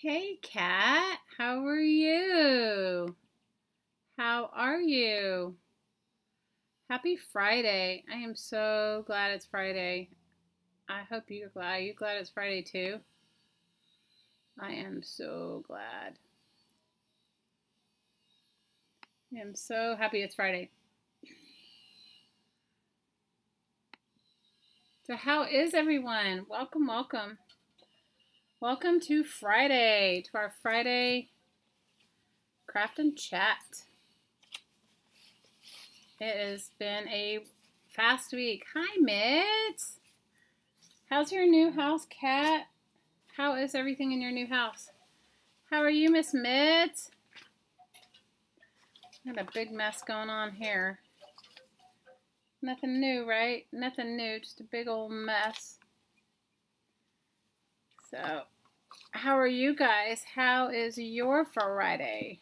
Hey, Kat, how are you? How are you? Happy Friday. I am so glad it's Friday. I hope you're glad. Are you glad it's Friday too? I am so glad. I am so happy it's Friday. So, how is everyone? Welcome, welcome. Welcome to Friday, to our Friday craft and chat. It has been a fast week. Hi, Mitz. How's your new house, Kat? How is everything in your new house? How are you, Miss Mitz? Got a big mess going on here. Nothing new, right? Nothing new, just a big old mess. So, how are you guys? How is your Friday?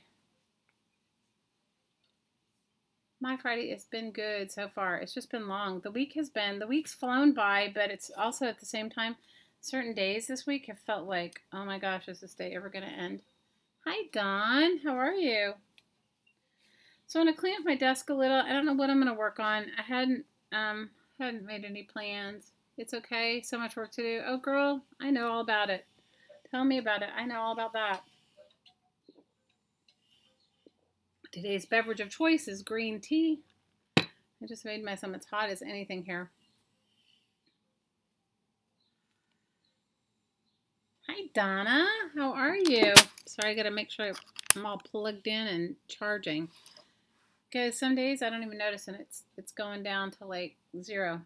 My Friday has been good so far. It's just been long. The week's flown by, but it's also at the same time, certain days this week have felt like, oh my gosh, is this day ever going to end? Hi, Dawn. How are you? So I'm going to clean up my desk a little. I don't know what I'm going to work on. I hadn't made any plans. It's okay. So much work to do. Oh, girl, I know all about it. Tell me about it. I know all about that. Today's beverage of choice is green tea. I just made my some. It's hot as anything here. Hi, Donna. How are you? Sorry, I got to make sure I'm all plugged in and charging. Because some days I don't even notice and it's going down to like 0.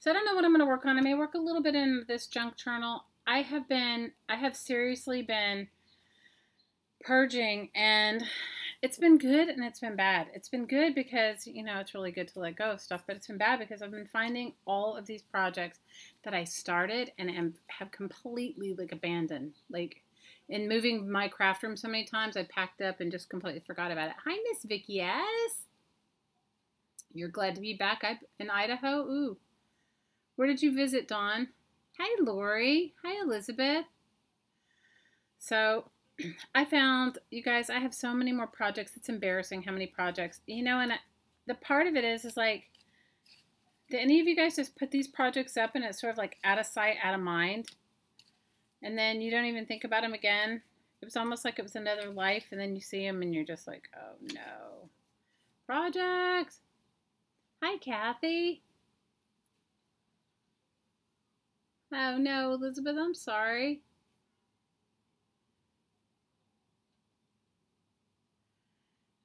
So I don't know what I'm going to work on. I may work a little bit in this junk journal. I have seriously been purging, and it's been good and it's been bad. It's been good because, it's really good to let go of stuff, but it's been bad because I've been finding all of these projects that I started and have completely abandoned. In moving my craft room so many times, I packed up and just completely forgot about it. Hi, Miss Vicky S. You're glad to be back in Idaho? Ooh. Where did you visit, Dawn? Hi, Lori. Hi, Elizabeth. So, I found, you guys, I have so many more projects. It's embarrassing how many projects. And the part of it is like, did any of you guys just put these projects up and it's sort of like out of sight, out of mind? And then you don't even think about them again? It was almost like it was another life, and then you see them and you're just like, oh no. Projects. Hi, Kathy. Oh no, Elizabeth, I'm sorry.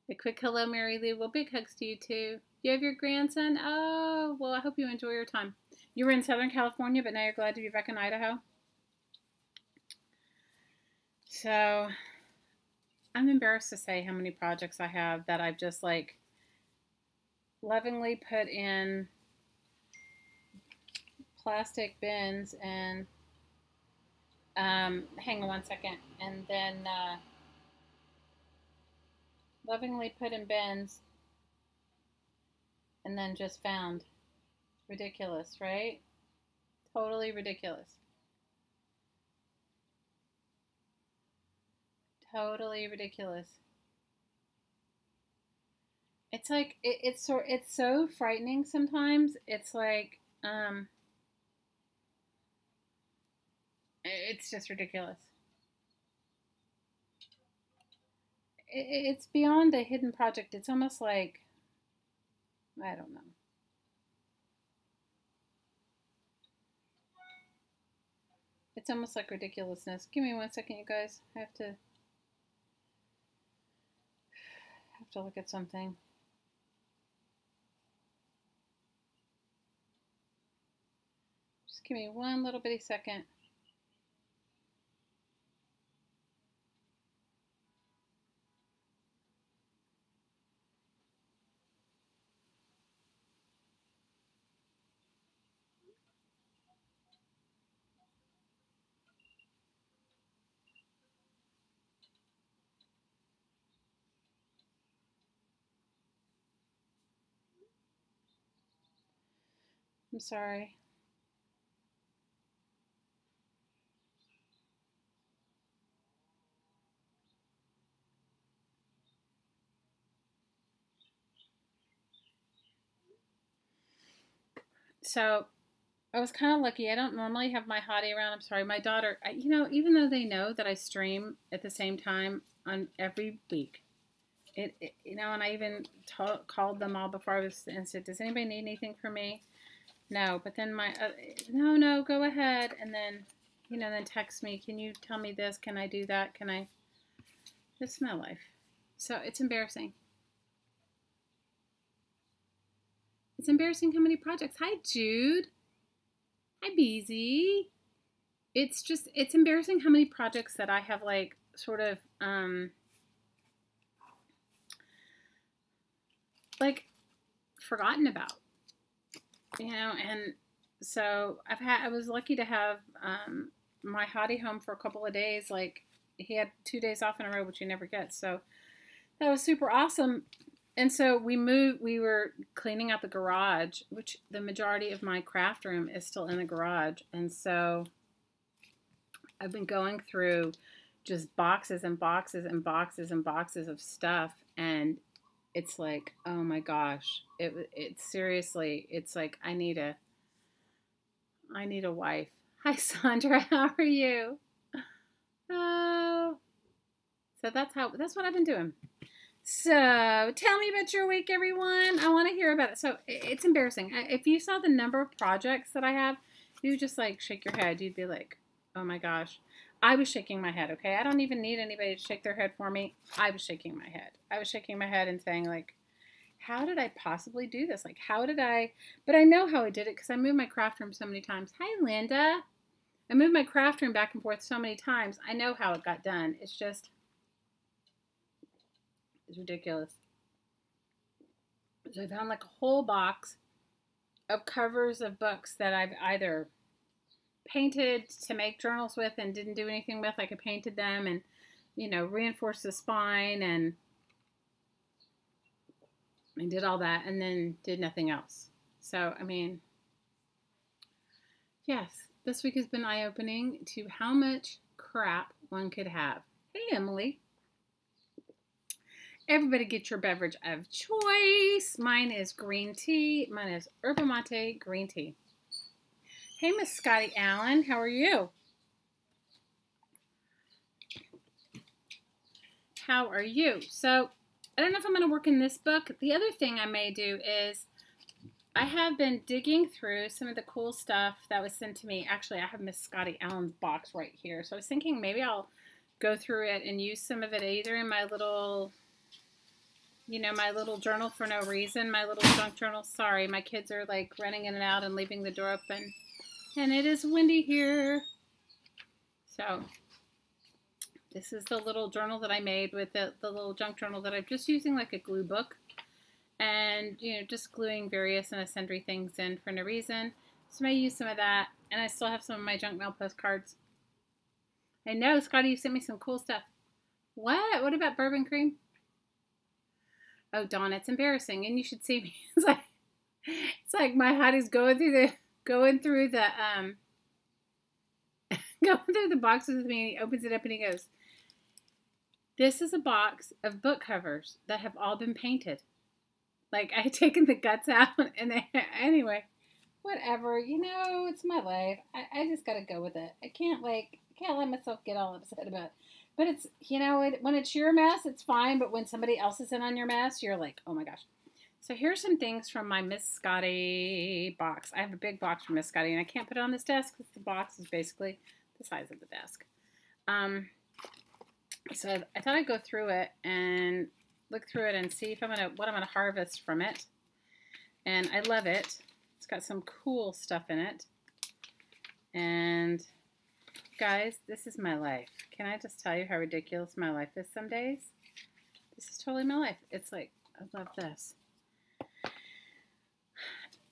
A quick hello, Mary Lou. Well, big hugs to you too. You have your grandson? Oh, well, I hope you enjoy your time. You were in Southern California, but now you're glad to be back in Idaho? So, I'm embarrassed to say how many projects I have that I've just lovingly put in plastic bins and hang on one second, and then lovingly put in bins and then just found. Ridiculous, right? Totally ridiculous. Totally ridiculous. It's like it's so frightening sometimes. It's like it's just ridiculous. It's beyond a hidden project. It's almost like, I don't know. It's almost like ridiculousness. Give me one second, you guys. I have to look at something. Just give me one little bitty second. I'm sorry. So I was kind of lucky. I don't normally have my hottie around. I'm sorry. My daughter, you know, even though they know that I stream at the same time on every week, you know, and I even called them all before I was and said, does anybody need anything from me? No. But then no, go ahead. And then, you know, then text me. Can you tell me this? Can I do that? This is my life. So it's embarrassing. It's embarrassing how many projects. Hi, Jude. Hi, Beezy. It's embarrassing how many projects that I have, like, sort of, like, forgotten about, you know, and so I was lucky to have, my hottie home for a couple of days. Like, he had 2 days off in a row, which he never gets, so that was super awesome. And so we were cleaning out the garage, which the majority of my craft room is still in the garage. And so I've been going through just boxes and boxes and boxes and boxes of stuff. And it's like, oh my gosh, it's seriously, it's like, I need a wife. Hi, Sandra, how are you? Oh, so that's what I've been doing. So, tell me about your week, everyone. I want to hear about it. So, it's embarrassing. If you saw the number of projects that I have, you would just, like, shake your head. You'd be like, oh, my gosh. I was shaking my head, okay? I don't even need anybody to shake their head for me. I was shaking my head. I was shaking my head and saying, like, how did I possibly do this? Like, how did I? But I know how I did it because I moved my craft room so many times. Hi, Linda. I moved my craft room back and forth so many times. I know how it got done. It's just... it's ridiculous. So I found like a whole box of covers of books that I've either painted to make journals with and didn't do anything with. Like I painted them and, you know, reinforced the spine and I did all that and then did nothing else. So, I mean, yes, this week has been eye-opening to how much crap one could have. Hey, Emily. Everybody get your beverage of choice. Mine is green tea. Mine is yerba mate green tea. Hey, Miss Scotty Allen. How are you? How are you? So, I don't know if I'm going to work in this book. The other thing I may do is I have been digging through some of the cool stuff that was sent to me. Actually, I have Miss Scotty Allen's box right here. So, I was thinking maybe I'll go through it and use some of it either in my little... you know, my little journal for no reason, my little junk journal. Sorry, my kids are like running in and out and leaving the door open. And it is windy here. So, this is the little journal that I made with the little junk journal that I'm just using like a glue book. And, you know, just gluing various and sundry things in for no reason. So I may use some of that. And I still have some of my junk mail postcards. I know, Scotty, you sent me some cool stuff. What? What about bourbon cream? Oh, Dawn, it's embarrassing, and you should see me. It's like my hottie's going through the going through the boxes with me. And he opens it up and he goes, "This is a box of book covers that have all been painted. Like I had taken the guts out, and anyway, whatever. You know, it's my life. I just gotta go with it. I can't let myself get all upset about it." But it's, you know, when it's your mess, it's fine. But when somebody else is in on your mess, you're like, oh my gosh. So here's some things from my Miss Scotty box. I have a big box from Miss Scotty, and I can't put it on this desk because the box is basically the size of the desk. So I thought I'd go through it and look through it and see if what I'm gonna harvest from it. And I love it. It's got some cool stuff in it. And guys, this is my life. Can I just tell you how ridiculous my life is some days? This is totally my life. It's like, I love this.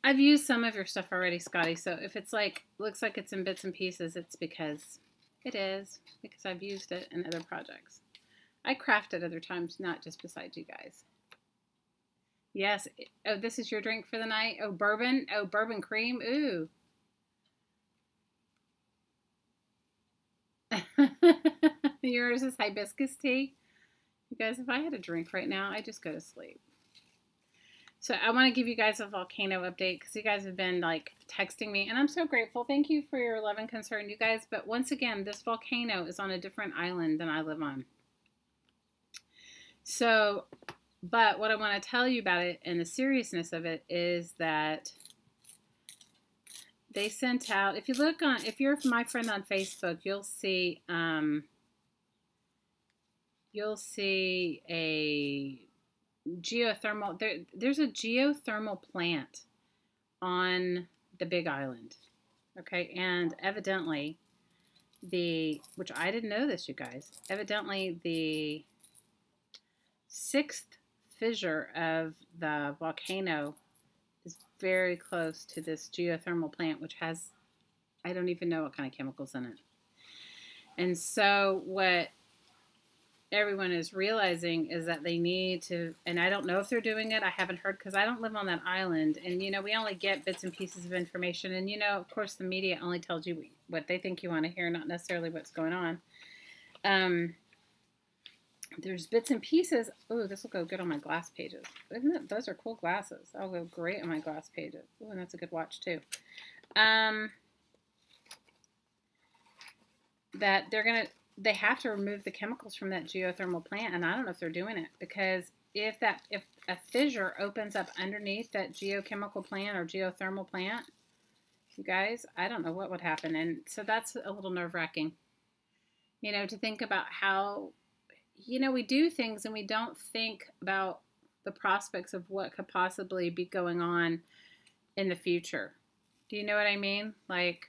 I've used some of your stuff already, Scotty, so if it's like, looks like it's in bits and pieces, it's because it is, because I've used it in other projects. I craft at other times, not just besides you guys. Yes. Oh, this is your drink for the night? Oh, bourbon? Oh, bourbon cream? Ooh. Yours is hibiscus tea. You guys, if I had a drink right now, I'd just go to sleep. So I want to give you guys a volcano update because you guys have been like texting me, and I'm so grateful. Thank you for your love and concern, you guys. But once again, this volcano is on a different island than I live on. So, but what I want to tell you about it and the seriousness of it is that they sent out, if you're my friend on Facebook, you'll see a geothermal, there's a geothermal plant on the Big Island, okay? And evidently which I didn't know this, you guys, evidently the 6th fissure of the volcano is very close to this geothermal plant, which has, I don't even know what kind of chemicals in it. And so what everyone is realizing is that they need to, and I don't know if they're doing it. I haven't heard because I don't live on that island. And, you know, we only get bits and pieces of information. And, you know, of course, the media only tells you what they think you want to hear, not necessarily what's going on. There's bits and pieces. Oh, this will go good on my glass pages. Isn't it? Those are cool glasses. That'll go great on my glass pages. Oh, and that's a good watch, too. That they have to remove the chemicals from that geothermal plant, and I don't know if they're doing it, because if a fissure opens up underneath that geochemical plant or geothermal plant, you guys, I don't know what would happen. And so that's a little nerve-wracking, you know, to think about how, you know, we do things and we don't think about the prospects of what could possibly be going on in the future. Do you know what I mean? Like,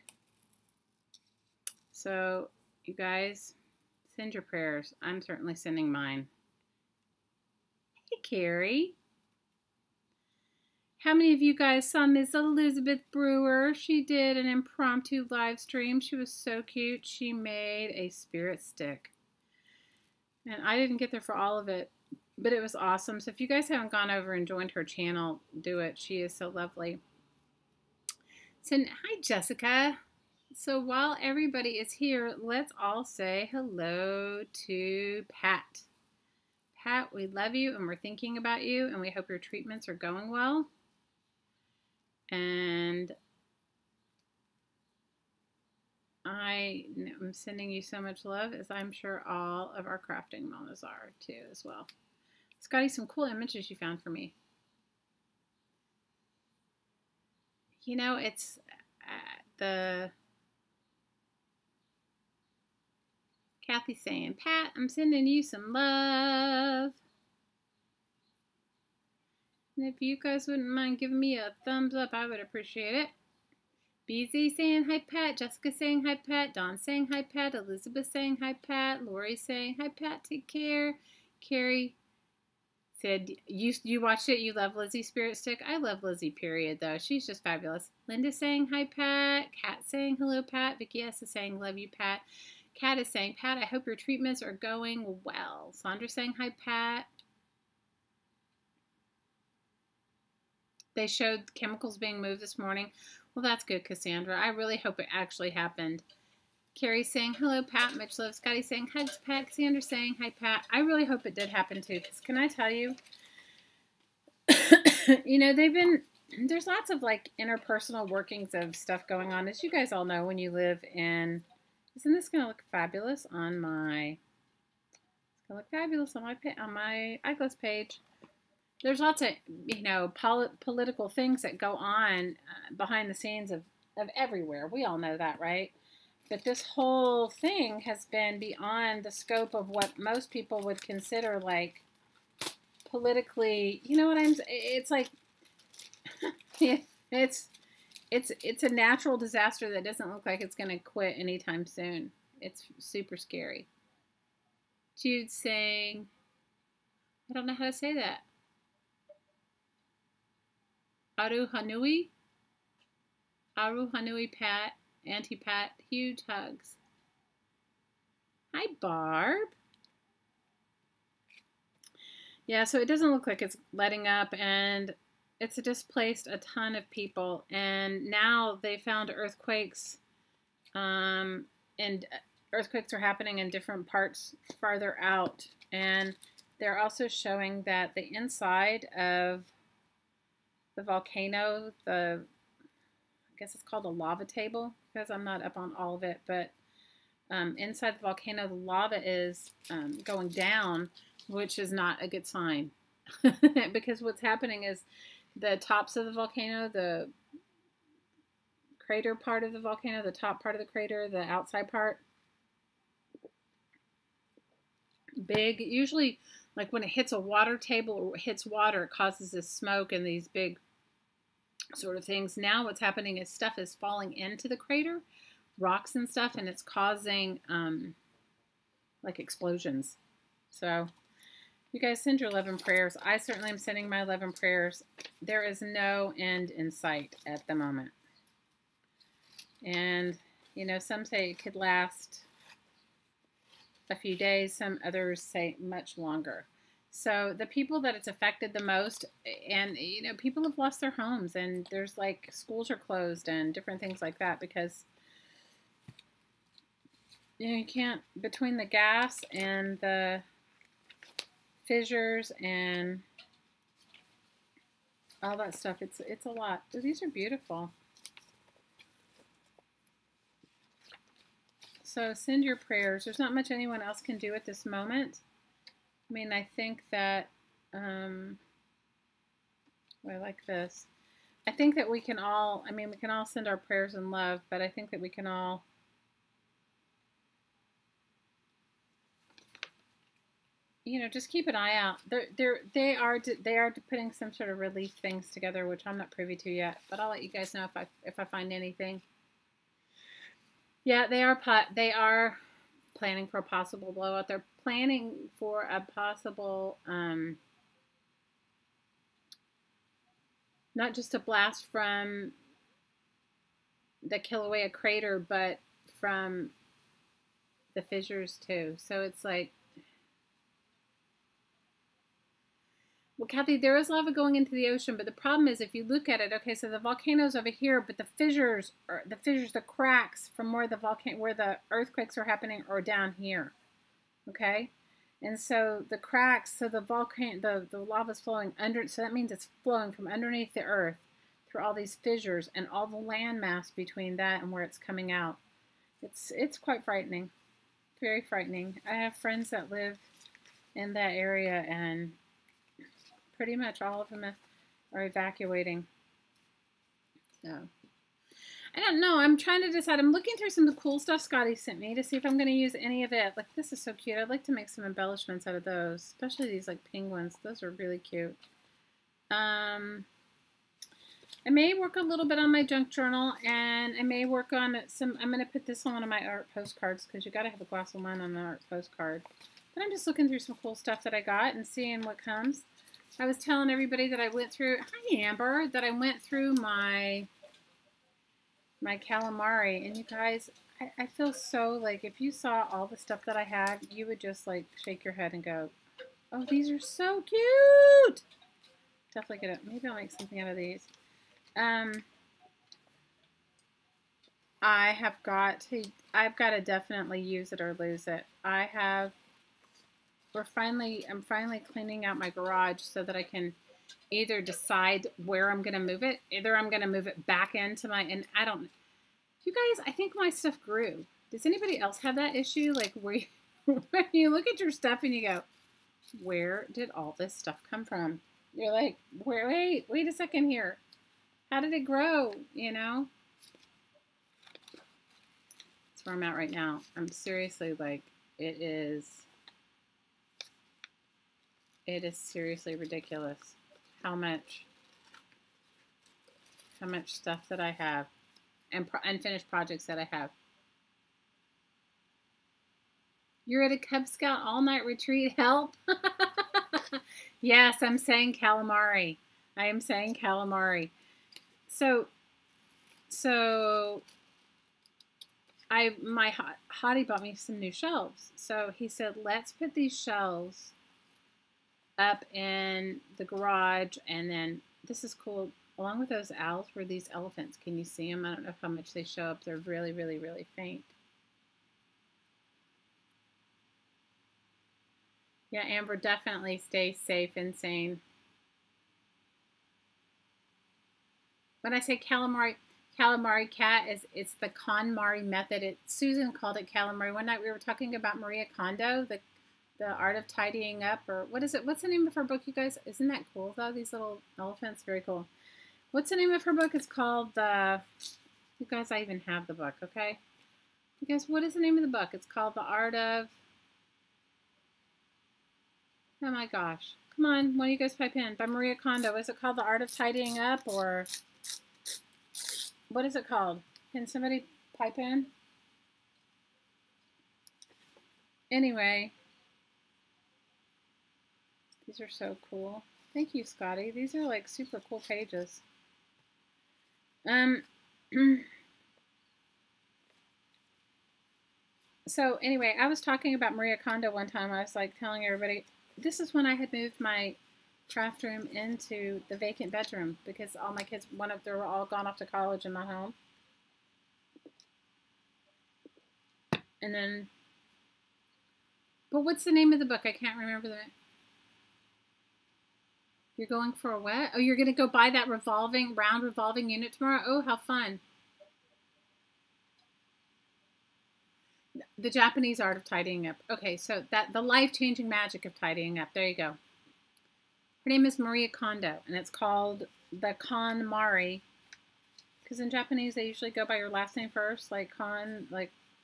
so you guys, send your prayers. I'm certainly sending mine. Hey, Carrie. How many of you guys saw Miss Elizabeth Brewer? She did an impromptu live stream. She was so cute. She made a spirit stick. And I didn't get there for all of it, but it was awesome. So if you guys haven't gone over and joined her channel, do it. She is so lovely. So, hi, Jessica. So while everybody is here, let's all say hello to Pat. Pat, we love you and we're thinking about you and we hope your treatments are going well. And I'm sending you so much love, as I'm sure all of our crafting mamas are too as well. Scotty, some cool images you found for me. You know, it's Kathy saying, Pat, I'm sending you some love. And if you guys wouldn't mind giving me a thumbs up, I would appreciate it. BZ saying hi, Pat. Jessica saying hi, Pat. Dawn saying hi, Pat. Elizabeth saying hi, Pat. Lori saying hi, Pat. Take care. Carrie said, you watched it. You love Lizzie Spirit Stick. I love Lizzie, period, though. She's just fabulous. Linda saying hi, Pat. Kat saying hello, Pat. Vicky S. is saying love you, Pat. Kat is saying, Pat, I hope your treatments are going well. Sandra saying hi, Pat. They showed chemicals being moved this morning. Well, that's good, Cassandra. I really hope it actually happened. Carrie saying, hello, Pat. Mitch loves Scotty saying, hugs, Pat. Cassandra saying, hi, Pat. I really hope it did happen, too, because can I tell you, you know, there's lots of, like, interpersonal workings of stuff going on. As you guys all know, when you live in, isn't this going to look fabulous on my, it's going to look fabulous on my iGlass page. There's lots of, you know, political things that go on behind the scenes of everywhere. We all know that, right? But this whole thing has been beyond the scope of what most people would consider, like, politically, you know what I'm saying? It's like, it's a natural disaster that doesn't look like it's going to quit anytime soon. It's super scary. Jude saying, I don't know how to say that. Aru Hanui, Pat, Auntie Pat, huge hugs. Hi, Barb. Yeah, so it doesn't look like it's letting up, and it's displaced a ton of people, and now they found earthquakes, and earthquakes are happening in different parts farther out, and they're also showing that the inside of the volcano, I guess it's called a lava table because I'm not up on all of it, but inside the volcano, the lava is going down, which is not a good sign because what's happening is the tops of the volcano, the crater part of the volcano, the top part of the crater, the outside part, big. Usually, like when it hits a water table or hits water, it causes this smoke and these big sort of things. Now what's happening is stuff is falling into the crater, rocks and stuff, and it's causing like explosions. So you guys send your love and prayers. I certainly am sending my love and prayers. There is no end in sight at the moment. And, you know, some say it could last a few days. Some others say much longer. So the people that it's affected the most, and, you know, people have lost their homes, and there's like schools are closed and different things like that because, you know, you can't, between the gas and the fissures and all that stuff, it's a lot. Oh, these are beautiful. So send your prayers. There's not much anyone else can do at this moment. I mean, I think that, I like this. I think that we can all, I mean, we can all send our prayers and love, but I think that we can all, you know, just keep an eye out. They are putting some sort of relief things together, which I'm not privy to yet, but I'll let you guys know if I find anything. Yeah, they are planning for a possible blowout. They're planning for a possible, not just a blast from the Kilauea crater, but from the fissures too. So it's like, well, Kathy, there is lava going into the ocean, but the problem is if you look at it, okay, so the volcano's over here, but the fissures, the cracks from where the earthquakes are happening are down here, okay? And so the cracks, so the lava's flowing under, so that means it's flowing from underneath the earth through all these fissures and all the land mass between that and where it's coming out. It's quite frightening, very frightening. I have friends that live in that area, and pretty much all of them are evacuating. So, I don't know. I'm trying to decide. I'm looking through some of the cool stuff Scotty sent me to see if I'm going to use any of it. Like, this is so cute. I'd like to make some embellishments out of those, especially these, like, penguins. Those are really cute. I may work a little bit on my junk journal, and I may work on some, I'm going to put this on one of my art postcards, because you got to have a glass of wine on an art postcard. But I'm just looking through some cool stuff that I got and seeing what comes. I was telling everybody that I went through, hi Amber, that I went through my calamari, and you guys, I feel so, like, if you saw all the stuff that I had, you would just, like, shake your head and go, oh, these are so cute. Definitely gonna, maybe I'll make something out of these. I've got to definitely use it or lose it. I'm finally cleaning out my garage so that I can either decide where I'm going to move it. Either I'm going to move it back into and I don't, you guys, I think my stuff grew. Does anybody else have that issue? Like where when you look at your stuff and you go, where did all this stuff come from? You're like, wait a second here. How did it grow? You know? That's where I'm at right now. I'm seriously like, it is seriously ridiculous how much stuff that I have and unfinished projects that I have. You're at a Cub Scout all-night retreat. Help. Yes, I'm saying calamari. I am saying calamari. So my hottie bought me some new shelves. So he said, let's put these shelves up in the garage, and then this is cool. Along with those owls were these elephants. Can you see them? I don't know how much they show up. They're really, really, really faint. Yeah, Amber, definitely stay safe and sane. when I say calamari cat, it's the KonMari method. Susan called it calamari. One night we were talking about Maria Kondo, the art of tidying up, or what is it? What's the name of her book, you guys? Isn't that cool though? These little elephants, very cool. What's the name of her book? It's called you guys, I even have the book, okay? You guys, what is the name of the book? It's called The Art of, oh my gosh. Come on, one of you guys pipe in. By Maria Kondo. Is it called The Art of Tidying Up, or what is it called? Can somebody pipe in? Anyway, these are so cool. Thank you, Scotty. These are like super cool pages. So anyway, I was talking about Maria Kondo one time. I was like telling everybody, this is when I had moved my craft room into the vacant bedroom because all my kids, they were all gone off to college and not home. And then, but what's the name of the book? I can't remember that. You're going for a what? Oh, you're going to go buy that round revolving unit tomorrow? Oh, how fun. The Japanese art of tidying up. Okay, so the life-changing magic of tidying up. There you go. Her name is Maria Kondo, and it's called the KonMari. Because in Japanese, they usually go by your last name first,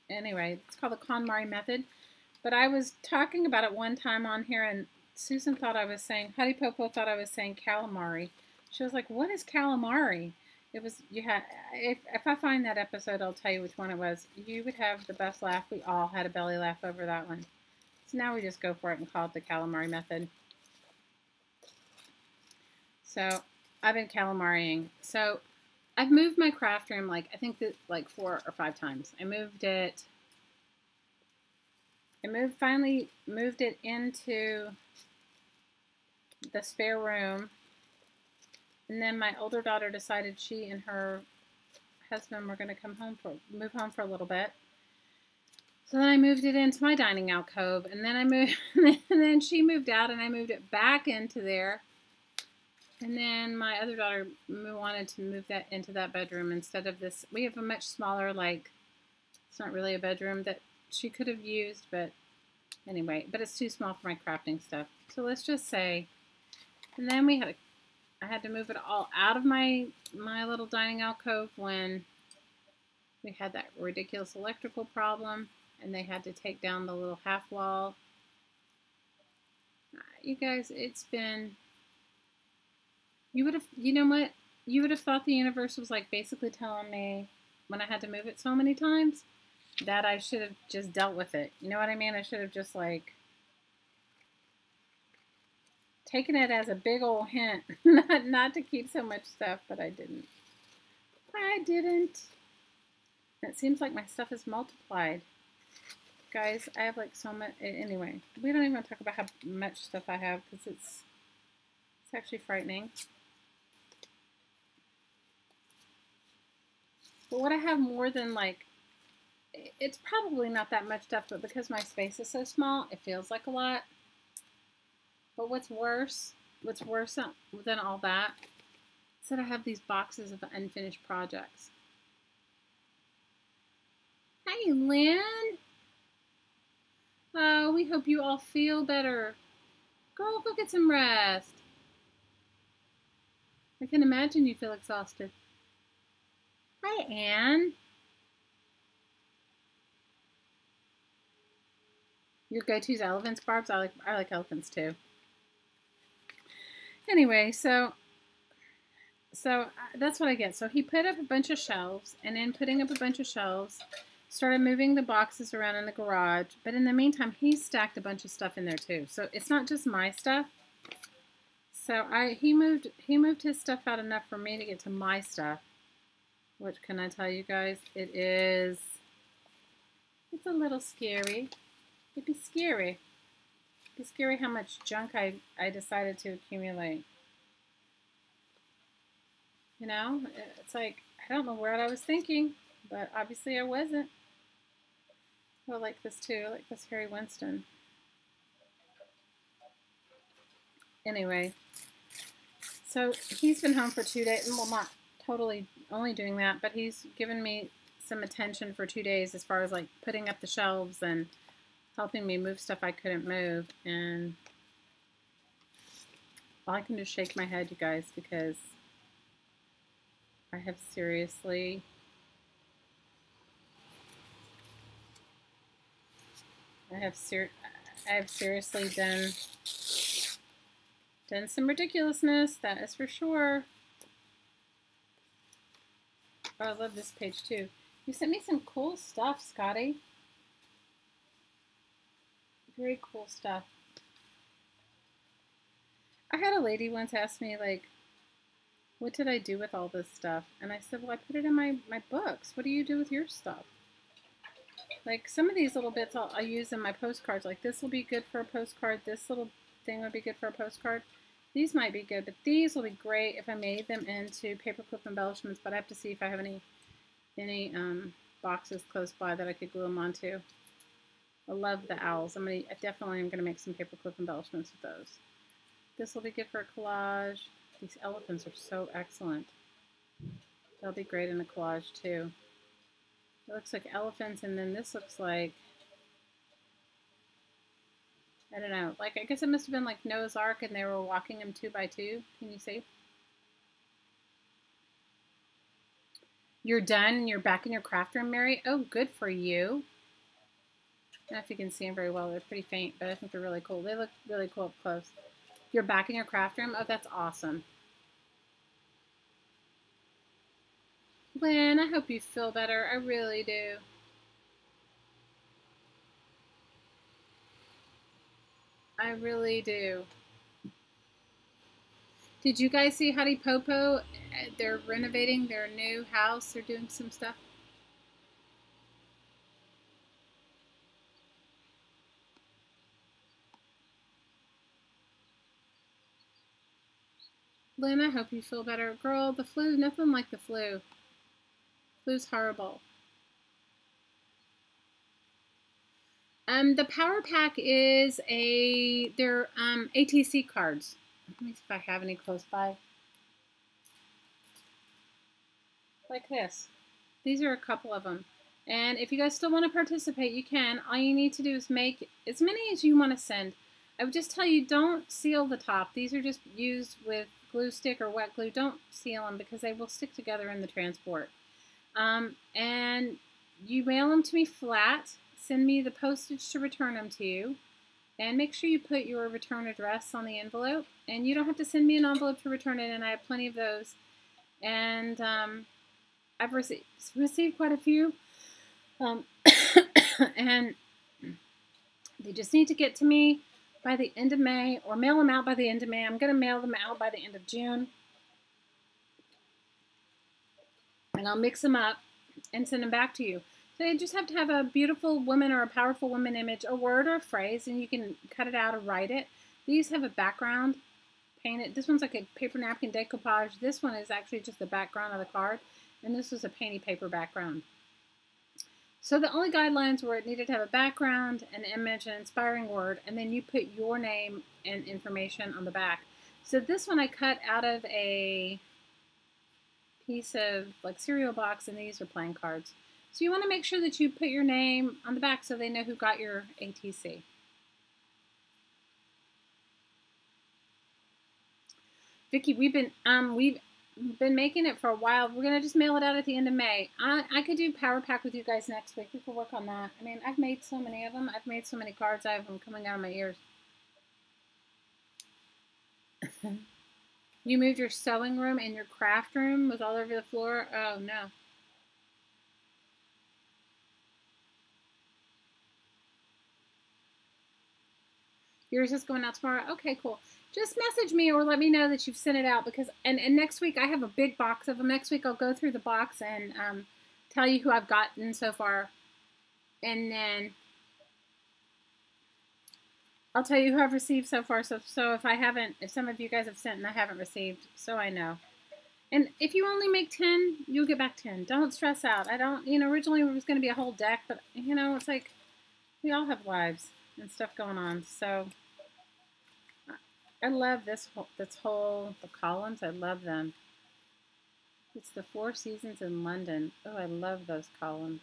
anyway, it's called the KonMari method. But I was talking about it one time on here, and Susan thought I was saying, Huddy Popo thought I was saying calamari. She was like, what is calamari? It was, if I find that episode, I'll tell you which one it was. You would have the best laugh. We all had a belly laugh over that one. So now we just go for it and call it the calamari method. So I've been calamariing. So I've moved my craft room I think 4 or 5 times. Finally moved it into the spare room. And then my older daughter decided she and her husband were going to move home for a little bit. So then I moved it into my dining alcove, and then and then she moved out, and I moved it back into there. And then my other daughter wanted to move that into that bedroom instead of this. We have a much smaller, it's not really a bedroom that she could have used, but anyway, but it's too small for my crafting stuff. So let's just say, and then I had to move it all out of my little dining alcove when we had that ridiculous electrical problem, and they had to take down the little half wall. You guys, it's been, you know what? You would have thought the universe was basically telling me when I had to move it so many times that I should have just dealt with it. You know what I mean? I should have just taken it as a big old hint not to keep so much stuff, but I didn't. It seems like my stuff is multiplied. Guys, I have so much. Anyway, we don't even talk about how much stuff I have because it's actually frightening. But what I have more than it's probably not that much stuff, but because my space is so small, it feels like a lot. But what's worse than all that is that I have these boxes of unfinished projects. Hey, Lynn. Oh, we hope you all feel better. Girl, go get some rest. I can imagine you feel exhausted. Hi, Anne. Your go-to is elephants, Barbs? I like elephants too. Anyway, so that's what I get. So he put up a bunch of shelves, and in putting up a bunch of shelves, started moving the boxes around in the garage. But in the meantime, he stacked a bunch of stuff in there too. So it's not just my stuff. So he moved his stuff out enough for me to get to my stuff. Which, can I tell you guys, it's a little scary. It'd be scary. It'd be scary how much junk I decided to accumulate. You know, it's I don't know what I was thinking, but obviously I wasn't. I like this too. I like this Harry Winston. Anyway, so he's been home for 2 days. Well, not totally only doing that, but he's given me some attention for 2 days as far as like putting up the shelves and helping me move stuff I couldn't move. And all I can do is shake my head, you guys, because I have seriously seriously done some ridiculousness, that is for sure. Oh, I love this page too. You sent me some cool stuff, Scotty. Very cool stuff. I had a lady once ask me, like, what did I do with all this stuff? And I said, well, I put it in my books. What do you do with your stuff? Like, some of these little bits I'll use in my postcards. Like, this will be good for a postcard. This little thing would be good for a postcard. These might be good, but these will be great if I made them into paperclip embellishments. But I have to see if I have any boxes close by that I could glue them onto. I love the owls. I definitely am gonna make some paperclip embellishments with those. This will be good for a collage. These elephants are so excellent. They'll be great in a collage too. It looks like elephants, and then this looks like, I don't know, like I guess it must have been like Noah's Ark and they were walking them 2 by 2. Can you see? You're done and you're back in your craft room, Mary? Oh, good for you. I don't know if you can see them very well. They're pretty faint, but I think they're really cool. They look really cool up close. You're back in your craft room? Oh, that's awesome. Lynn, I hope you feel better. I really do. I really do. Did you guys see Hottie Popo? They're renovating their new house. They're doing some stuff. Lynn, I hope you feel better. Girl, the flu, nothing like the flu. Flu's horrible. The Power Pack is they're ATC cards. Let me see if I have any close by. Like this. These are a couple of them. And if you guys still want to participate, you can. All you need to do is make as many as you want to send. I would just tell you, don't seal the top. These are just used with glue stick or wet glue. Don't seal them because they will stick together in the transport. And you mail them to me flat. Send me the postage to return them to you. And make sure you put your return address on the envelope. And you don't have to send me an envelope to return it, and I have plenty of those. And I've received quite a few. And they just need to get to me by the end of May, or mail them out by the end of May. I'm going to mail them out by the end of June. And I'll mix them up and send them back to you. So you just have to have a beautiful woman or a powerful woman image, a word or a phrase, and you can cut it out or write it. These have a background painted. This one's like a paper napkin decoupage. This one is actually just the background of the card, and this is a painty paper background. So the only guidelines were it needed to have a background, an image, an inspiring word, and then you put your name and information on the back. So this one I cut out of a piece of like cereal box, and these are playing cards. So you want to make sure that you put your name on the back so they know who got your ATC. Vicki, we've been making it for a while. We're gonna just mail it out at the end of May. I could do Power Pack with you guys next week. We could work on that. I mean, I've made so many of them. I've made so many cards. I have them coming out of my ears. You moved your sewing room and your craft room was all over the floor. Oh no. Yours is going out tomorrow? Okay, cool. Just message me or let me know that you've sent it out, because and next week I have a big box of them. Next week I'll go through the box and tell you who I've gotten so far. And then I'll tell you who I've received so far. So if some of you guys have sent and I haven't received, so I know. And if you only make 10, you'll get back 10. Don't stress out. Originally it was going to be a whole deck, but it's like we all have lives and stuff going on. So I love the columns. I love them. It's the Four Seasons in London. Oh, I love those columns.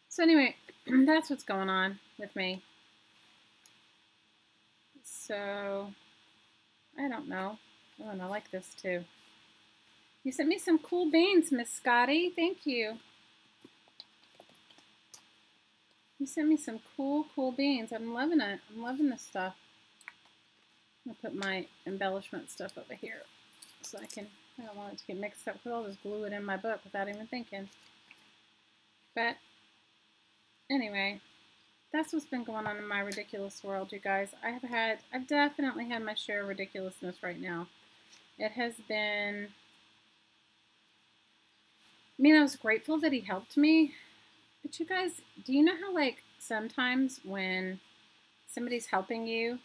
So anyway, that's what's going on with me. So, I don't know. Oh, and I like this too. You sent me some cool beans, Miss Scotty. Thank you. You sent me some cool beans. I'm loving it. I'm loving this stuff. I'll put my embellishment stuff over here so I don't want it to get mixed up because I'll just glue it in my book without even thinking. But anyway, that's what's been going on in my ridiculous world, you guys. I've definitely had my share of ridiculousness right now. It has been, I mean, I was grateful that he helped me. But you guys, do you know how like sometimes when somebody's helping you,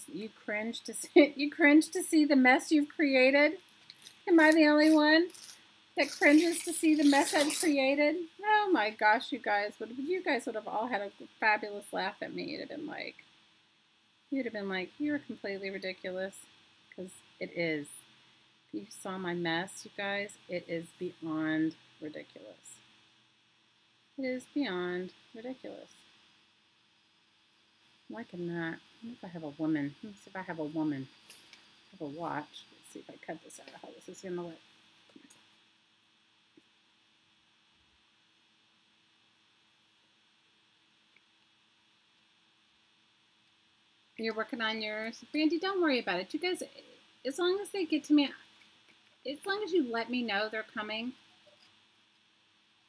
you cringe to see the mess you've created? Am I the only one that cringes to see the mess I've created? Oh my gosh, you guys, you guys would have all had a fabulous laugh at me. You'd have been like, you're completely ridiculous, because it is. If you saw my mess, you guys, it is beyond ridiculous. It is beyond ridiculous. I'm liking that. I wonder if I have a woman. Let me see if I have a woman. I have a watch. Let's see if I cut this out, how this is going to look. You're working on yours. Brandy, don't worry about it. You guys, as long as they get to me, as long as you let me know they're coming,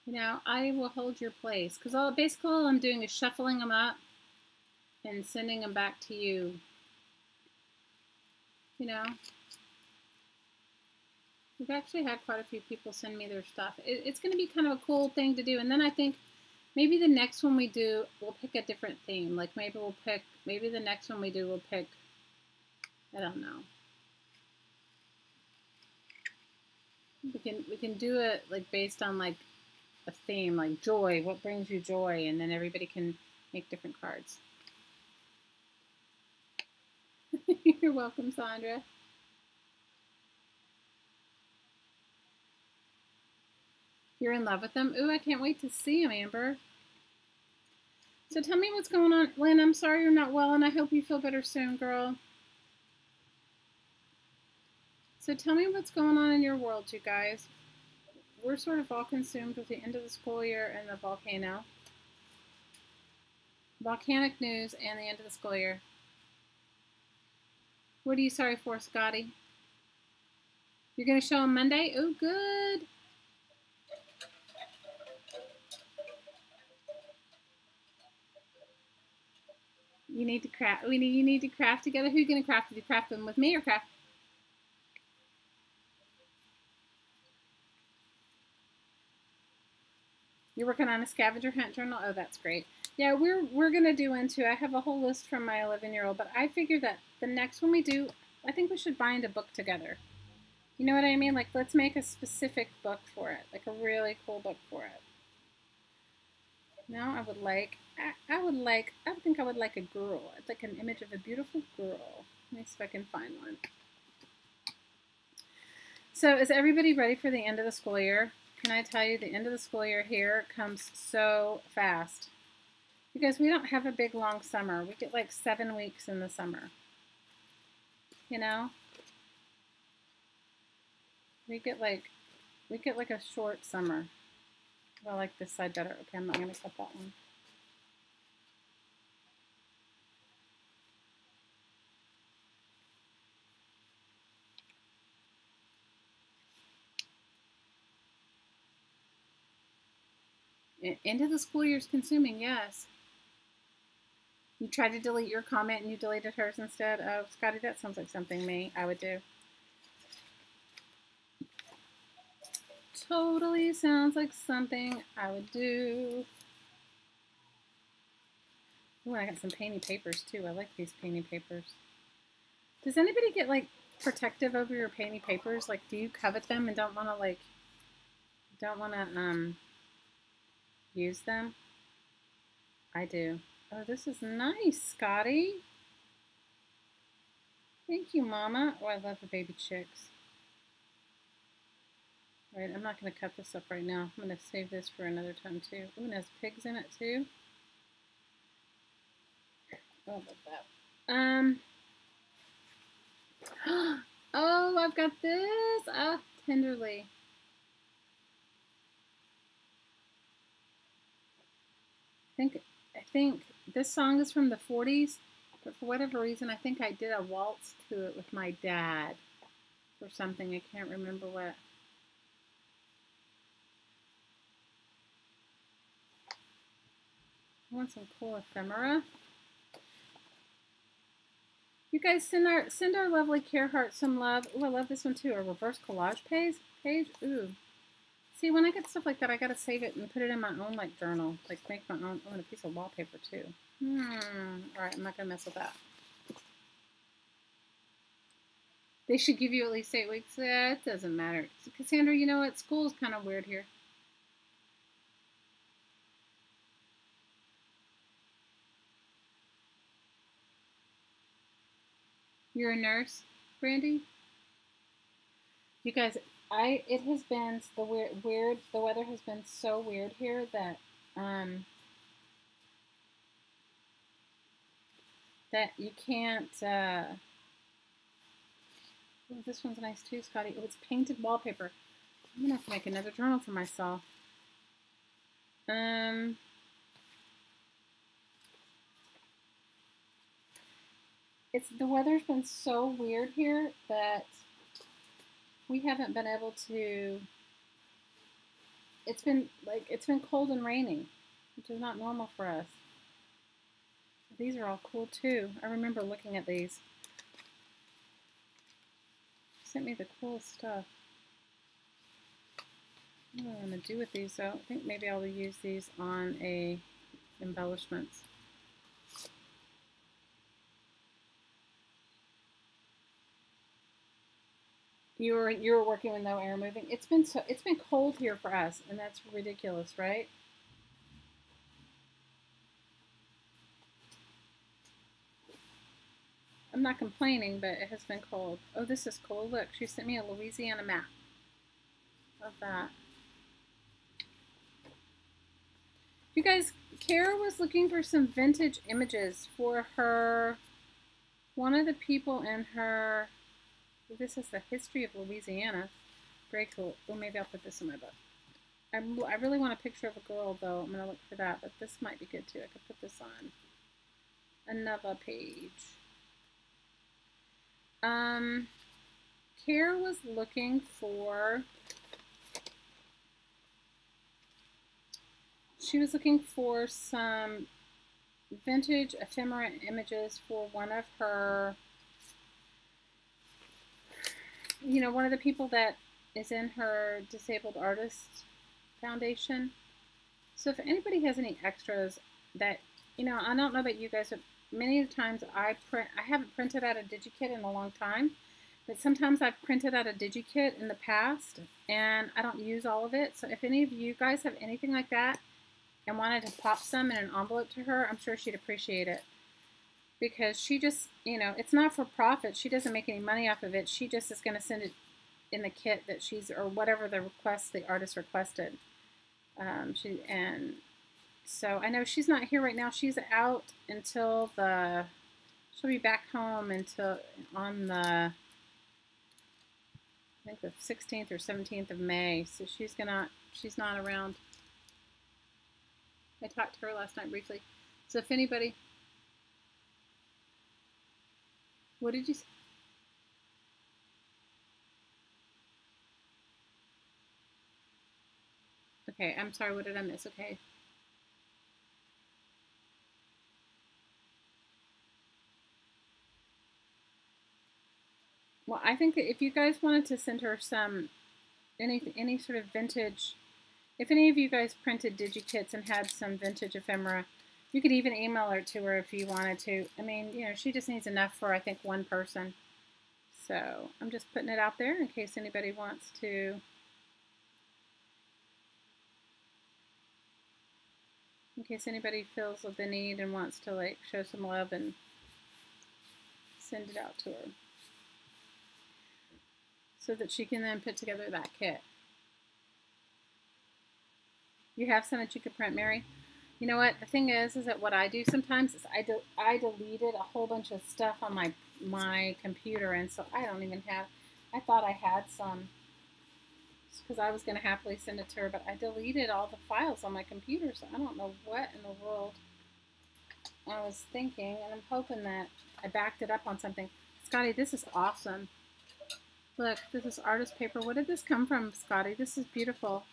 you know, I will hold your place. Because basically all I'm doing is shuffling them up and sending them back to you. You know? We've actually had quite a few people send me their stuff. It's going to be kind of a cool thing to do. And then I think maybe the next one we do, we'll pick a different theme. Like maybe the next one we do, we'll pick, I don't know. We can do it like based on like a theme, like joy. What brings you joy? And then everybody can make different cards. You're welcome, Sandra. You're in love with them? Ooh, I can't wait to see them, Amber. So tell me what's going on. Lynn, I'm sorry you're not well, and I hope you feel better soon, girl. So tell me what's going on in your world, you guys. We're sort of all consumed with the end of the school year and the volcano. Volcanic news and the end of the school year. What are you sorry for, Scotty? You're going to show them Monday? Oh, good. You need to craft. You need to craft together. Who are you going to craft? Do you craft them with me or craft? You're working on a scavenger hunt journal? Oh, that's great. Yeah, we're going to do one too. I have a whole list from my 11-year-old, but I figure that the next one we do, I think we should bind a book together. You know what I mean? Like, let's make a specific book for it, like a really cool book for it. Now I think I would like a girl. I'd like an image of a beautiful girl. Let me see if I can find one. So is everybody ready for the end of the school year? Can I tell you, the end of the school year here comes so fast. Because we don't have a big long summer. We get like 7 weeks in the summer. You know? We get like a short summer. I like this side better. Okay, I'm not going to cut that one. End of the school year is consuming, yes. You tried to delete your comment and you deleted hers instead. Oh, Scotty, that sounds like something I would do. Totally sounds like something I would do. Oh, I got some painty papers too. I like these painty papers. Does anybody get like protective over your painty papers? Like, do you covet them and don't want to use them? I do. Oh, this is nice, Scotty. Thank you, Mama. Oh, I love the baby chicks. All right, I'm not going to cut this up right now. I'm going to save this for another time too. Ooh, and it has pigs in it too. Oh, I love that. Oh, I've got this. Ah, tenderly. I think this song is from the 40s, but for whatever reason, I think I did a waltz to it with my dad or something. I can't remember what. I want some cool ephemera. You guys send our lovely Care Heart some love. Oh, I love this one too. A reverse collage page. Ooh. See, when I get stuff like that, I gotta save it and put it in my own like journal. Like make my own. Oh, and a piece of wallpaper too. All right, I'm not gonna mess with that. They should give you at least 8 weeks. Yeah, it doesn't matter. Cassandra, you know what? School's kind of weird here. You're a nurse, Brandy? You guys, it has been the the weather has been so weird here that that you can't oh, this one's nice too, Scotty. Oh, it's painted wallpaper. I'm gonna have to make another journal for myself. The weather's been so weird here that we haven't been able to. It's been cold and raining, which is not normal for us. These are all cool too. I remember looking at these. She sent me the coolest stuff. I don't know what I'm gonna do with these though. I think maybe I'll use these on embellishments. You were working with no air moving. It's been cold here for us, and that's ridiculous, right? I'm not complaining, but it has been cold. Oh, this is cool. Look, she sent me a Louisiana map. Love that. You guys, Kara was looking for some vintage images for her. One of the people in her. This is the history of Louisiana. Very cool. Well, maybe I'll put this in my book. I really want a picture of a girl, though. I'm going to look for that, but this might be good, too. I could put this on another page. Kara was looking for... She was looking for some vintage ephemera images for one of her... You know, one of the people that is in her Disabled Artists Foundation. So if anybody has any extras that, you know, I don't know about you guys, but many of the times I haven't printed out a DigiKit in a long time, but sometimes I've printed out a DigiKit in the past and I don't use all of it. So if any of you guys have anything like that and wanted to pop some in an envelope to her, I'm sure she'd appreciate it. Because she just, you know, it's not for profit. She doesn't make any money off of it. She just is going to send it in the kit that she's, or whatever the request the artist requested. And so I know she's not here right now. She's out until she'll be back home until on I think the 16th or 17th of May. So she's not around. I talked to her last night briefly. So if anybody, what did you say? Okay, I'm sorry, what did I miss? Okay. Well, I think that if you guys wanted to send her any sort of vintage, if any of you guys printed DigiKits and had some vintage ephemera, you could even email her to her if you wanted to. I mean, you know, she just needs enough for, I think, one person. So I'm just putting it out there in case anybody wants to. In case anybody feels the need and wants to, like, show some love and send it out to her. So that she can then put together that kit. You have some that you could print, Mary? You know what? The thing is that what I do sometimes is I deleted a whole bunch of stuff on my computer, and so I don't even have. I thought I had some because I was going to happily send it to her, but I deleted all the files on my computer, so I don't know what in the world I was thinking, and I'm hoping that I backed it up on something. Scotty, this is awesome. Look, this is artist paper. What did this come from, Scotty? This is beautiful.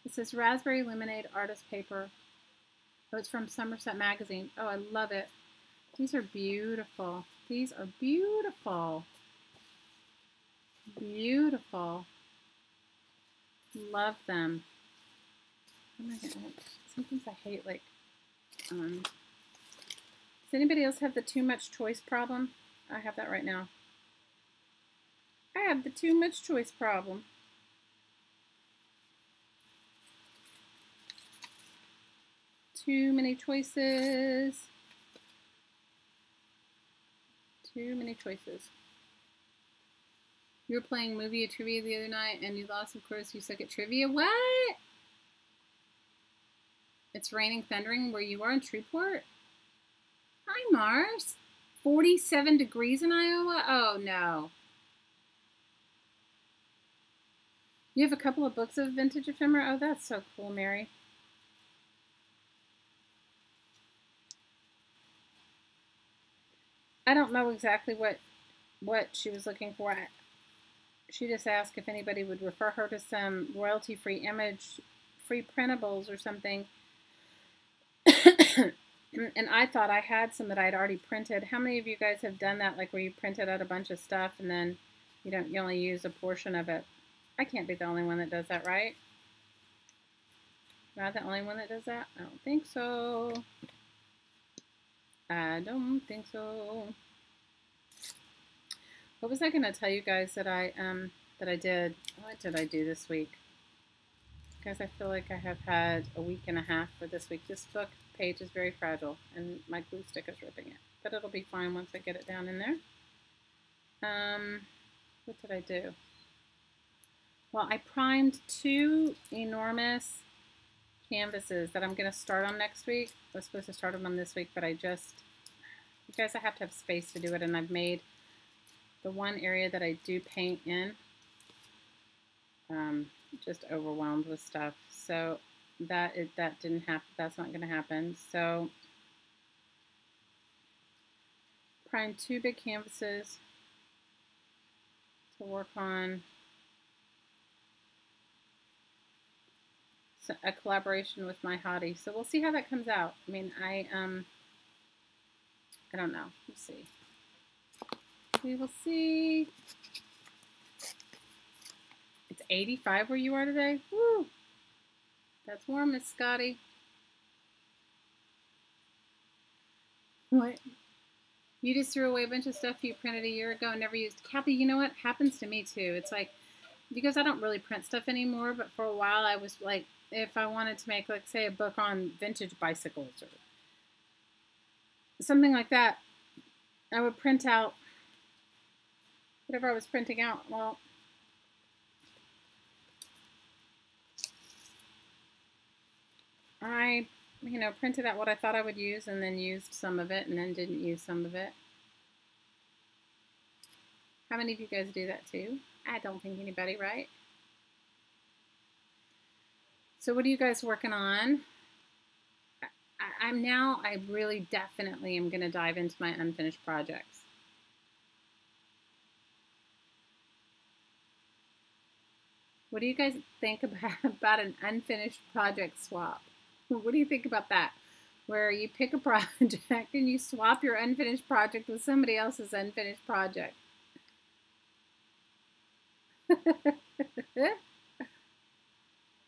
This is Raspberry Lemonade artist paper. Oh, it's from Somerset Magazine. Oh, I love it. These are beautiful. These are beautiful. Beautiful. Love them. Oh my God. Sometimes I hate, like, does anybody else have the too much choice problem? I have that right now. I have the too much choice problem. Too many choices. Too many choices. You were playing movie or trivia the other night and you lost, of course, you suck at trivia. What? It's raining, thundering where you are in Shreveport? Hi, Mars. 47 degrees in Iowa? Oh, no. You have a couple of books of vintage ephemera? Oh, that's so cool, Mary. I don't know exactly what she was looking for. She just asked if anybody would refer her to some royalty-free image, free printables or something. And I thought I had some that I'd already printed. How many of you guys have done that, like where you printed out a bunch of stuff and then you only use a portion of it? I can't be the only one that does that, right? Am I the only one that does that? I don't think so. I don't think so. What was I going to tell you guys that I did? What did I do this week? Guys, I feel like I have had a week and a half for this week. This book page is very fragile, and my glue stick is ripping it. But it'll be fine once I get it down in there. What did I do? Well, I primed 2 enormous canvases that I'm going to start on next week. I was supposed to start them this week, but you guys, I have to have space to do it, and I've made the one area that I do paint in just overwhelmed with stuff. So that didn't happen. That's not going to happen. So prime 2 big canvases to work on a collaboration with my hottie. So we'll see how that comes out. I mean, I don't know. We'll see. We will see. It's 85 where you are today. Woo! That's warm, Miss Scotty. What? You just threw away a bunch of stuff you printed a year ago and never used. Kathy, you know what? Happens to me too. It's like, because I don't really print stuff anymore, but for a while I was like, if I wanted to make, like, say, a book on vintage bicycles or something like that, I would print out whatever I was printing out. Well, I, printed out what I thought I would use and then used some of it and then didn't use some of it. How many of you guys do that too? I don't think anybody, right? So what are you guys working on? I really definitely am going to dive into my unfinished projects. What do you guys think about an unfinished project swap? What do you think about that? Where you pick a project and you swap your unfinished project with somebody else's unfinished project.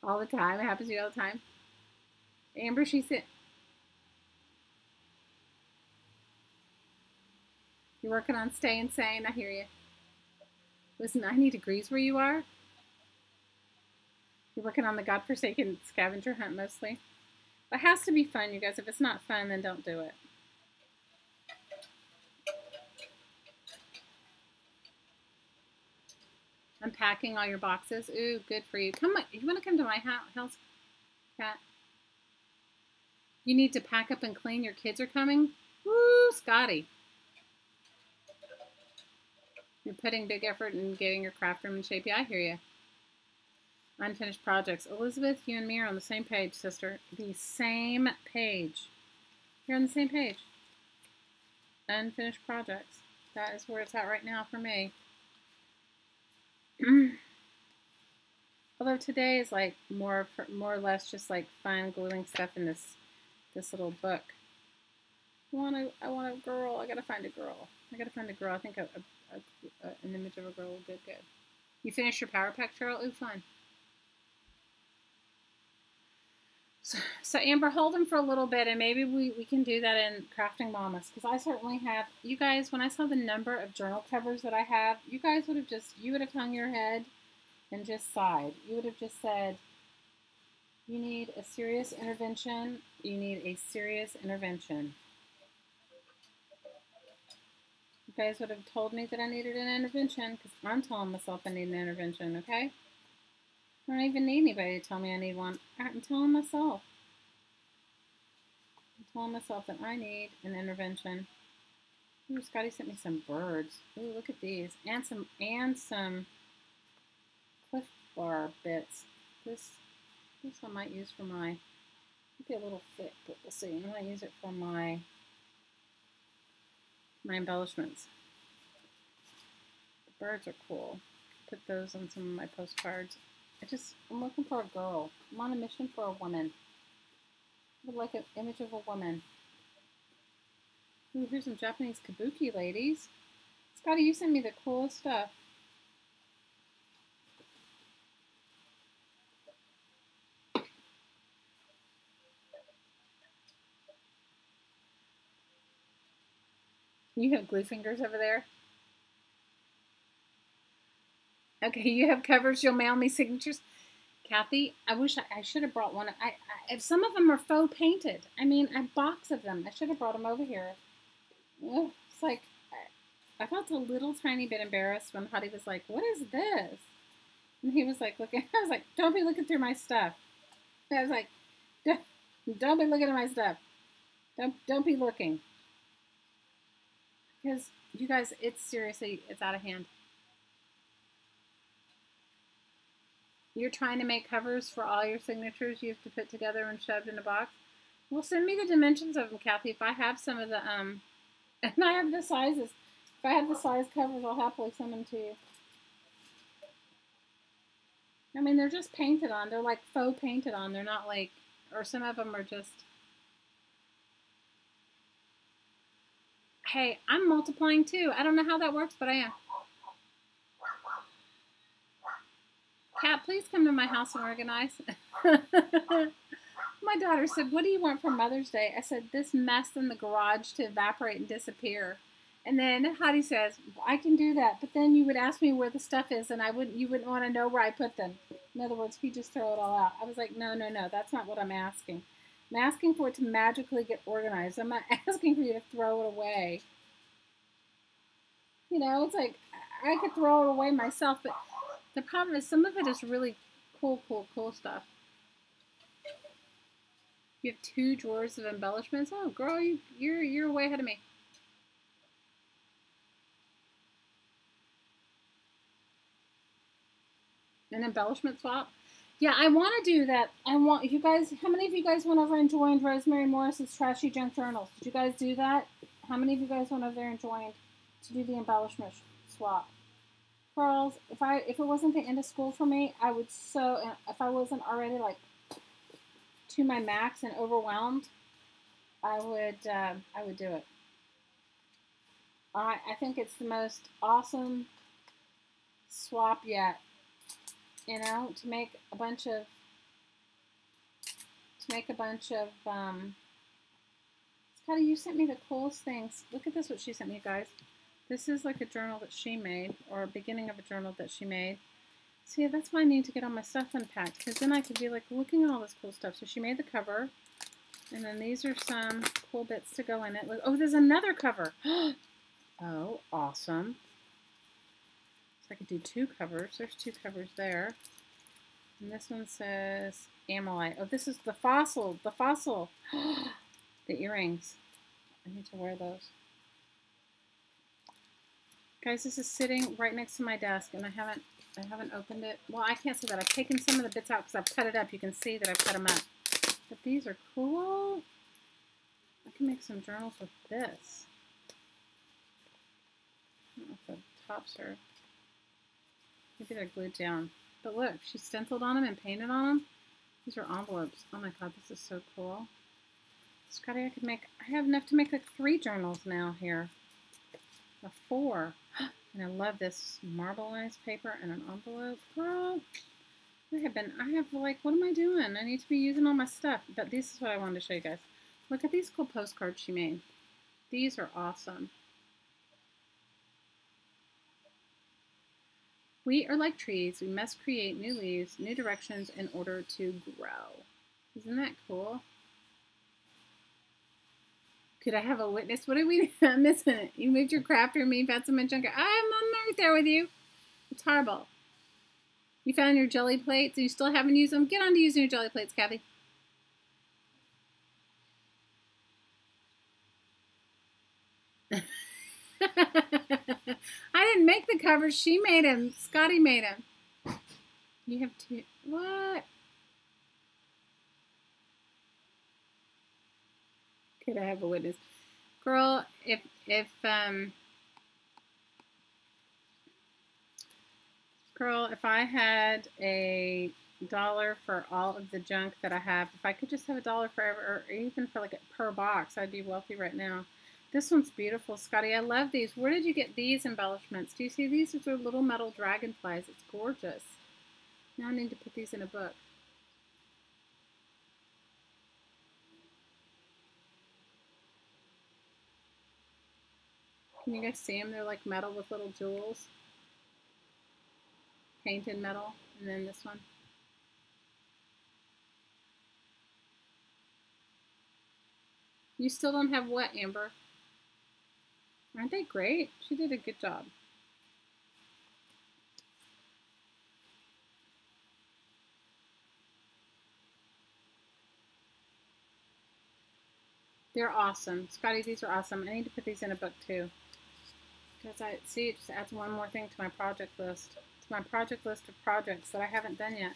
All the time. It happens to you all the time. Amber, she said, you're working on staying sane. I hear you. It was 90 degrees where you are. You're working on the godforsaken scavenger hunt mostly. It has to be fun, you guys. If it's not fun, then don't do it. Unpacking all your boxes. Ooh, good for you. Come on. You want to come to my house, Kat? You need to pack up and clean. Your kids are coming. Woo, Scotty. You're putting big effort in getting your craft room in shape. Yeah, I hear you. Unfinished projects. Elizabeth, you and me are on the same page, sister. The same page. You're on the same page. Unfinished projects. That is where it's at right now for me. Although today is like more or less just like fine gluing stuff in this little book. I want a girl. I gotta find a girl. I think an image of a girl will be good. You finished your power pack, Cheryl? Ooh, fun. So Amber, hold them for a little bit, and maybe we can do that in Crafting Mamas, because I certainly have. You guys, when I saw the number of journal covers that I have, you guys would have hung your head and just sighed. You would have just said, you need a serious intervention. You need a serious intervention. You guys would have told me that I needed an intervention, because I'm telling myself I need an intervention, okay? I don't even need anybody to tell me I need one. I'm telling myself. I'm telling myself that I need an intervention. Ooh, Scotty sent me some birds. Ooh, look at these. And some Cliff Bar bits. This I might use for my, it'll be a little thick, but we'll see. I might use it for my embellishments. The birds are cool. Put those on some of my postcards. I'm looking for a girl. I'm on a mission for a woman. I would like an image of a woman. Ooh, here's some Japanese kabuki ladies. Scotty, you sent me the coolest stuff. You have glue fingers over there? Okay, you have covers. You'll mail me signatures. Kathy, I wish I should have brought one. If some of them are faux painted. I mean, a box of them. I should have brought them over here. Ugh, it's like, I felt a little tiny bit embarrassed when Hottie was like, what is this? And he was like, looking. I was like, don't be looking through my stuff. I was like, don't be looking at my stuff. Don't be looking. Because, you guys, it's out of hand. You're trying to make covers for all your signatures you have to put together and shoved in a box? Well, send me the dimensions of them, Kathy. If I have some of the, and I have the sizes. If I have the size covers, I'll happily send them to you. I mean, they're just painted on. They're like faux painted on. They're not like, or some of them are just. Hey, I'm multiplying too. I don't know how that works, but I am. Kat, please come to my house and organize. My daughter said, what do you want for Mother's Day? I said, this mess in the garage to evaporate and disappear. And then Hottie says, well, I can do that, but then you would ask me where the stuff is, and you wouldn't want to know where I put them. In other words, you just throw it all out. I was like, no, that's not what I'm asking. I'm asking for it to magically get organized. I'm not asking for you to throw it away. You know, it's like, I could throw it away myself, but the problem is some of it is really cool stuff. You have 2 drawers of embellishments. Oh, girl, you're way ahead of me. An embellishment swap? Yeah, I want to do that. You guys, how many of you guys went over and joined Rosemary Morris's Trashy Junk Journals? Did you guys do that? How many of you guys went over there and joined to do the embellishment swap? Girls, if it wasn't the end of school for me, I would if I wasn't already like to my max and overwhelmed, I would do it. I think it's the most awesome swap yet. You know, to make a bunch of Scotty, you sent me the coolest things. Look at this, what she sent me, guys. This is like a journal that she made, or a beginning of a journal that she made. See, that's why I need to get all my stuff unpacked, because then I could be like looking at all this cool stuff. So she made the cover, and then these are some cool bits to go in it. Oh, there's another cover. Oh, awesome. So I could do 2 covers. There's 2 covers there. And this one says Amylite. Oh, this is the fossil. The fossil. The earrings. I need to wear those. Guys, this is sitting right next to my desk, and I haven't opened it. Well, I can't see that. I've taken some of the bits out because I've cut it up. You can see that I've cut them up. But these are cool. I can make some journals with this. I don't know if the tops are... Maybe they're glued down. But look, she stenciled on them and painted on them. These are envelopes. Oh my god, this is so cool. Scotty, I have enough to make like 3 journals now here. 4. And I love this marbleized paper and an envelope. Girl, I have like, what am I doing? I need to be using all my stuff. But this is what I wanted to show you guys. Look at these cool postcards she made. These are awesome. We are like trees. We must create new leaves, new directions in order to grow. Isn't that cool? Could I have a witness? What are we missing? You moved your crafter and me found some junker. I'm right there with you. It's horrible. You found your jelly plates and you still haven't used them? Get on to using your jelly plates, Kathy. I didn't make the covers. She made them. Scotty made them. You have 2. What? Could I have a witness? Girl, if I had $1 for all of the junk that I have, if I could just have $1 forever, or even for like per box, I'd be wealthy right now. This one's beautiful, Scotty. I love these. Where did you get these embellishments? Do you see these? These are little metal dragonflies. It's gorgeous. Now I need to put these in a book. Can you guys see them? They're like metal with little jewels. Painted metal. And then this one. You still don't have what, Amber? Aren't they great? She did a good job. They're awesome. Scotty, these are awesome. I need to put these in a book too. Because I see it just adds one more thing to my project list. It's my project list of projects that I haven't done yet.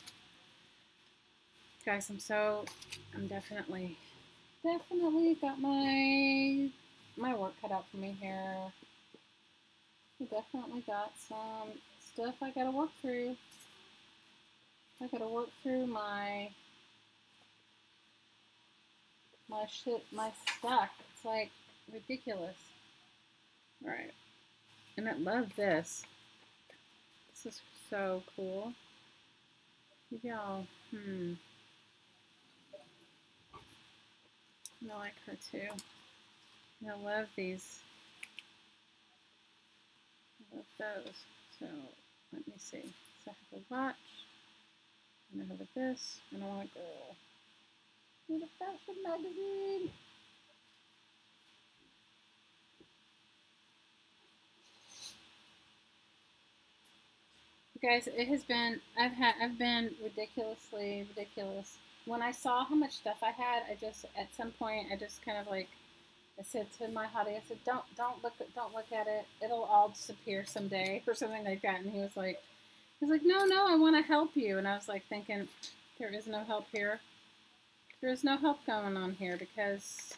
Guys, I'm definitely got my work cut out for me here. I definitely got some stuff I gotta work through. I gotta work through my stuff. It's like ridiculous. Alright. And I love this. This is so cool. Y'all, I like her too. And I love these. I love those. So let me see. So I have a watch. And I have this. And I want a girl. Need a fashion magazine. Guys, it has been, I've been ridiculously ridiculous. When I saw how much stuff I had, at some point, I just kind of like, I said to my hottie, I said, don't look at it. It'll all disappear someday or something like that. And he was like, no, I want to help you. And I was like thinking, there is no help here. There is no help going on here because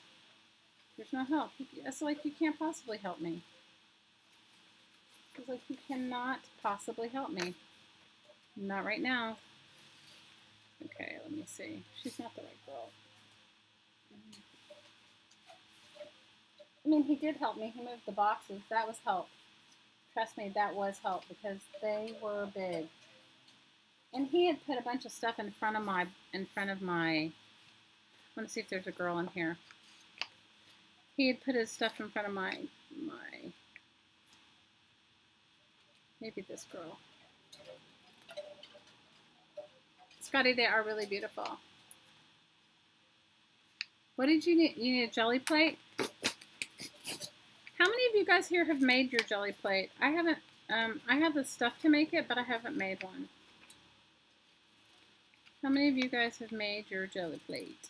there's no help. It's like you can't possibly help me. It's like you cannot possibly help me. Not right now. Okay, let me see. She's not the right girl. I mean, he did help me. He moved the boxes. That was help. Trust me, that was help because they were big. And he had put a bunch of stuff in front of my, I want to see if there's a girl in here. He had put his stuff in front of my, maybe this girl. Scotty, they are really beautiful. What did you need? You need a jelly plate? How many of you guys here have made your jelly plate? I haven't, I have the stuff to make it, but I haven't made one. How many of you guys have made your jelly plate?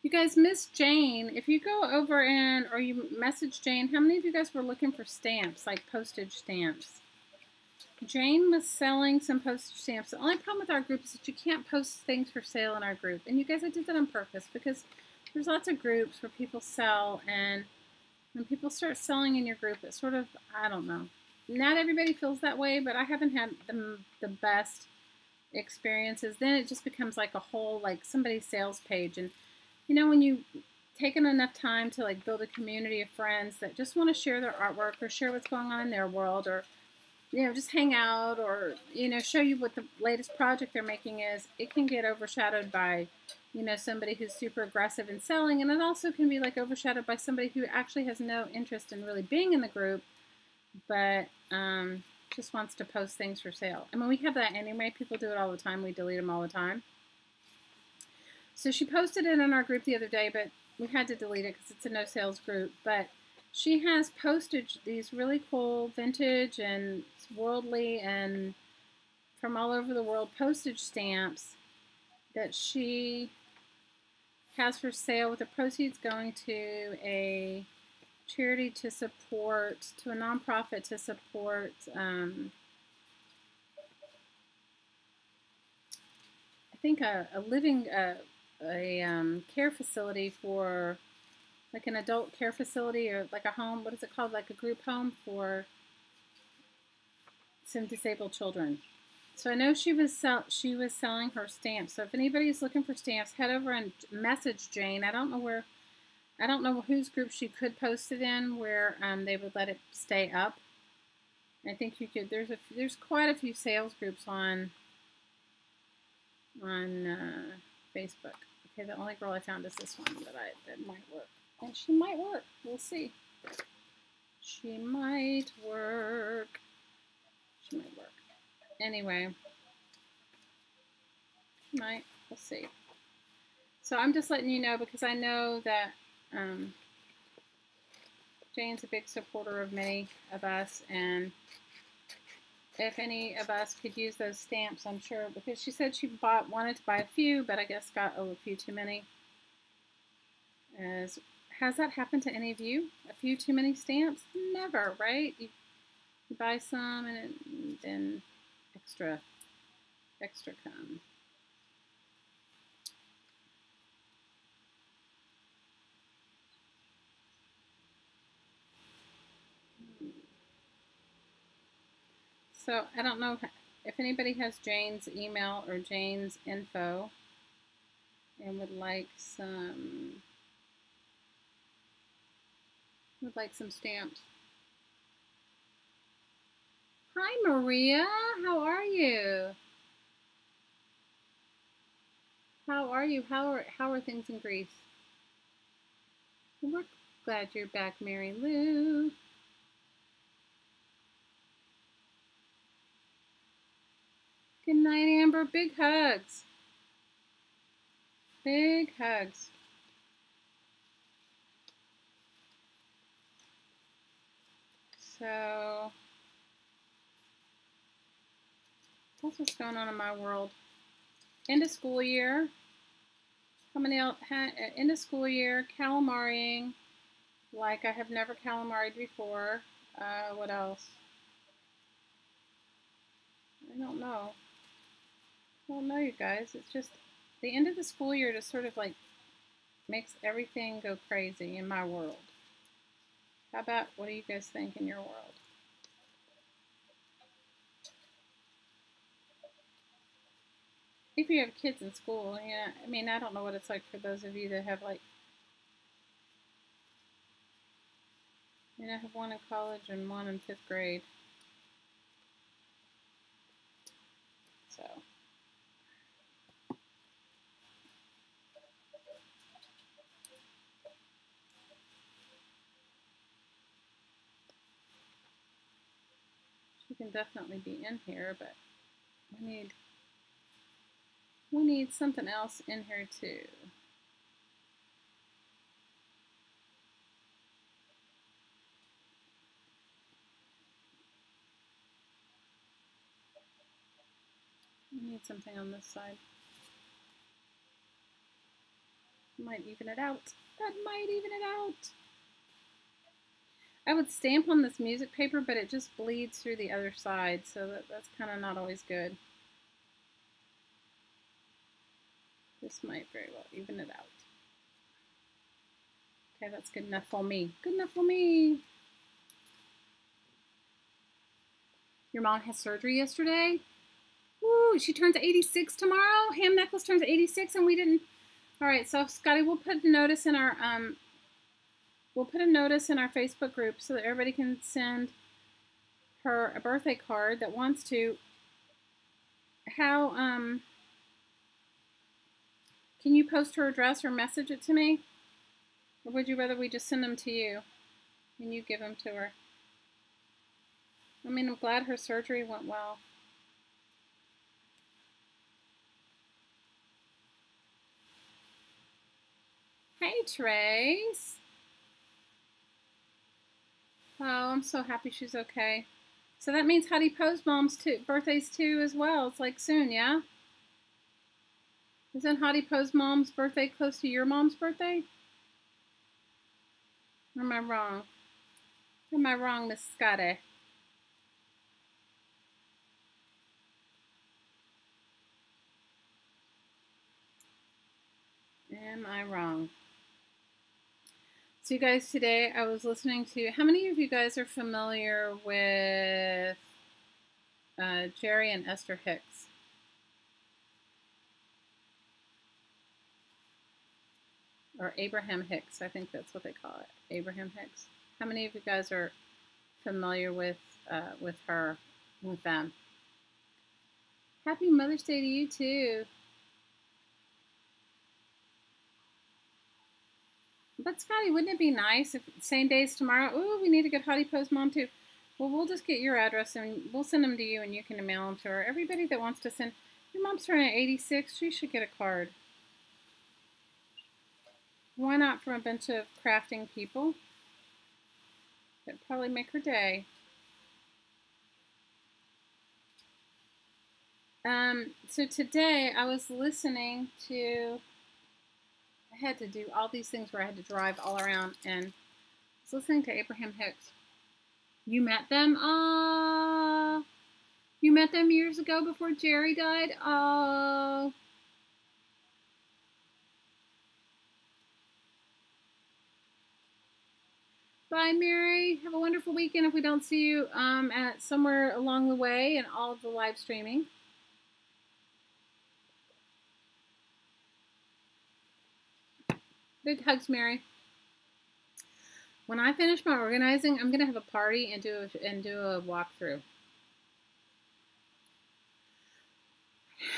You guys missed Jane. If you go over or you message Jane, how many of you guys were looking for stamps, like postage stamps? Jane was selling some postage stamps. The only problem with our group is that you can't post things for sale in our group. And you guys, I did that on purpose because there's lots of groups where people sell, and when people start selling in your group, it's sort of, I don't know. Not everybody feels that way, but I haven't had the best experiences. Then it just becomes like a whole, like somebody's sales page. And you know, when you taken enough time to like build a community of friends that just want to share their artwork or share what's going on in their world, or you know, just hang out, or you know, show you what the latest project they're making is, it can get overshadowed by, you know, somebody who's super aggressive in selling, and it also can be like overshadowed by somebody who actually has no interest in really being in the group, but just wants to post things for sale. I mean, we have that anyway. People do it all the time. We delete them all the time. So she posted it in our group the other day, but we had to delete it because it's a no sales group. But she has posted these really cool vintage and worldly and from all over the world postage stamps that she has for sale, with the proceeds going to a charity to support, to a nonprofit to support I think a living care facility for like an adult care facility, or like a home, what is it called, like a group home for some disabled children. So I know she was selling her stamps. So if anybody's looking for stamps, head over and message Jane. I don't know whose group she could post it in, where they would let it stay up. I think you could. There's quite a few sales groups on Facebook. Okay, the only girl I found is this one that might work, and she might work. We'll see. She might work. She might work. Anyway, we'll see. So I'm just letting you know because I know that Jane's a big supporter of many of us, and if any of us could use those stamps, I'm sure, because she said she wanted to buy a few, but I guess got a few too many. Has that happened to any of you? A few too many stamps? Never, right? You buy some and then extra come. So I don't know if anybody has Jane's email or Jane's info and would like some stamps. Hi Maria, how are you? How are you? How are things in Greece? We're glad you're back, Mary Lou. Good night, Amber. Big hugs. Big hugs. So that's what's going on in my world. End of school year. How many else? End of school year, calamarying like I have never calamaried before. What else? I don't know. I don't know, you guys. It's just the end of the school year just sort of like makes everything go crazy in my world. How about, what do you guys think in your world? If you have kids in school, yeah. I mean, I don't know what it's like for those of you that have like, I mean, I have one in college and one in 5th grade. So. She can definitely be in here, but we need something else in here too. I need something on this side. Might even it out. That might even it out. I would stamp on this music paper, but it just bleeds through the other side, so that's kind of not always good. This might very well even it out. Okay, that's good enough for me. Good enough for me. Your mom had surgery yesterday? Woo, she turns 86 tomorrow. Ham Necklace turns 86 and we didn't. All right, so Scotty, we'll put a notice in our Facebook group so that everybody can send her a birthday card that wants to. How can you post her address or message it to me? Or would you rather we just send them to you and you give them to her? I mean, I'm glad her surgery went well. Hey, Trace. Oh, I'm so happy she's okay. So that means Hattie Poe's mom's birthday's too as well. It's like soon, yeah? Isn't Hattie Poe's mom's birthday close to your mom's birthday? Or am I wrong? Am I wrong, Miss Scotty? Am I wrong? So you guys, today I was listening to, how many of you guys are familiar with Jerry and Esther Hicks? Or Abraham Hicks, I think that's what they call it. Abraham Hicks. How many of you guys are familiar with her, with them? Happy Mother's Day to you too. But Scotty, wouldn't it be nice if same day as tomorrow? Ooh, we need to get Hattie Poe's mom too. Well, we'll just get your address and we'll send them to you and you can email them to her. Everybody that wants to send, your mom's turning 86, she should get a card. Why not from a bunch of crafting people? That'd probably make her day. So today I was listening to, I had to do all these things where I had to drive all around, and I was listening to Abraham Hicks. You met them? Oh, you met them years ago before Jerry died? Oh. Bye, Mary. Have a wonderful weekend if we don't see you at somewhere along the way in all of the live streaming. Big hugs, Mary. When I finish my organizing, I'm gonna have a party and do a walkthrough.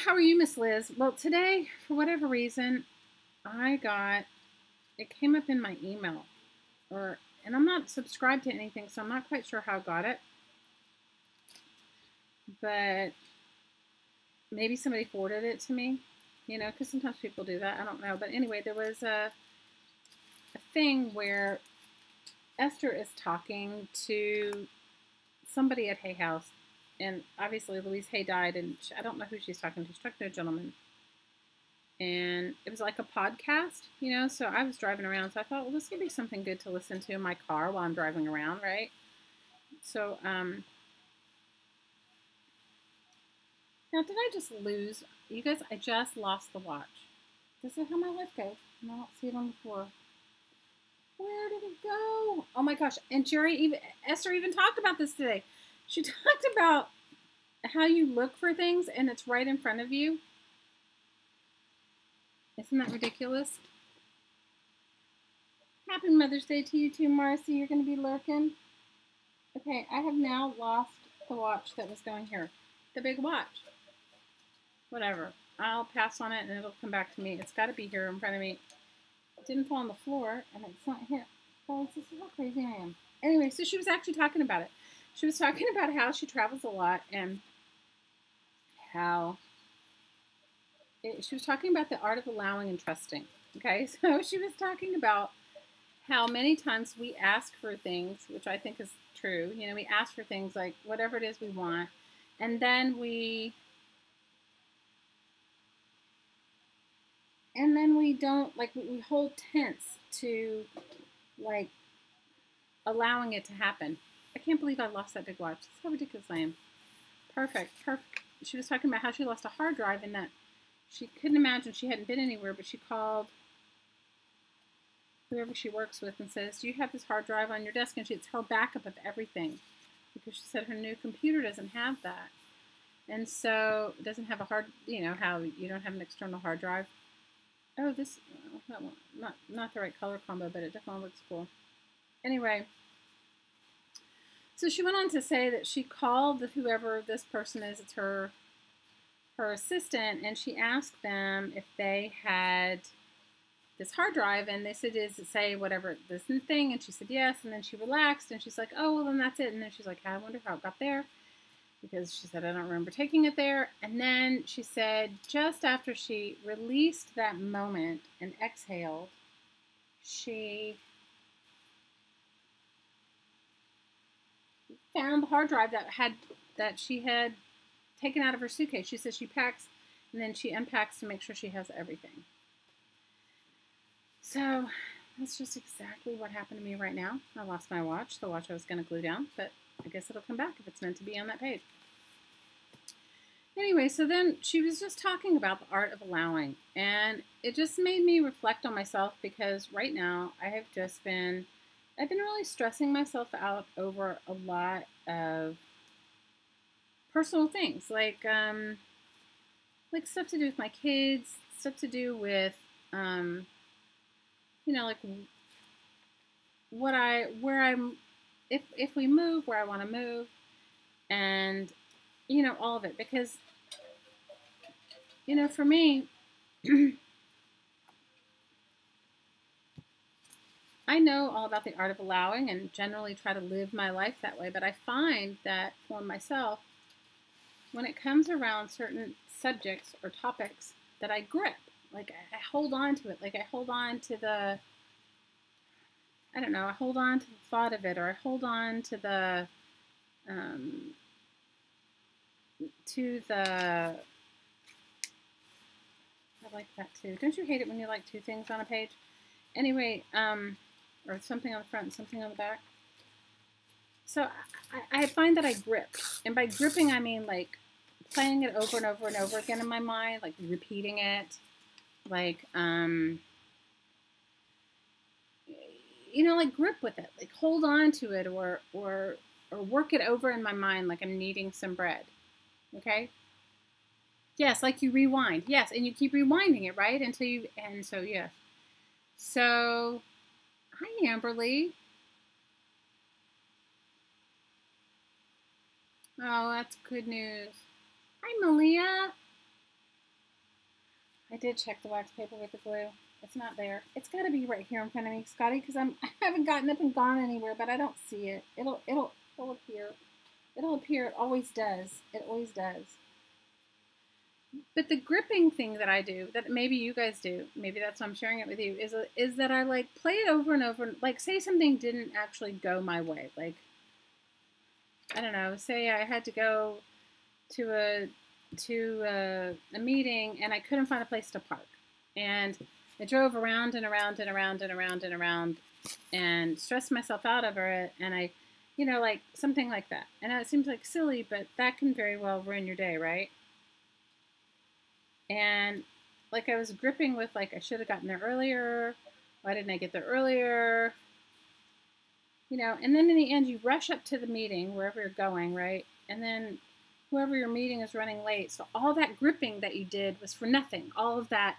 How are you, Miss Liz? Well, today, for whatever reason, it came up in my email, and I'm not subscribed to anything, so I'm not quite sure how I got it. But maybe somebody forwarded it to me, you know, because sometimes people do that. I don't know. But anyway, there was a thing where Esther is talking to somebody at Hay House, and obviously Louise Hay died, and I don't know who she's talking to. She's talking to a gentleman, and it was like a podcast, you know, so I was driving around, so I thought, well, this would be something good to listen to in my car while I'm driving around, right? So, now did I just lose, you guys, I just lost the watch. This is how my life goes, and I don't see it on the floor. Where did it go? Oh my gosh, and Esther even talked about this today. She talked about how you look for things and it's right in front of you. Isn't that ridiculous? Happy Mother's Day to you too, Marcy. You're going to be lurking. Okay, I have now lost the watch that was going here. The big watch. Whatever. I'll pass on it and it'll come back to me. It's got to be here in front of me. It didn't fall on the floor and it's not here. Guys, this is how crazy I am. Anyway, so she was actually talking about it. She was talking about how she travels a lot and how she was talking about the art of allowing and trusting. Okay, so she was talking about how many times we ask for things, which I think is true. You know, we ask for things like whatever it is we want, and then we and then we don't, like, we hold tense to, like, allowing it to happen. I can't believe I lost that big watch. That's how ridiculous I am. Perfect, perfect. She was talking about how she lost a hard drive and that she couldn't imagine she hadn't been anywhere, but she called whoever she works with and says, do you have this hard drive on your desk? And it's her backup of everything, because she said her new computer doesn't have that. And so it doesn't have a hard, you know, how you don't have an external hard drive. Oh, this, that one, not the right color combo, but it definitely looks cool. Anyway, so she went on to say that she called whoever this person is, it's her assistant, and she asked them if they had this hard drive, and they said, does it say whatever this thing? And she said yes, and then she relaxed, and she's like, oh, well, then that's it. And then she's like, I wonder how it got there, because she said, I don't remember taking it there. And then she said, just after she released that moment and exhaled, she found the hard drive that she had taken out of her suitcase. She says she packs and then she unpacks to make sure she has everything. So that's just exactly what happened to me right now. I lost my watch, the watch I was going to glue down, but I guess it'll come back if it's meant to be on that page. Anyway, so then she was just talking about the art of allowing, and it just made me reflect on myself, because right now I've been really stressing myself out over a lot of personal things, like stuff to do with my kids, stuff to do with, you know, like if we move, where I want to move, and, you know, all of it, because, you know, for me, I know all about the art of allowing and generally try to live my life that way, but I find that for myself, when it comes around certain subjects or topics, that I grip, like I hold on to it, like I hold on to the, I don't know, I hold on to the thought of it, or I hold on to the, I like that too. Don't you hate it when you like two things on a page? Anyway, or something on the front and something on the back. So I find that I grip. And by gripping, I mean like playing it over and over and over again in my mind, like repeating it, like, you know, like grip with it, like hold on to it, or work it over in my mind like I'm kneading some bread. Okay? Yes, like you rewind. Yes, and you keep rewinding it, right? Until you, and so, yeah. So, hi, Amberly. Oh, that's good news. Hi, Malia. I did check the wax paper with the glue. It's not there. It's got to be right here in front of me, Scotty, because I haven't gotten up and gone anywhere, but I don't see it. It'll appear. It'll appear. It always does. It always does. But the gripping thing that I do, that maybe you guys do, maybe that's why I'm sharing it with you, is that I like play it over and over. Like, say something didn't actually go my way. Like, I don't know, say I had to go to a meeting and I couldn't find a place to park. And I drove around and around and around and around and around and stressed myself out over it. And I, you know, like something like that. And it seems like silly, but that can very well ruin your day, right? And like I was gripping with, like, I should have gotten there earlier. Why didn't I get there earlier? You know, and then in the end, you rush up to the meeting, wherever you're going, right? And then whoever you're meeting is running late. So all that gripping that you did was for nothing. All of that,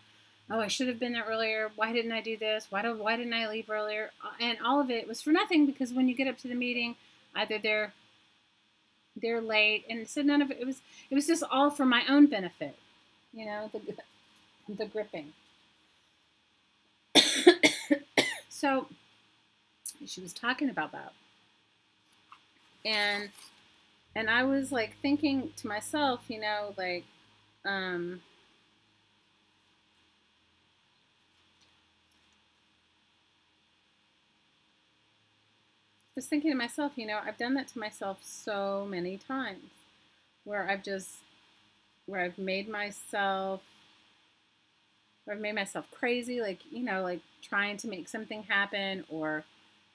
oh, I should have been there earlier. Why didn't I do this? Why didn't I leave earlier? And all of it was for nothing, because when you get up to the meeting, either they're late, and so none of it was just all for my own benefit. You know, the gripping. So she was talking about that. And I was like thinking to myself, you know, like, I was thinking to myself, you know, I've done that to myself so many times, where I've made myself or I've made myself crazy, like, you know, like trying to make something happen, or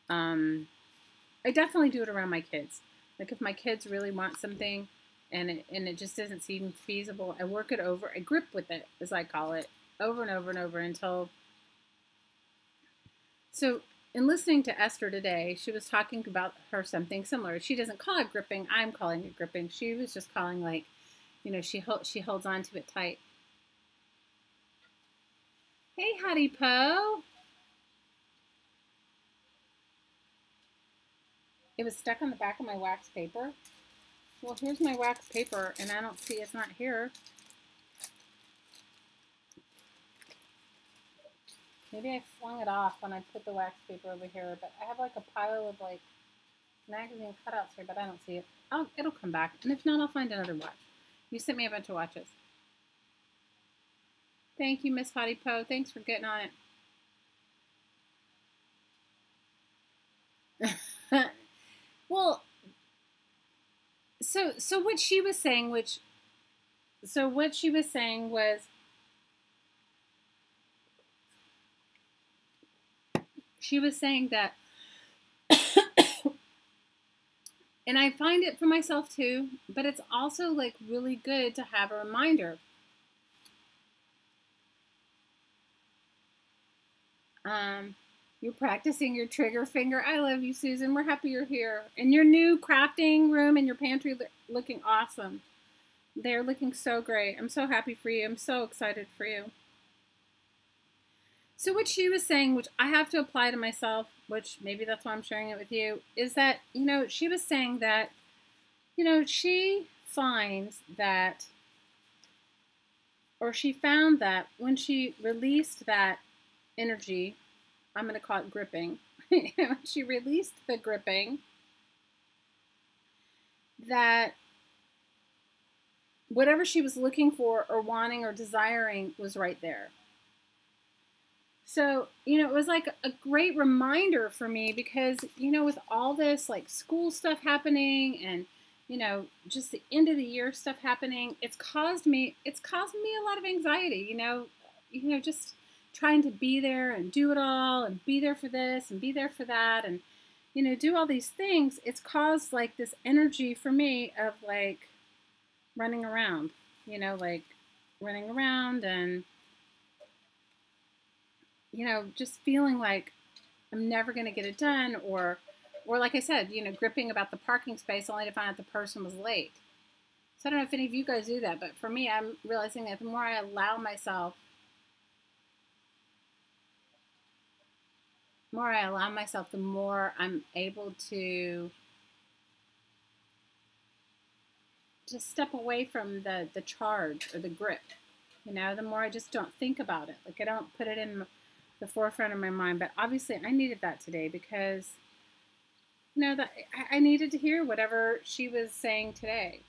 I definitely do it around my kids. Like if my kids really want something and it just doesn't seem feasible, I work it over, I grip with it, as I call it, over and over and over until. So in listening to Esther today, she was talking about her something similar. She doesn't call it gripping. I'm calling it gripping. She was just calling, like, you know, she holds on to it tight. Hey, Hattie Poe. It was stuck on the back of my wax paper. Well, here's my wax paper, and I don't see it's not here. Maybe I flung it off when I put the wax paper over here, but I have like a pile of like magazine cutouts here, but I don't see it. It'll come back, and if not, I'll find another watch. You sent me a bunch of watches. Thank you, Miss Hattie Poe. Thanks for getting on it. Well, so what she was saying, was she was saying that, and I find it for myself too, but it's also like really good to have a reminder. You're practicing your trigger finger. I love you, Susan. We're happy you're here. And your new crafting room and your pantry looking awesome. They're looking so great. I'm so happy for you. I'm so excited for you. So what she was saying, which I have to apply to myself, which maybe that's why I'm sharing it with you, is that, you know, she was saying that, you know, she finds that, or she found that when she released that energy, I'm going to call it gripping. When she released the gripping, that whatever she was looking for or wanting or desiring was right there. So, you know, it was like a great reminder for me because, you know, with all this like school stuff happening and, you know, just the end of the year stuff happening, it's caused me a lot of anxiety, you know, just trying to be there and do it all and be there for this and be there for that and, you know, do all these things. It's caused like this energy for me of like running around, you know, like running around and, you know, just feeling like I'm never going to get it done, or like I said, you know, gripping about the parking space only to find out the person was late. So I don't know if any of you guys do that, but for me, I'm realizing that the more I allow myself, the more I'm able to just step away from the charge or the grip. You know, the more I just don't think about it. Like I don't put it in the forefront of my mind. But obviously I needed that today because, you know, that I needed to hear whatever she was saying today.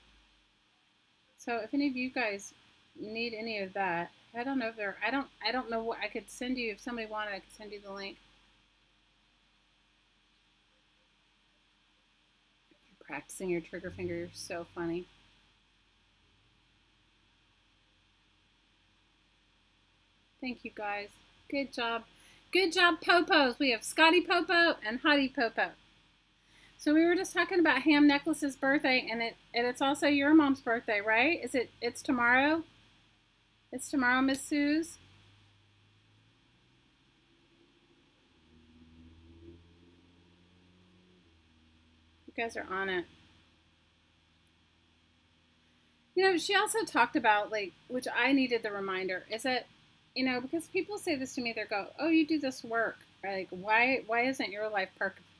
So if any of you guys need any of that, I don't know if there, I don't know what I could send you. If somebody wanted, I could send you the link. You're practicing your trigger finger. You're so funny. Thank you guys. Good job. Good job, Popos. We have Scotty Popo and Hottie Popo. So we were just talking about Ham Necklace's birthday, and it's also your mom's birthday, right? It's tomorrow? It's tomorrow, Miss Suze? You guys are on it. You know, she also talked about, like, which I needed the reminder, is that, you know, because people say this to me, they go, oh, you do this work. Like, why isn't your life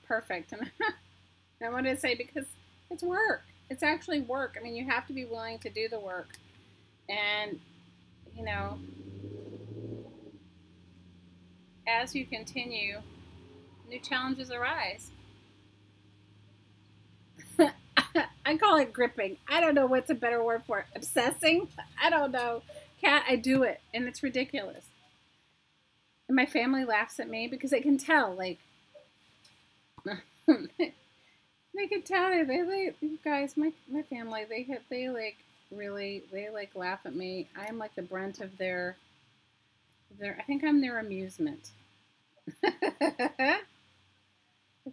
perfect? And I wanted to say, because it's work. It's actually work. I mean, you have to be willing to do the work. And, you know, as you continue, new challenges arise. I call it gripping. I don't know what's a better word for it. Obsessing? I don't know. Cat, I do it, and it's ridiculous. And my family laughs at me because they can tell, like, they can tell. They guys, my family, they like really, they like laugh at me. I'm like the brunt of their I think I'm their amusement. I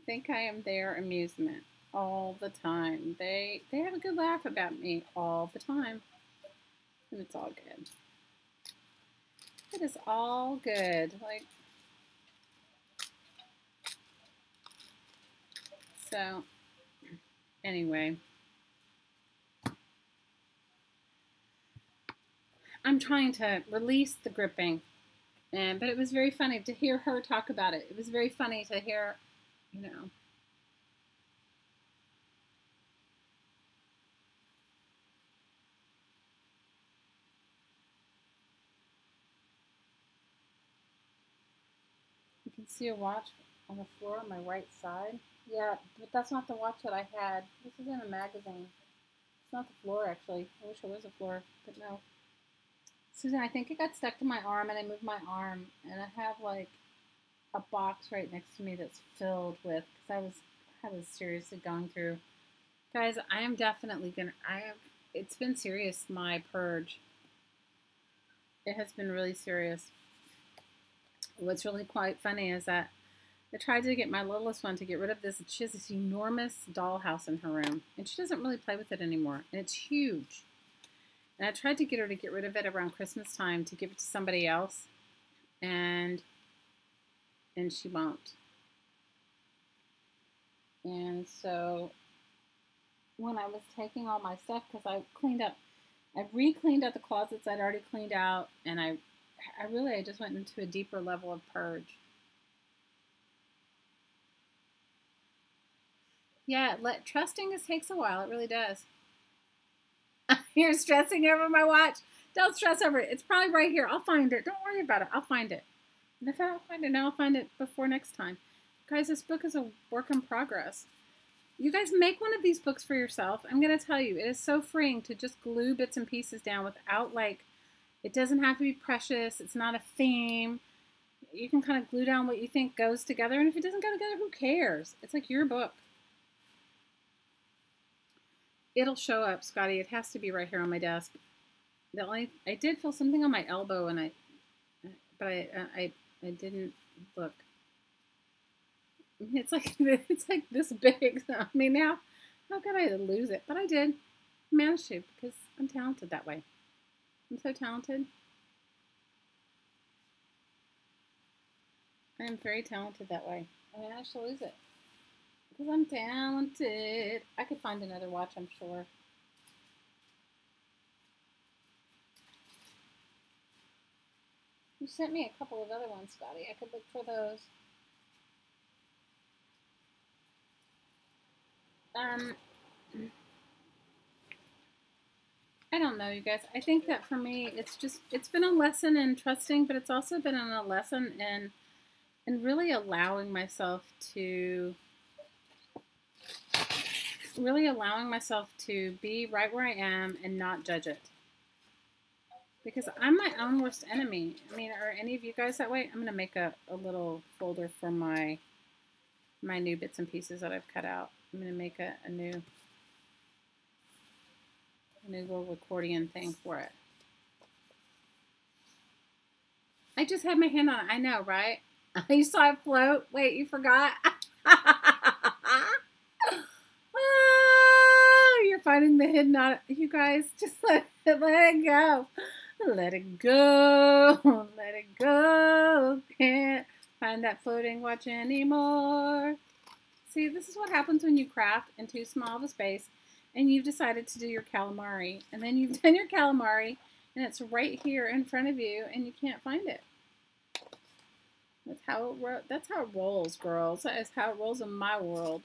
think I am their amusement all the time. They have a good laugh about me all the time. And it's all good. It is all good. Like, so, anyway. I'm trying to release the gripping. But it was very funny to hear her talk about it. It was very funny to hear, you know. You can see a watch on the floor on my right side. Yeah, but that's not the watch that I had. This is in a magazine. It's not the floor, actually. I wish it was a floor, but no. Susan, I think it got stuck to my arm, and I moved my arm, and I have like a box right next to me that's filled with, because I was seriously going through. Guys, I am definitely gonna. It's been serious. My purge. It has been really serious. What's really quite funny is that I tried to get my littlest one to get rid of this. She has this enormous dollhouse in her room, and she doesn't really play with it anymore, and it's huge. And I tried to get her to get rid of it around Christmas time to give it to somebody else, and she won't. And so when I was taking all my stuff, because I re-cleaned out the closets I'd already cleaned out, and I just went into a deeper level of purge. Yeah, trusting takes a while. It really does. You're stressing over my watch. Don't stress over it. It's probably right here. I'll find it. Don't worry about it. I'll find it. And if I don't find it now, I'll find it before next time. Guys, this book is a work in progress. You guys make one of these books for yourself. I'm going to tell you, it is so freeing to just glue bits and pieces down without, like, it doesn't have to be precious. It's not a theme. You can kind of glue down what you think goes together. And if it doesn't go together, who cares? It's like your book. It'll show up, Scotty. It has to be right here on my desk. I did feel something on my elbow, and I didn't look. It's like this big. I mean, now how could I lose it? But I did. I managed to, because I'm talented that way. I'm so talented. I am very talented that way. I managed to lose it. Because I'm talented. I could find another watch, I'm sure. You sent me a couple of other ones, Scotty. I could look for those. I don't know, you guys. I think that for me, it's been a lesson in trusting, but it's also been a lesson in really allowing myself to be right where I am and not judge it. Because I'm my own worst enemy. I mean, are any of you guys that way? I'm going to make a little folder for my new bits and pieces that I've cut out. I'm going to make a new little accordion thing for it. I just had my hand on it. I know, right? You saw it float? Wait, you forgot? Oh, you're finding the hidden on it. You guys, just let it go. Let it go. Let it go. Can't find that floating watch anymore. See, this is what happens when you craft in too small of a space and you've decided to do your calamari. And then you've done your calamari and it's right here in front of you and you can't find it. That's how it rolls, girls. That is how it rolls in my world.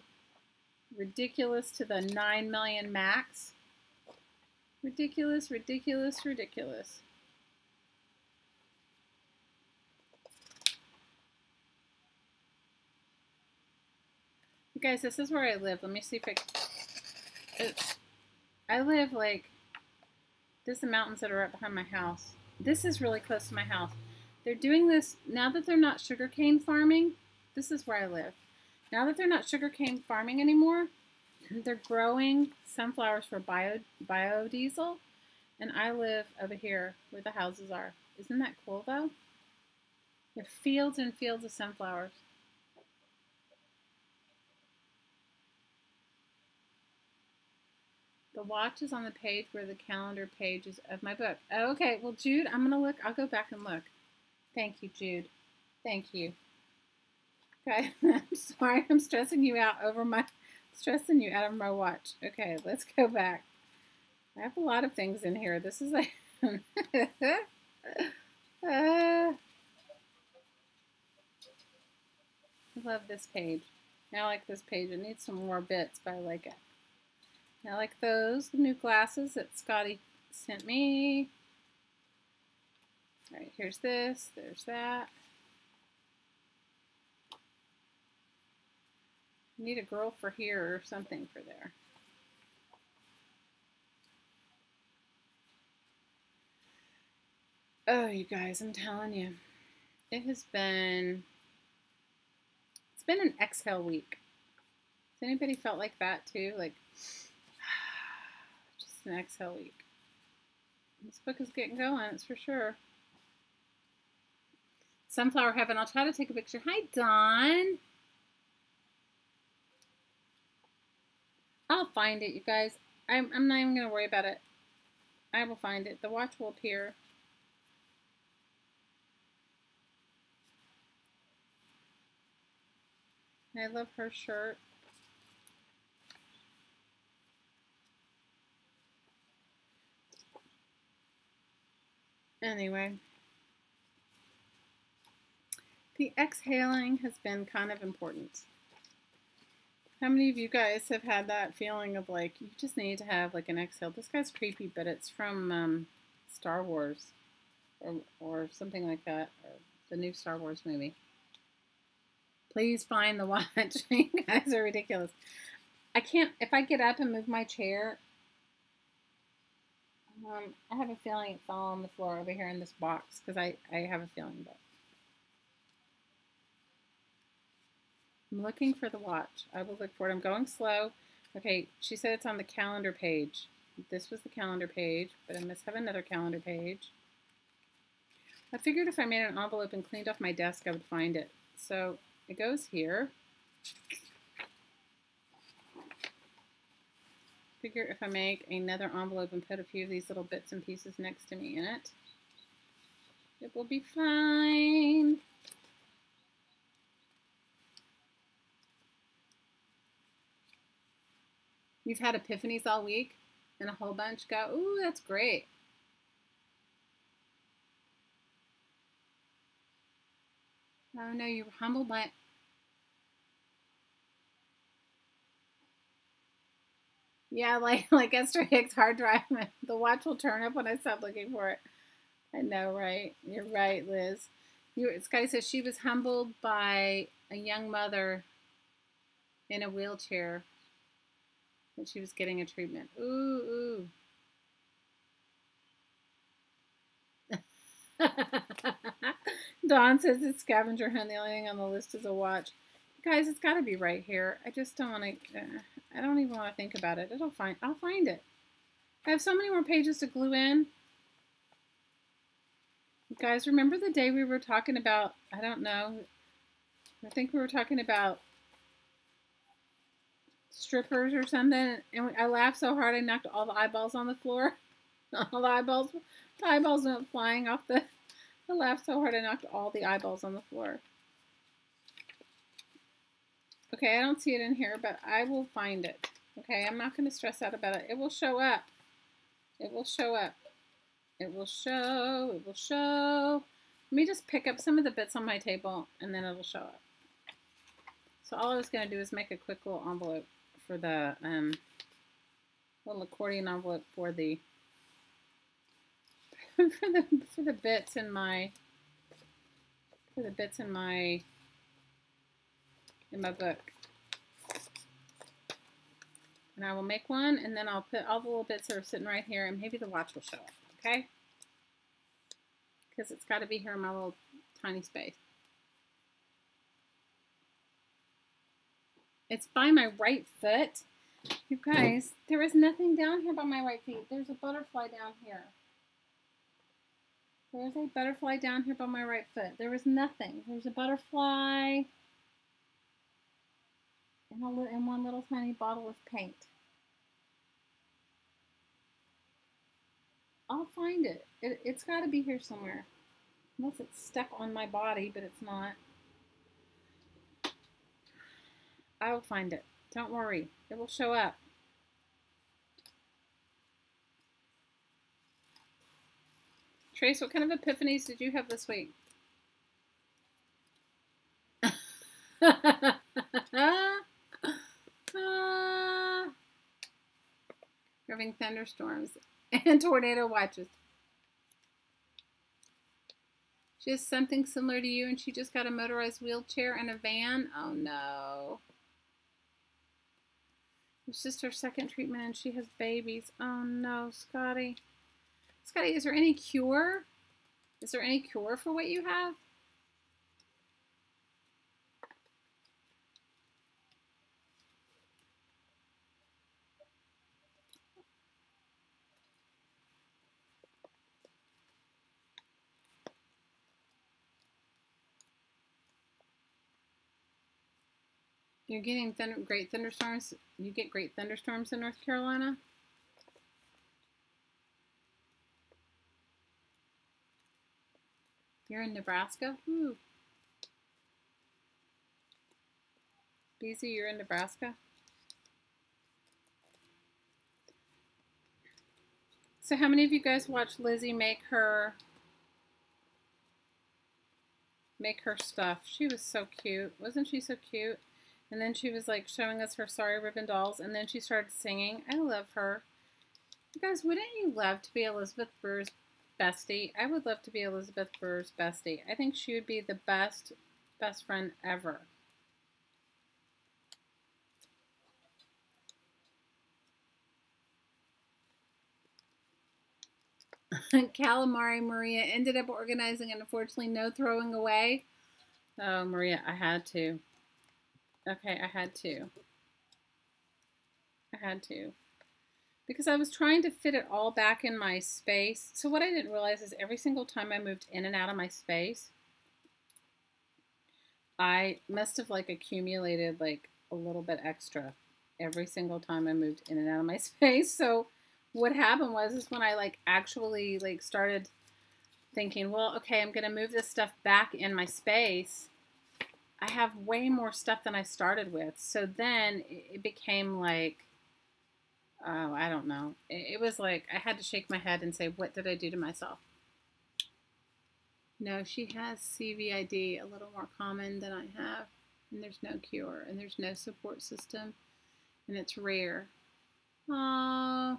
Ridiculous to the 9 million max. Ridiculous, ridiculous, ridiculous. You guys, this is where I live. Let me see if I live like, this is the mountains that are right behind my house. This is really close to my house. They're doing this, now that they're not sugarcane farming, this is where I live. Now that they're not sugarcane farming anymore, they're growing sunflowers for biodiesel, and I live over here where the houses are. Isn't that cool, though? The fields and fields of sunflowers. The watch is on the page where the calendar page is of my book. Oh, okay, well, Jude, I'm going to look. I'll go back and look. Thank you, Jude. Thank you. Okay, I'm sorry I'm stressing you out over my, stressing you out of my watch. Okay, let's go back. I have a lot of things in here. This is like, I love this page. I like this page. It needs some more bits, but I like it. I like those new glasses that Scotty sent me. All right, here's this. There's that. I need a girl for here or something for there. Oh, you guys, I'm telling you, it's been an exhale week. Has anybody felt like that too? Like, just an exhale week. This book is getting going, that's for sure. Sunflower Heaven. I'll try to take a picture. Hi, Dawn. I'll find it, you guys. I'm not even going to worry about it. I will find it. The watch will appear. I love her shirt. Anyway. The exhaling has been kind of important. How many of you guys have had that feeling of like, you just need to have like an exhale? This guy's creepy, but it's from Star Wars or something like that, or the new Star Wars movie. Please find the watch. You guys are ridiculous. I can't, if I get up and move my chair, I have a feeling it fell on the floor over here in this box, because I have a feeling that. I'm looking for the watch. I will look for it. I'm going slow. Okay, she said it's on the calendar page. This was the calendar page, but I must have another calendar page. I figured if I made an envelope and cleaned off my desk, I would find it. So it goes here. Figure if I make another envelope and put a few of these little bits and pieces next to me in it, it will be fine. You've had epiphanies all week and a whole bunch go, ooh, that's great. Oh no, you were humbled by. Yeah, like Esther Hicks hard drive. The watch will turn up when I stop looking for it. I know, right? You're right, Liz. Scotty says she was humbled by a young mother in a wheelchair that she was getting a treatment. Ooh, ooh. Dawn says it's scavenger hunt. The only thing on the list is a watch. Guys, it's got to be right here. I just don't want to. I don't even want to think about it. I'll find it. I have so many more pages to glue in. You guys, remember the day we were talking about? I don't know. I think we were talking about strippers or something, and I laughed so hard I knocked all the eyeballs on the floor. All the eyeballs went flying off the. I laughed so hard I knocked all the eyeballs on the floor. Okay, I don't see it in here, but I will find it. Okay, I'm not going to stress out about it. It will show up. It will show up. It will show. It will show. Let me just pick up some of the bits on my table, and then it'll show up. So all I was going to do is make a quick little envelope for the little accordion envelope for the for the bits in my book. And I will make one, and then I'll put all the little bits that are sitting right here, and maybe the watch will show up, okay? Because it's got to be here in my little tiny space. It's by my right foot. You guys, there is nothing down here by my right feet. There's a butterfly down here. There's a butterfly down here by my right foot. There was nothing. There's a butterfly in one little tiny bottle of paint. I'll find it. It's got to be here somewhere. Unless it's stuck on my body, but it's not. I will find it. Don't worry. It will show up. Trace, what kind of epiphanies did you have this week? Having thunderstorms and tornado watches. She has something similar to you, and she just got a motorized wheelchair and a van. Oh no. It's just her second treatment, and she has babies. Oh no, Scotty. Scotty, is there any cure? Is there any cure for what you have? You're getting great thunderstorms. You get great thunderstorms in North Carolina? You're in Nebraska? Ooh. Beezy, you're in Nebraska? So how many of you guys watched Lizzie make her stuff? She was so cute. Wasn't she so cute? And then she was like showing us her Sorry Ribbon dolls, and then she started singing. I love her. You guys, wouldn't you love to be Elizabeth Brewer's bestie? I would love to be Elizabeth Brewer's bestie. I think she would be the best friend ever. Calamari Maria ended up organizing, and unfortunately no throwing away. Oh, Maria, I had to. Okay, I had to. Because I was trying to fit it all back in my space. So what I didn't realize is every single time I moved in and out of my space, I must have like accumulated like a little bit extra every single time I moved in and out of my space. So what happened was when I like actually like started thinking, well, okay, I'm going to move this stuff back in my space. I have way more stuff than I started with. So then it became like, oh, I don't know. It was like I had to shake my head and say, what did I do to myself? No, she has CVID, a little more common than I have. And there's no cure. And there's no support system. And it's rare. Oh,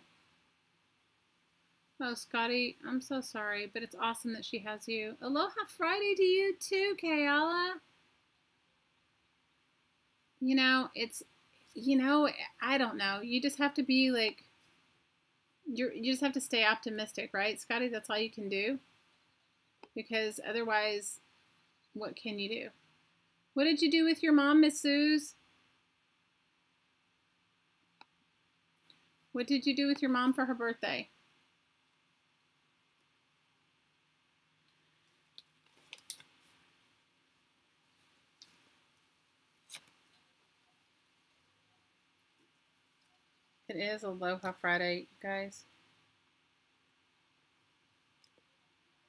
Scotty, I'm so sorry. But it's awesome that she has you. Aloha Friday to you too, Kayala. You know, I don't know. You just have to be like, you just have to stay optimistic, right, Scotty? That's all you can do. Because otherwise, what can you do? What did you do with your mom, Miss Suze? What did you do with your mom for her birthday? It is Aloha Friday, guys.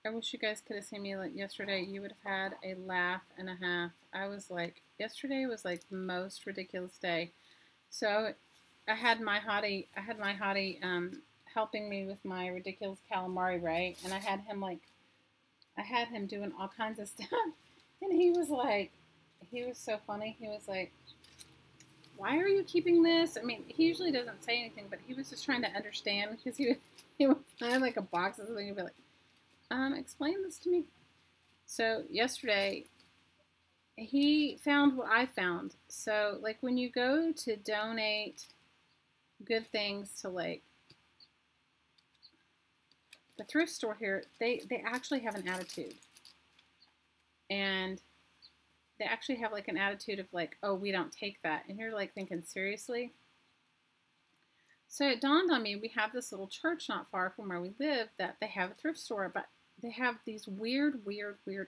I wish you guys could have seen me like yesterday. You would have had a laugh and a half. I was like, yesterday was like the most ridiculous day. So I had my hottie helping me with my ridiculous calamari, right? And I had him doing all kinds of stuff. And he was so funny. He was like, why are you keeping this? I mean, he usually doesn't say anything, but he was just trying to understand because he would find like a box or something and be like, explain this to me. So yesterday, he found what I found. So like when you go to donate good things to like the thrift store here, they actually have an attitude. And they actually have like an attitude of like, oh, we don't take that. And you're like thinking, seriously? So it dawned on me, we have this little church not far from where we live that they have a thrift store, but they have these weird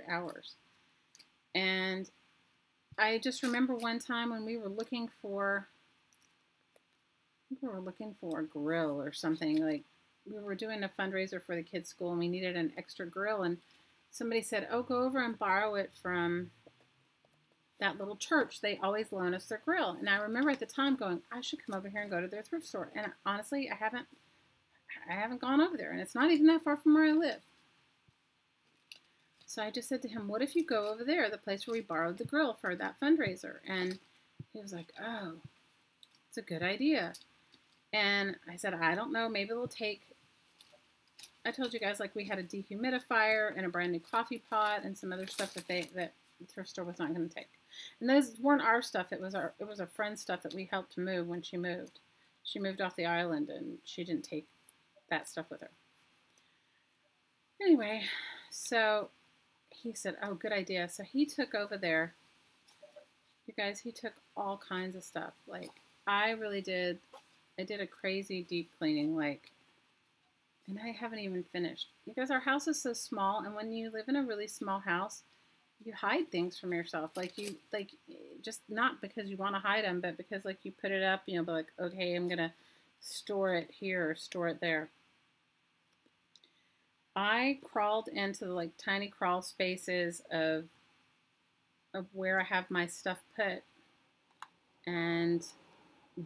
hours. And I just remember one time when we were looking for, a grill or something. Like, we were doing a fundraiser for the kids' school and we needed an extra grill, and somebody said, oh, go over and borrow it from that little church. They always loan us their grill. And I remember at the time going, I should come over here and go to their thrift store. And honestly, I haven't gone over there, and it's not even that far from where I live. So I just said to him, what if you go over there, the place where we borrowed the grill for that fundraiser? And he was like, oh, it's a good idea. And I said, I don't know, maybe it'll take, I told you guys, like, we had a dehumidifier and a brand new coffee pot and some other stuff that the thrift store was not going to take. And those weren't our stuff. It was a friend's stuff that we helped move when she moved. She moved off the island and she didn't take that stuff with her. Anyway, so he said, oh, good idea. So he took over there. You guys, he took all kinds of stuff. Like, I did a crazy deep cleaning, like, and I haven't even finished. Because our house is so small, and when you live in a really small house, you hide things from yourself. Just not because you want to hide them, but because, like, you put it up, be like, okay, I'm going to store it here or store it there. I crawled into, like, tiny crawl spaces of where I have my stuff put and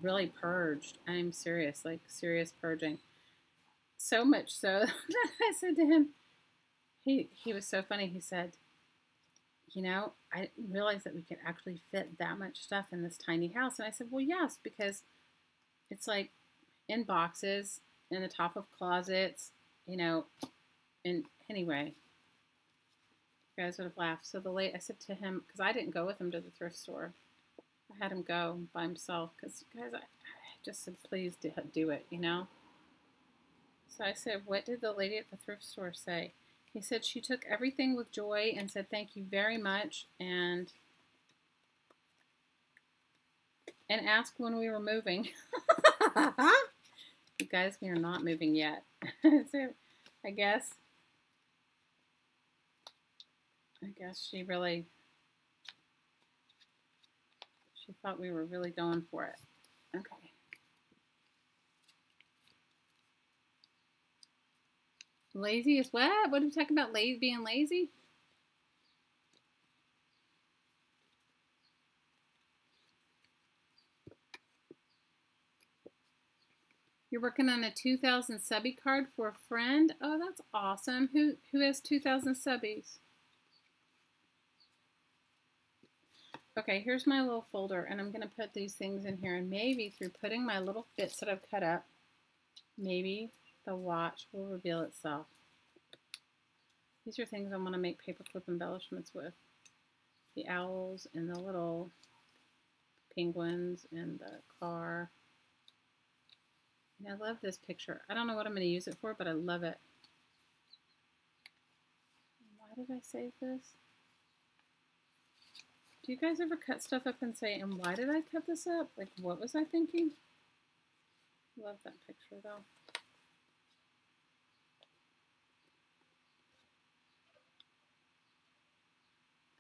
really purged. I'm serious, like, serious purging. So much so that I said to him, he was so funny. He said, you know, I didn't realize that we could actually fit that much stuff in this tiny house. And I said, well, yes, because it's like in boxes, in the top of closets, you know. And anyway, you guys would have laughed. So I said to him, because I didn't go with him to the thrift store. I had him go by himself because, guys, I just said, please do it, you know. So I said, what did the lady at the thrift store say? He said she took everything with joy and said, thank you very much, and asked when we were moving. You guys, we are not moving yet. So I guess she thought we were really going for it. Okay. Lazy is what? What are we talking about? Being lazy? You're working on a 2,000 subby card for a friend? Oh, that's awesome. Who has 2,000 subbies? Okay, here's my little folder, and I'm going to put these things in here, and maybe through putting my little bits that I've cut up, maybe the watch will reveal itself. These are things I want to make paperclip embellishments with. The owls and the little penguins and the car. And I love this picture. I don't know what I'm going to use it for, but I love it. Why did I save this? Do you guys ever cut stuff up and say, and why did I cut this up? Like, what was I thinking? Love that picture, though.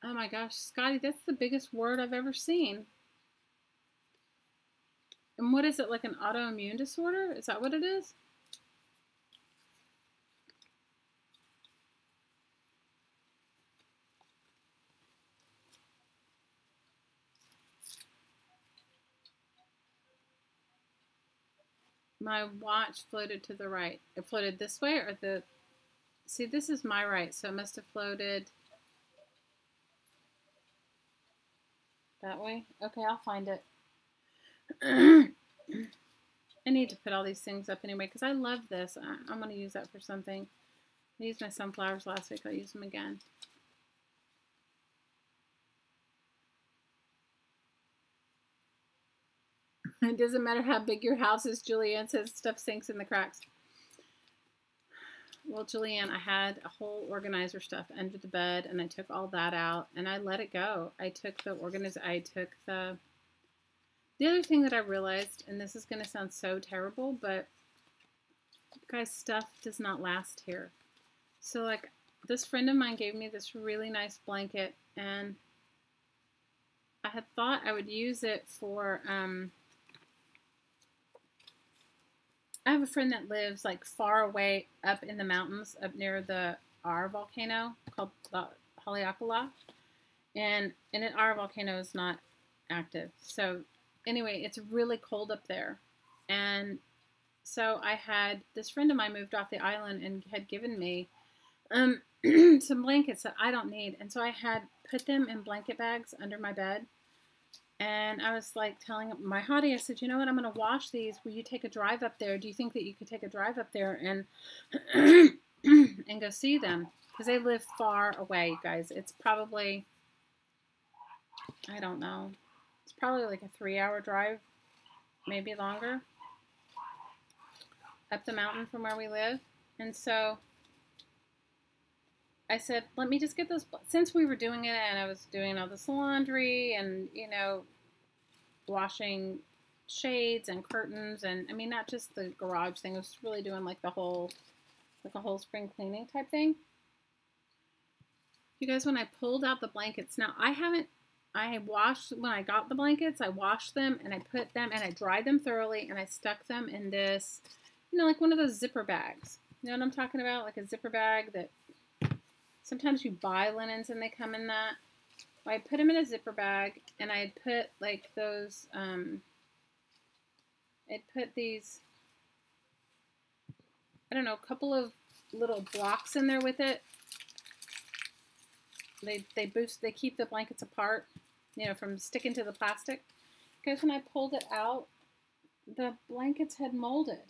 Oh my gosh, Scotty, that's the biggest word I've ever seen. And what is it, like an autoimmune disorder? Is that what it is? My watch floated to the right. It floated this way or the... See, this is my right, so it must have floated that way. Okay, I'll find it. I need to put all these things up anyway because I love this. I'm going to use that for something. I used my sunflowers last week. I'll use them again. It doesn't matter how big your house is, Julianne says stuff sinks in the cracks. Well, Julianne, I had a whole organizer stuff under the bed, and I took all that out, and I let it go. I took the organizer, the other thing that I realized, and this is going to sound so terrible, but guys, stuff does not last here. So, like, this friend of mine gave me this really nice blanket, and I had thought I would use it for, I have a friend that lives like far away up in the mountains up near the R volcano called the Haleakala, and our volcano is not active. So anyway, it's really cold up there, and so I had this friend of mine moved off the island and had given me some blankets that I don't need, and so I had put them in blanket bags under my bed. And I was like telling my hottie, I said, you know what, I'm going to wash these. Will you take a drive up there? Do you think that you could take a drive up there and and go see them? Because they live far away, you guys. It's probably, I don't know, it's probably like a 3-hour drive, maybe longer, up the mountain from where we live. And so I said, let me just get those, since we were doing it and I was doing all this laundry and, you know, washing shades and curtains and, I mean, not just the garage thing, I was really doing like the whole, like a whole spring cleaning type thing. You guys, when I pulled out the blankets, now I washed, when I got the blankets, I washed them and I put them and I dried them thoroughly and I stuck them in this, you know, like one of those zipper bags. You know what I'm talking about? Like a zipper bag that sometimes you buy linens and they come in that. Well, I put them in a zipper bag, and I had put like those, I'd put these, I don't know, a couple of little blocks in there with it. They keep the blankets apart, you know, from sticking to the plastic. Because when I pulled it out, the blankets had molded.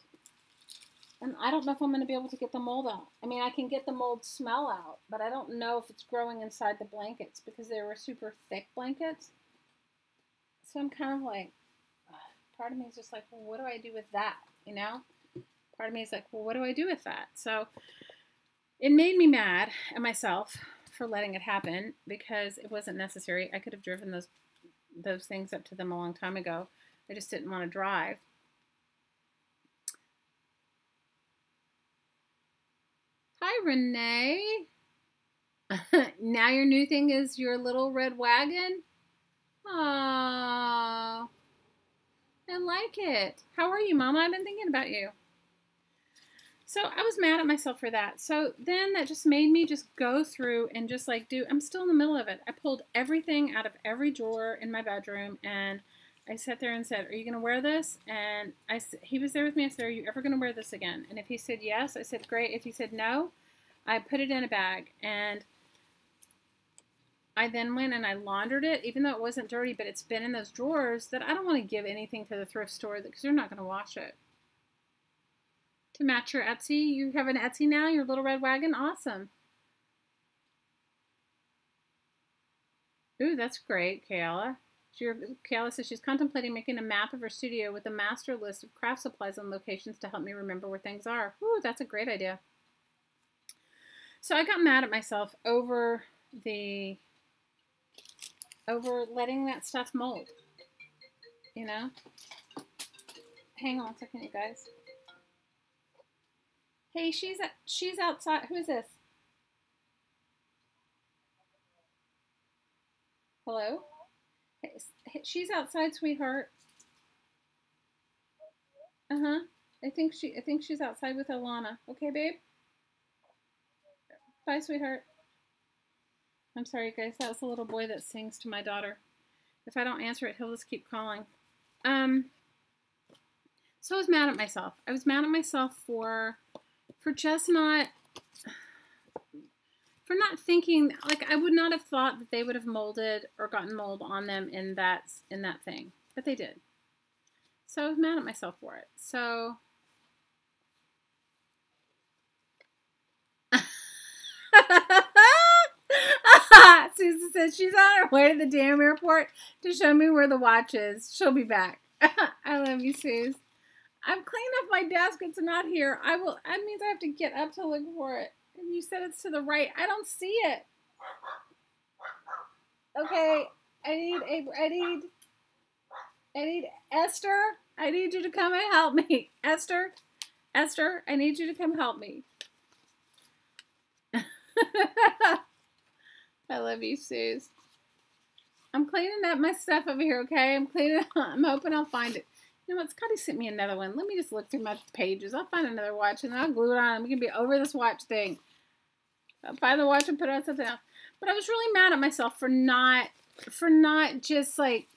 And I don't know if I'm going to be able to get the mold out. I mean, I can get the mold smell out, but I don't know if it's growing inside the blankets because they were super thick blankets. So I'm kind of like, part of me is just like, well, what do I do with that? You know? Part of me is like, well, what do I do with that? So it made me mad at myself for letting it happen because it wasn't necessary. I could have driven those things up to them a long time ago. I just didn't want to drive. Hi, Renee. Now your new thing is your little red wagon? Aww. I like it. How are you, Mama? I've been thinking about you. So I was mad at myself for that. So then that just made me just go through and just like I'm still in the middle of it. I pulled everything out of every drawer in my bedroom and I sat there and said, are you going to wear this? And he was there with me. I said, are you ever going to wear this again? And if he said yes, I said, great. If he said no, I put it in a bag. And I then went and I laundered it, even though it wasn't dirty, but it's been in those drawers that I don't want to give anything to the thrift store because they're not going to wash it. To match your Etsy. You have an Etsy now, your little red wagon? Awesome. Ooh, that's great, Kayla. Kayla says she's contemplating making a map of her studio with a master list of craft supplies and locations to help me remember where things are. Ooh, that's a great idea. So I got mad at myself over letting that stuff mold. You know? Hang on a second, you guys. Hey, she's outside. Who is this? Hello? Hey, she's outside, sweetheart. Uh-huh. I think she's outside with Alana. Okay, babe? Bye, sweetheart. I'm sorry, guys. That was a little boy that sings to my daughter. If I don't answer it, he'll just keep calling. So I was mad at myself. I was mad at myself for just not thinking, like I would not have thought that they would have molded or gotten mold on them in that thing, but they did. So I was mad at myself for it. So Susan says she's on her way to the damn airport to show me where the watch is. She'll be back. I love you, Suze. I'm cleaning up my desk. It's not here. That means I have to get up to look for it. And you said it's to the right. I don't see it. Okay. I need Esther. I need you to come and help me. Esther, I need you to come help me. I love you, Suze. I'm cleaning up my stuff over here, okay? I'm hoping I'll find it. You know what? Scotty sent me another one. Let me just look through my pages. I'll find another watch and then I'll glue it on. We can be over this watch thing. I'll find the watch and put it on something else. But I was really mad at myself for not just like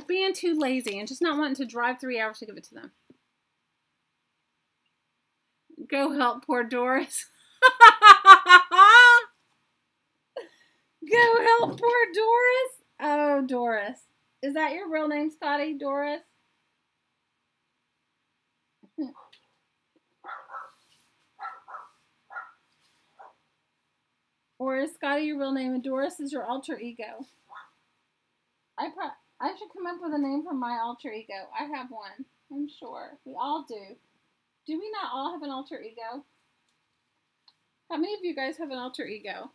being too lazy and just not wanting to drive 3 hours to give it to them. Go help poor Doris. Go help poor Doris. Oh, Doris. Is that your real name, Scotty? Doris? Or is Scotty your real name and Doris is your alter ego? I should come up with a name for my alter ego. I have one. I'm sure. We all do. Do we not all have an alter ego? How many of you guys have an alter ego?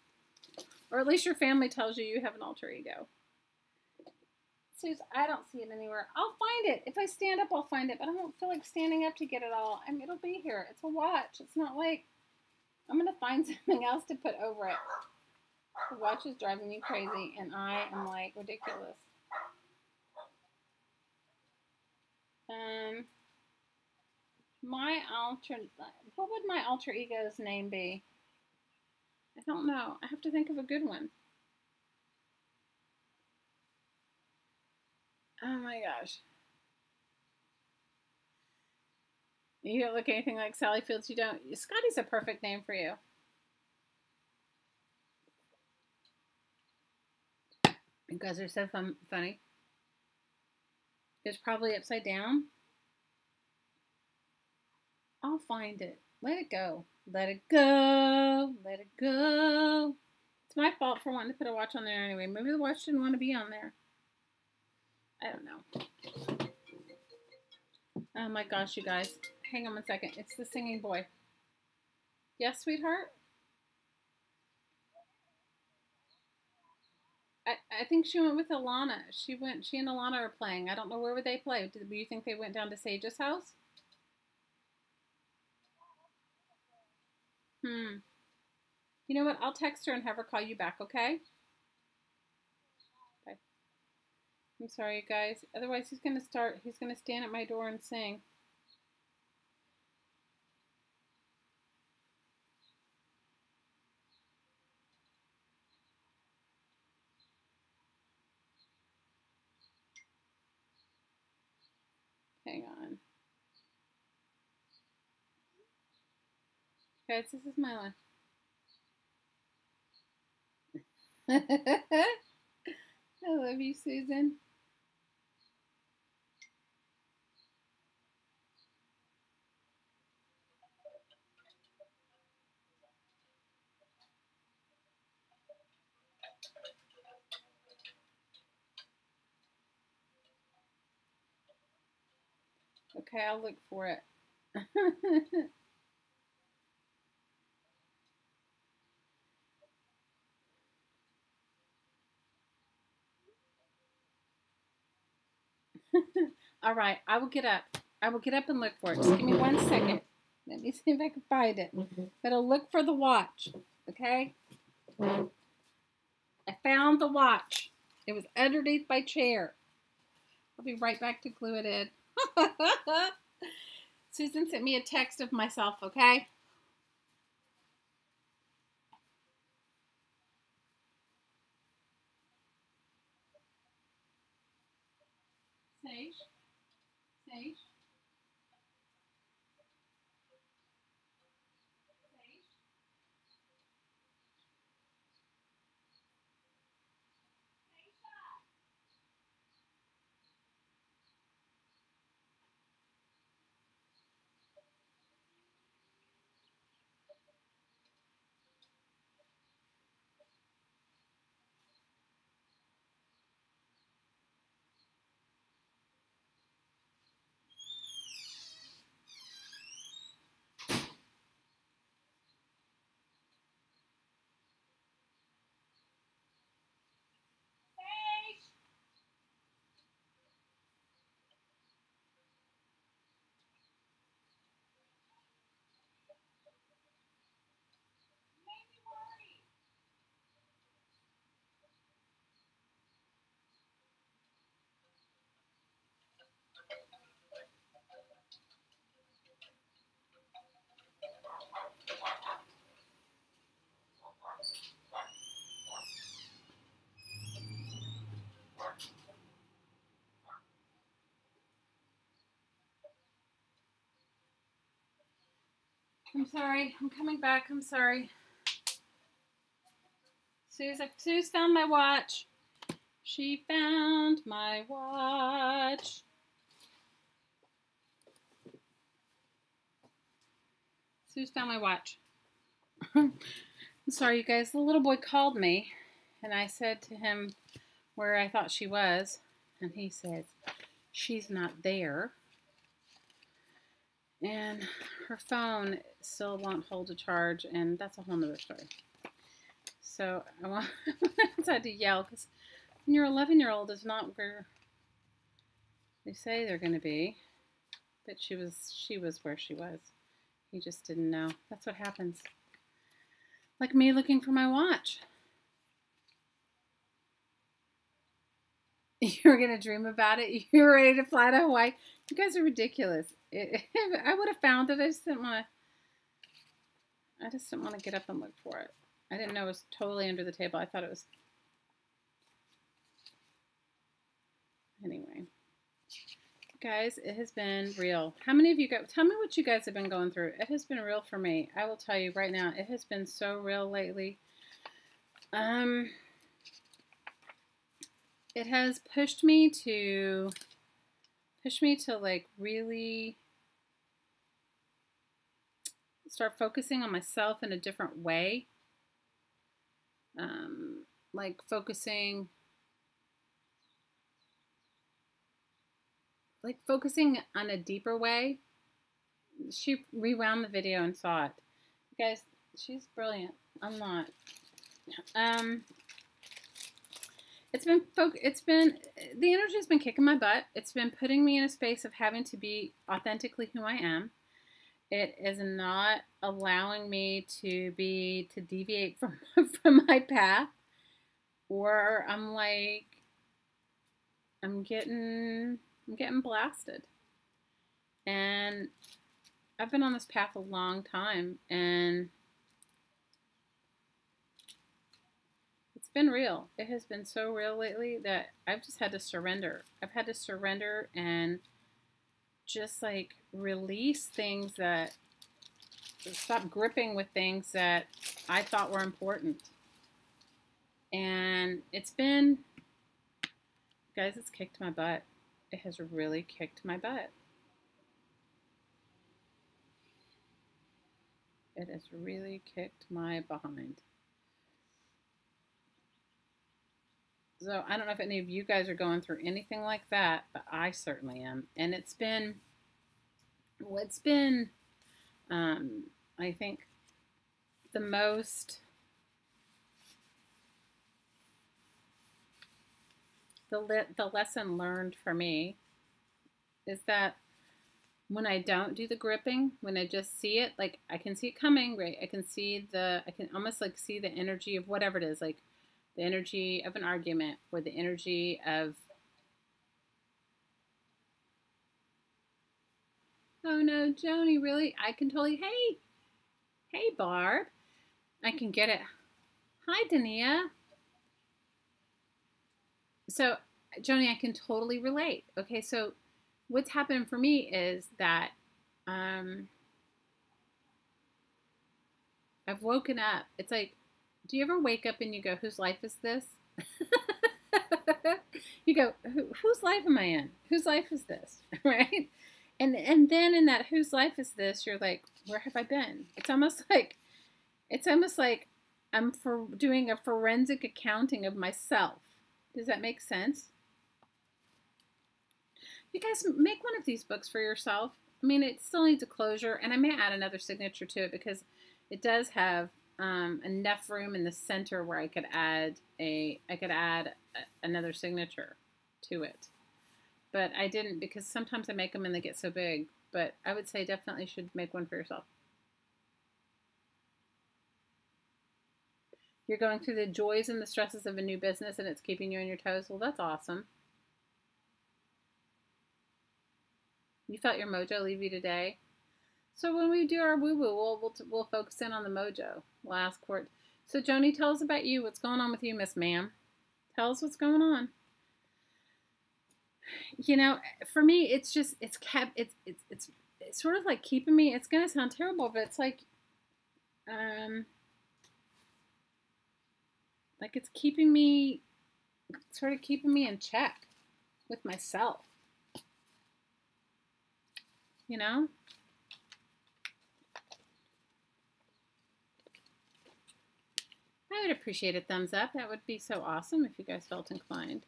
Or at least your family tells you you have an alter ego. Suze, I don't see it anywhere. I'll find it. If I stand up, I'll find it. But I don't feel like standing up to get it all. I mean, it'll be here. It's a watch. It's not like I'm going to find something else to put over it. The watch is driving me crazy, and I am, like, ridiculous. What would my alter ego's name be? I don't know. I have to think of a good one. Oh my gosh. You don't look anything like Sally Fields. You don't. Scotty's a perfect name for you. You guys are so funny. It's probably upside down. I'll find it. Let it go. Let it go. Let it go. It's my fault for wanting to put a watch on there anyway. Maybe the watch didn't want to be on there. I don't know. Oh my gosh, you guys. Hang on one second. It's the singing boy. Yes, sweetheart? I think she went with Alana. She and Alana are playing. I don't know where would they play. Do you think they went down to Sage's house? You know what? I'll text her and have her call you back, okay? Bye. I'm sorry, you guys. Otherwise, he's going to stand at my door and sing. Hang on. Guys, this is my one. I love you, Susan. Okay, I'll look for it. All right, I will get up. I will get up and look for it. Just give me 1 second. Let me see if I can find it. But I'll look for the watch, okay? I found the watch. It was underneath my chair. I'll be right back to glue it in. Susan sent me a text of myself, okay? Sage? Sage? I'm sorry. I'm coming back. I'm sorry. Sue's found my watch. She found my watch. Sue's found my watch. I'm sorry, you guys. The little boy called me, and I said to him where I thought she was, and he said, she's not there. And her phone still won't hold a charge, and that's a whole nother story. So I had to yell, because when your 11-year-old is not where they say they're going to be, but she was where she was. He just didn't know. That's what happens. Like me looking for my watch. You were going to dream about it. You were ready to fly to Hawaii. You guys are ridiculous. I would have found it. I just didn't want to get up and look for it. I didn't know it was totally under the table. I thought it was. Anyway. Guys, it has been real. How many of you guys, tell me what you guys have been going through. It has been real for me. I will tell you right now, it has been so real lately. It has pushed me to like really start focusing on myself in a different way. Like focusing on a deeper way. She rewound the video and saw it. You guys, she's brilliant. I'm not. The energy's been kicking my butt. It's been putting me in a space of having to be authentically who I am. It is not allowing me to deviate from my path, or I'm getting blasted. And I've been on this path a long time, and it's been real. It has been so real lately that I've just had to surrender. I've had to surrender and just like release things that, stop gripping with things that I thought were important. And it's been, guys, it's kicked my butt. It has really kicked my butt. It has really kicked my behind. So I don't know if any of you guys are going through anything like that, but I certainly am. And it's been, I think, the most, the lesson learned for me is that when I don't do the gripping, when I just see it, like I can see it coming, right? I can almost like see the energy of whatever it is, like the energy of an argument or the energy of, oh no, Joni, really? I can totally, hey, Barb. I can get it. Hi, Dania. So, Joni, I can totally relate. Okay, so what's happened for me is that I've woken up. It's like, do you ever wake up and you go, whose life is this? You go, whose life am I in? Whose life is this? Right? And then in that whose life is this, you're like, where have I been? It's almost like I'm doing a forensic accounting of myself. Does that make sense? You guys make one of these books for yourself. I mean, it still needs a closure, and I may add another signature to it because it does have enough room in the center where I could add another signature to it. But I didn't, because sometimes I make them and they get so big. But I would say definitely should make one for yourself. You're going through the joys and the stresses of a new business and it's keeping you on your toes. Well, that's awesome. You felt your mojo leave you today. So when we do our woo-woo, we'll focus in on the mojo. We'll ask for it. So Joni, tell us about you. What's going on with you, Miss Ma'am? Tell us what's going on. You know, for me, it's it's sort of like keeping me, it's going to sound terrible, but it's like it's keeping me, sort of keeping me in check with myself, you know? I would appreciate a thumbs up. That would be so awesome if you guys felt inclined.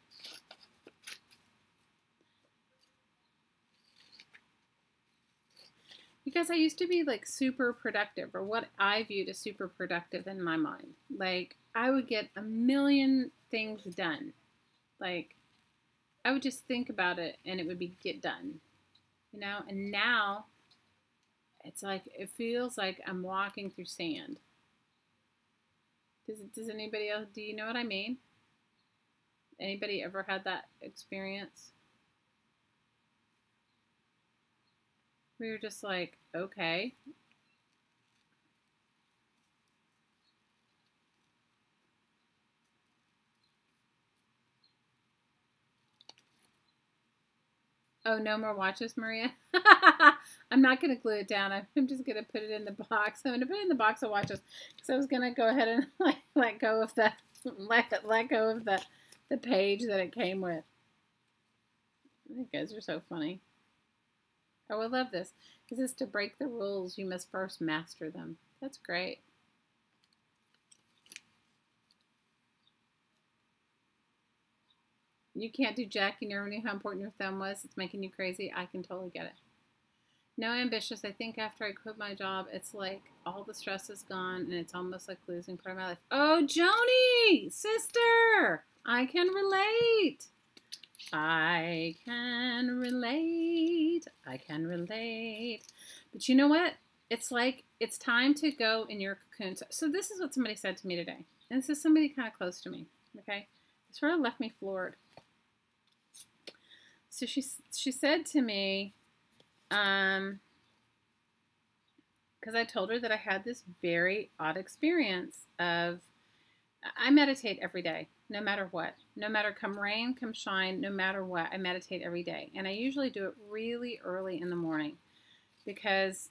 Because I used to be like super productive, or what I viewed as super productive in my mind. Like I would get a million things done. Like I would just think about it and it would get done, you know? And now it's like, it feels like I'm walking through sand. Does anybody else, do you know what I mean? Anybody ever had that experience? We were just like, okay. Oh, no more watches, Maria? I'm not going to glue it down. I'm just going to put it in the box. I'm going to put it in the box of watches because I was going to go ahead and let go of the let go of the page that it came with. You guys are so funny. Oh, I love this. Is this to break the rules? You must first master them. That's great. You can't do jack. You never knew how important your thumb was. It's making you crazy. I can totally get it. No, ambitious. I think after I quit my job, it's like all the stress is gone and it's almost like losing part of my life. Oh, Joni, sister, I can relate. I can relate. I can relate. But you know what? It's like it's time to go in your cocoon. So this is what somebody said to me today. And this is somebody kind of close to me, okay? It sort of left me floored. So she said to me, because I told her that I had this very odd experience of, I meditate every day, no matter what. No matter come rain, come shine, no matter what, I meditate every day. And I usually do it really early in the morning because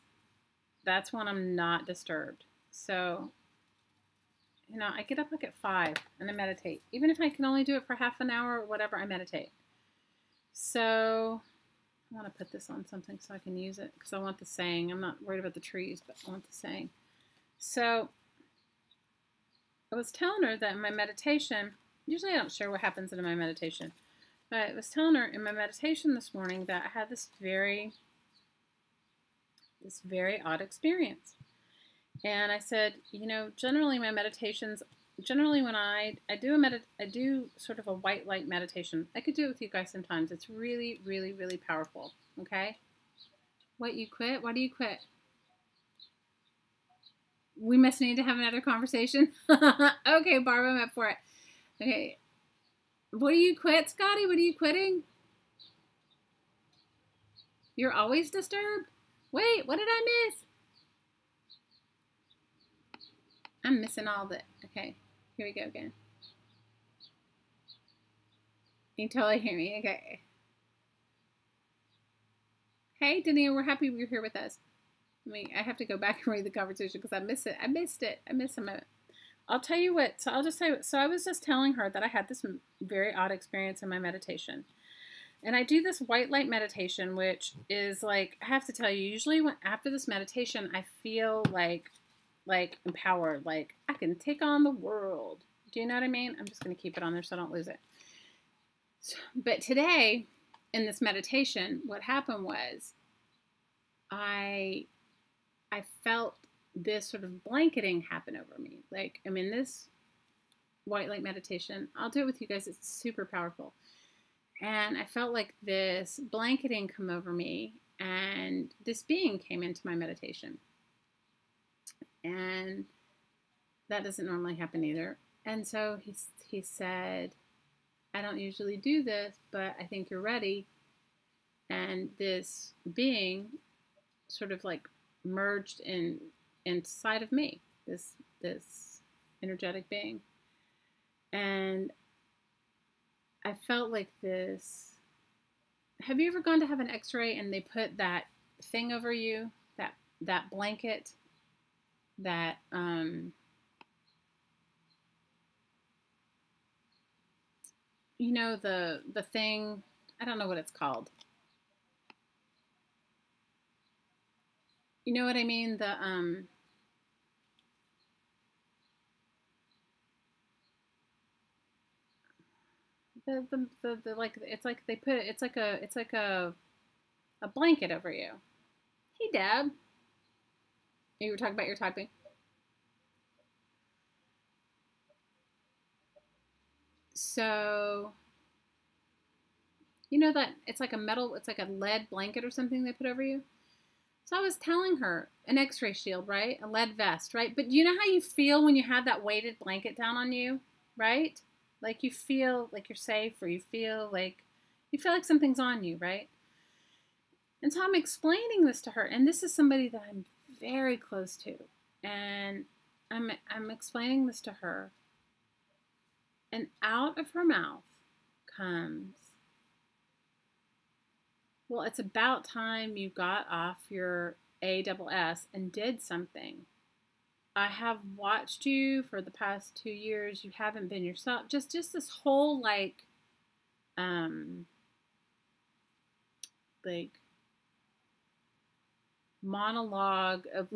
that's when I'm not disturbed. So, you know, I get up like at 5 and I meditate. Even if I can only do it for half an hour or whatever, I meditate. So I want to put this on something so I can use it because I want the saying. I'm not worried about the trees, but I want the saying. So I was telling her that in my meditation, usually I don't share what happens in my meditation, but I was telling her in my meditation this morning that I had this very odd experience. And I said, you know, generally my meditations, generally when I do sort of a white light meditation. I could do it with you guys sometimes. It's really, really, really powerful. Okay? What, you quit? Why do you quit? We must need to have another conversation. Okay, Barbara, I'm up for it. Okay. What do you quit, Scotty? What are you quitting? You're always disturbed? Wait, what did I miss? I'm missing all of it. Okay, here we go again. You can totally hear me. Okay. Hey, Dania, we're happy you're here with us. I have to go back and read the conversation because I missed it. I missed a moment. I'll tell you what. So I'll just tell you. So I was just telling her that I had this very odd experience in my meditation. And I do this white light meditation, which is like, I have to tell you, usually after this meditation, I feel like empowered, like I can take on the world. Do you know what I mean? I'm just going to keep it on there so I don't lose it. But today, in this meditation, what happened was I felt this sort of blanketing happen over me. Like I'm in this white light meditation. I'll do it with you guys. It's super powerful. And I felt like this blanketing come over me, and this being came into my meditation. And that doesn't normally happen either. And so he said, I don't usually do this, but I think you're ready. And this being sort of like merged inside of me, this energetic being. And I felt like this. Have you ever gone to have an x-ray and they put that thing over you, that blanket, that you know, the thing, I don't know what it's called. You know what I mean? The like, it's like they put, it's like a blanket over you. Hey, Deb. You were talking about your typing. So, you know that it's like a metal, it's like a lead blanket or something they put over you. So I was telling her, an x-ray shield, right? A lead vest, right? But you know how you feel when you have that weighted blanket down on you, right? Like you feel like you're safe, or you feel like something's on you, right? And so I'm explaining this to her, and this is somebody that I'm very close to. And I'm explaining this to her, and out of her mouth comes, well, it's about time you got off your ASS and did something. I have watched you for the past 2 years. You haven't been yourself. Just this whole like monologue of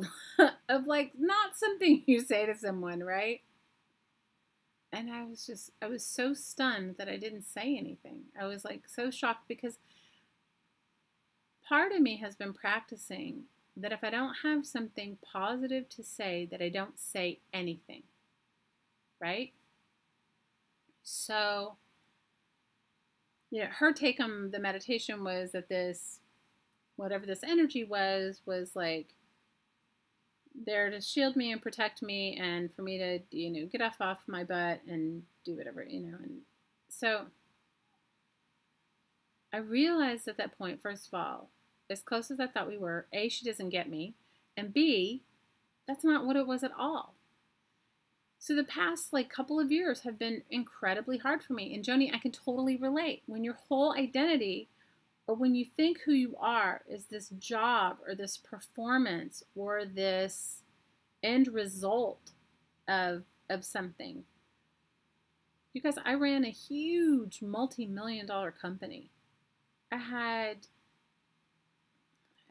of like not something you say to someone, right? And I was so stunned that I didn't say anything. I was like so shocked, because part of me has been practicing that if I don't have something positive to say, that I don't say anything, right? So, yeah, her take on the meditation was that this, whatever this energy was like there to shield me and protect me, and for me to, you know, get off my butt and do whatever, you know. And so I realized at that point, first of all, as close as I thought we were, A, she doesn't get me, and B, that's not what it was at all. So the past like couple of years have been incredibly hard for me. And Joni, I can totally relate. When your whole identity, or when you think who you are is this job or this performance or this end result of something. You guys, I ran a huge multi-million-dollar company. I had,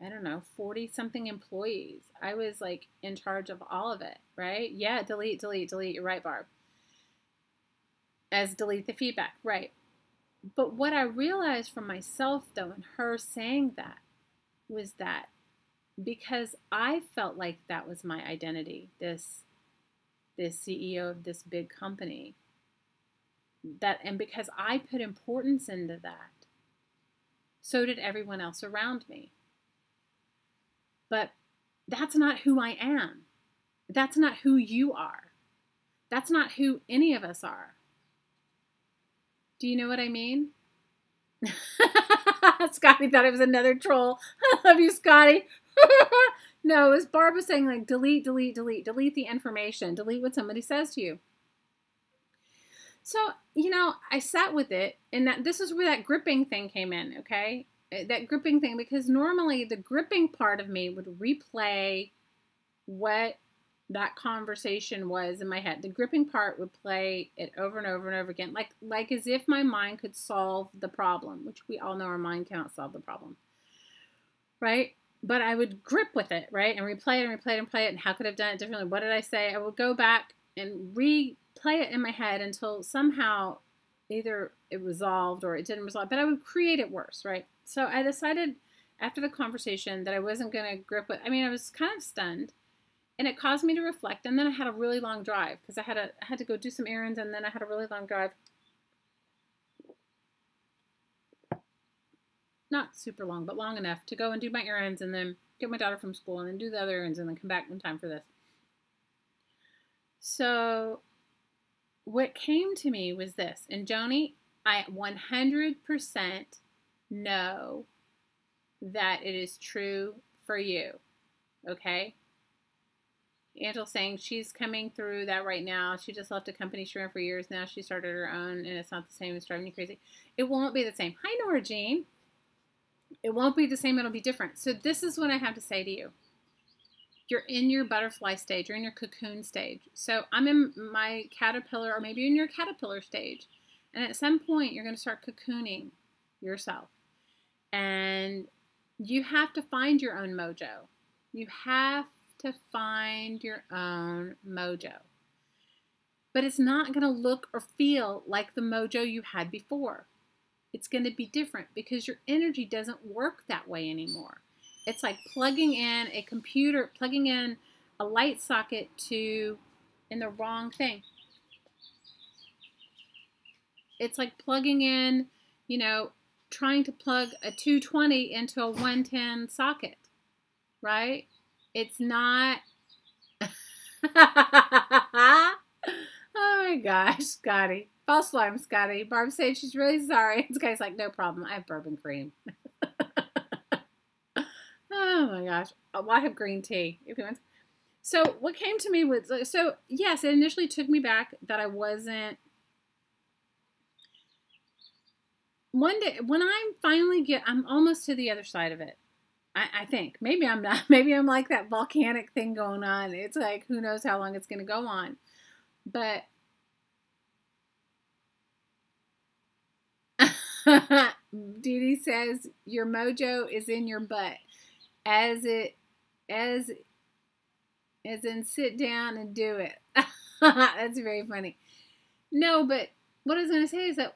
I don't know, 40 something employees. I was like in charge of all of it, right? Yeah, delete. You're right, Barb. As delete the feedback, right. But what I realized from myself, though, and her saying that, was that because I felt like that was my identity, this CEO of this big company, that, and because I put importance into that, so did everyone else around me. But that's not who I am. That's not who you are. That's not who any of us are. Do you know what I mean? Scotty thought it was another troll. I love you, Scotty. No, it was Barbara saying like delete the information. Delete what somebody says to you. So, you know, I sat with it, and this is where that gripping thing came in, okay? That gripping thing, because normally the gripping part of me would replay what that conversation was in my head. The gripping part would play it over and over and over again, like as if my mind could solve the problem, which we all know our mind cannot solve the problem, right? But I would grip with it, right? And replay it and replay it and play it. And how could I have done it differently? What did I say? I would go back and replay it in my head until somehow either it resolved or it didn't resolve, but I would create it worse, right? So I decided after the conversation that I wasn't going to grip with, I mean, I was kind of stunned, and it caused me to reflect. And then I had a really long drive because I had to go do some errands, and then I had a really long drive. Not super long, but long enough to go and do my errands and then get my daughter from school and then do the other errands and then come back in time for this. So what came to me was this, and Joni, I 100% know that it is true for you, okay? Angel's saying she's coming through that right now. She just left a company she ran for years. Now she started her own, and it's not the same. It's driving you crazy. It won't be the same. Hi, Nora Jean. It won't be the same. It'll be different. So this is what I have to say to you. You're in your butterfly stage. You're in your cocoon stage. So I'm in my caterpillar, or maybe in your caterpillar stage. And at some point, you're going to start cocooning yourself. And you have to find your own mojo. You have to find your own mojo. But it's not going to look or feel like the mojo you had before. It's going to be different because your energy doesn't work that way anymore. It's like plugging in a computer, plugging in a light socket in the wrong thing. It's like plugging in, trying to plug a 220 into a 110 socket, right? It's not. Oh my gosh, Scotty. False alarm, Scotty. Barb said she's really sorry. Scotty's like, no problem. I have bourbon cream. Oh my gosh. Well, I have green tea if you want. So what came to me was, yes, it initially took me back that I wasn't. One day, when I'm almost to the other side of it. I think. Maybe I'm not. Maybe I'm like that volcanic thing going on. It's like, who knows how long it's going to go on. But Dee Dee says your mojo is in your butt. As in sit down and do it. That's very funny. No, but what I was going to say is that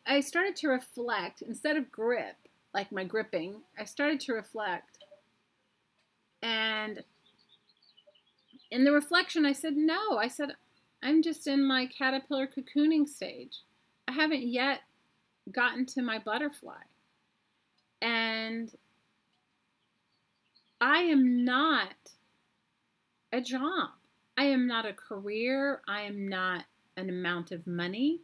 I started to reflect instead of grip, like my gripping. I started to reflect, and in the reflection, I said, no. I said, I'm just in my caterpillar cocooning stage. I haven't yet gotten to my butterfly. And I am not a job. I am not a career. I am not an amount of money.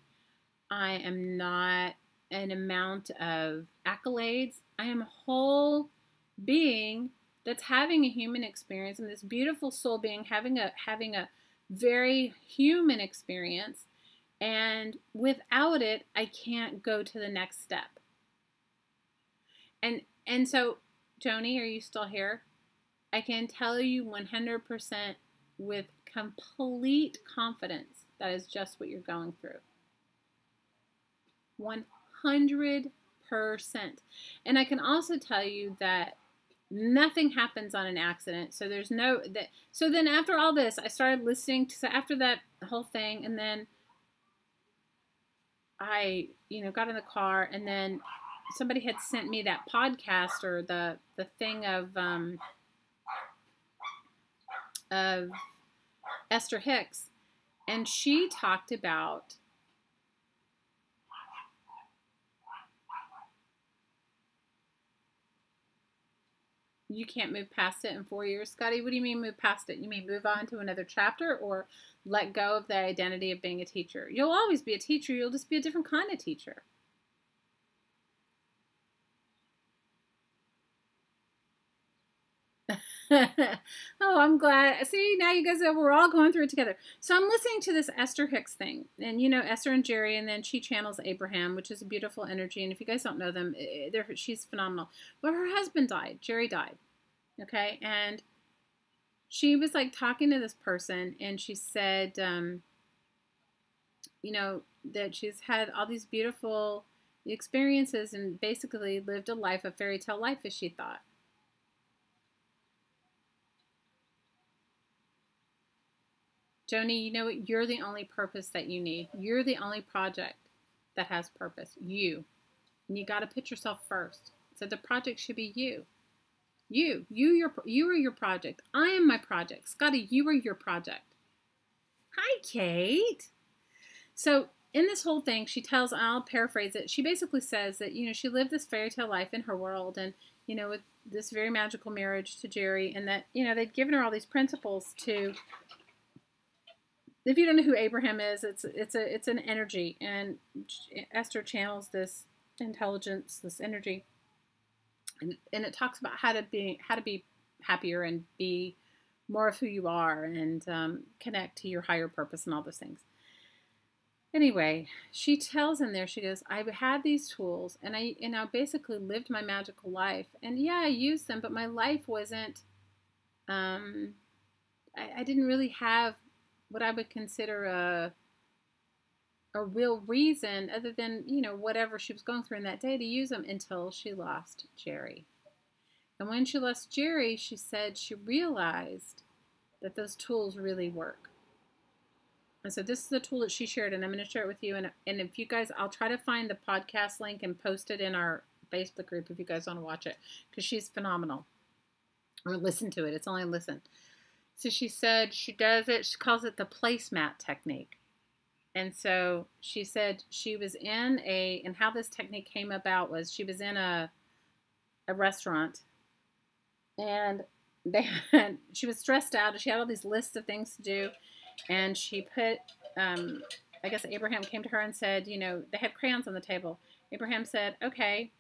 I am not an amount of accolades. I am a whole being that's having a human experience, and this beautiful soul being having a very human experience, and without it, I can't go to the next step. And so, Joni, are you still here? I can tell you 100% with complete confidence that is just what you're going through. 100%. And I can also tell you that nothing happens on an accident. So there's no that. So then after all this, I started listening to after that whole thing, and then I, got in the car, and then somebody had sent me that podcast or the thing of Esther Hicks, and she talked about you can't move past it in 4 years. Scotty, what do you mean move past it? You mean move on to another chapter or let go of the identity of being a teacher? You'll always be a teacher. You'll just be a different kind of teacher. Oh, I'm glad. See, now you guys, we're all going through it together. So I'm listening to this Esther Hicks thing. And, Esther and Jerry, and then she channels Abraham, which is a beautiful energy. And if you guys don't know them, she's phenomenal. But her husband died. Jerry died. Okay? And she was, like, talking to this person, and she said, that she's had all these beautiful experiences and basically lived a fairy tale life, as she thought. Joni, you know what? You're the only purpose that you need. You're the only project that has purpose. You. And you got to put yourself first. So the project should be you. You are your project. I am my project. Scotty, you are your project. Hi, Kate. So in this whole thing, she tells, I'll paraphrase it, she basically says that, she lived this fairy tale life in her world, and, with this very magical marriage to Jerry, and that, they'd given her all these principles to. If you don't know who Abraham is, it's an energy, and Esther channels this intelligence, this energy, and it talks about how to be happier and be more of who you are, and connect to your higher purpose and all those things. Anyway, she tells him there, she goes, I've had these tools and I basically lived my magical life. And yeah, I used them, but my life wasn't, um, I didn't really have what I would consider a real reason other than, whatever she was going through in that day to use them until she lost Jerry. And when she lost Jerry, she said she realized that those tools really work. And so this is the tool that she shared, and I'm going to share it with you. And if you guys, I'll try to find the podcast link and post it in our Facebook group if you guys want to watch it, because she's phenomenal. Or listen to it. It's only listen. So she said she does it, she calls it the placemat technique. And so she said she was in and how this technique came about was she was in a restaurant, and she was stressed out. She had all these lists of things to do, and she put, I guess Abraham came to her and said, they had crayons on the table. Abraham said, okay,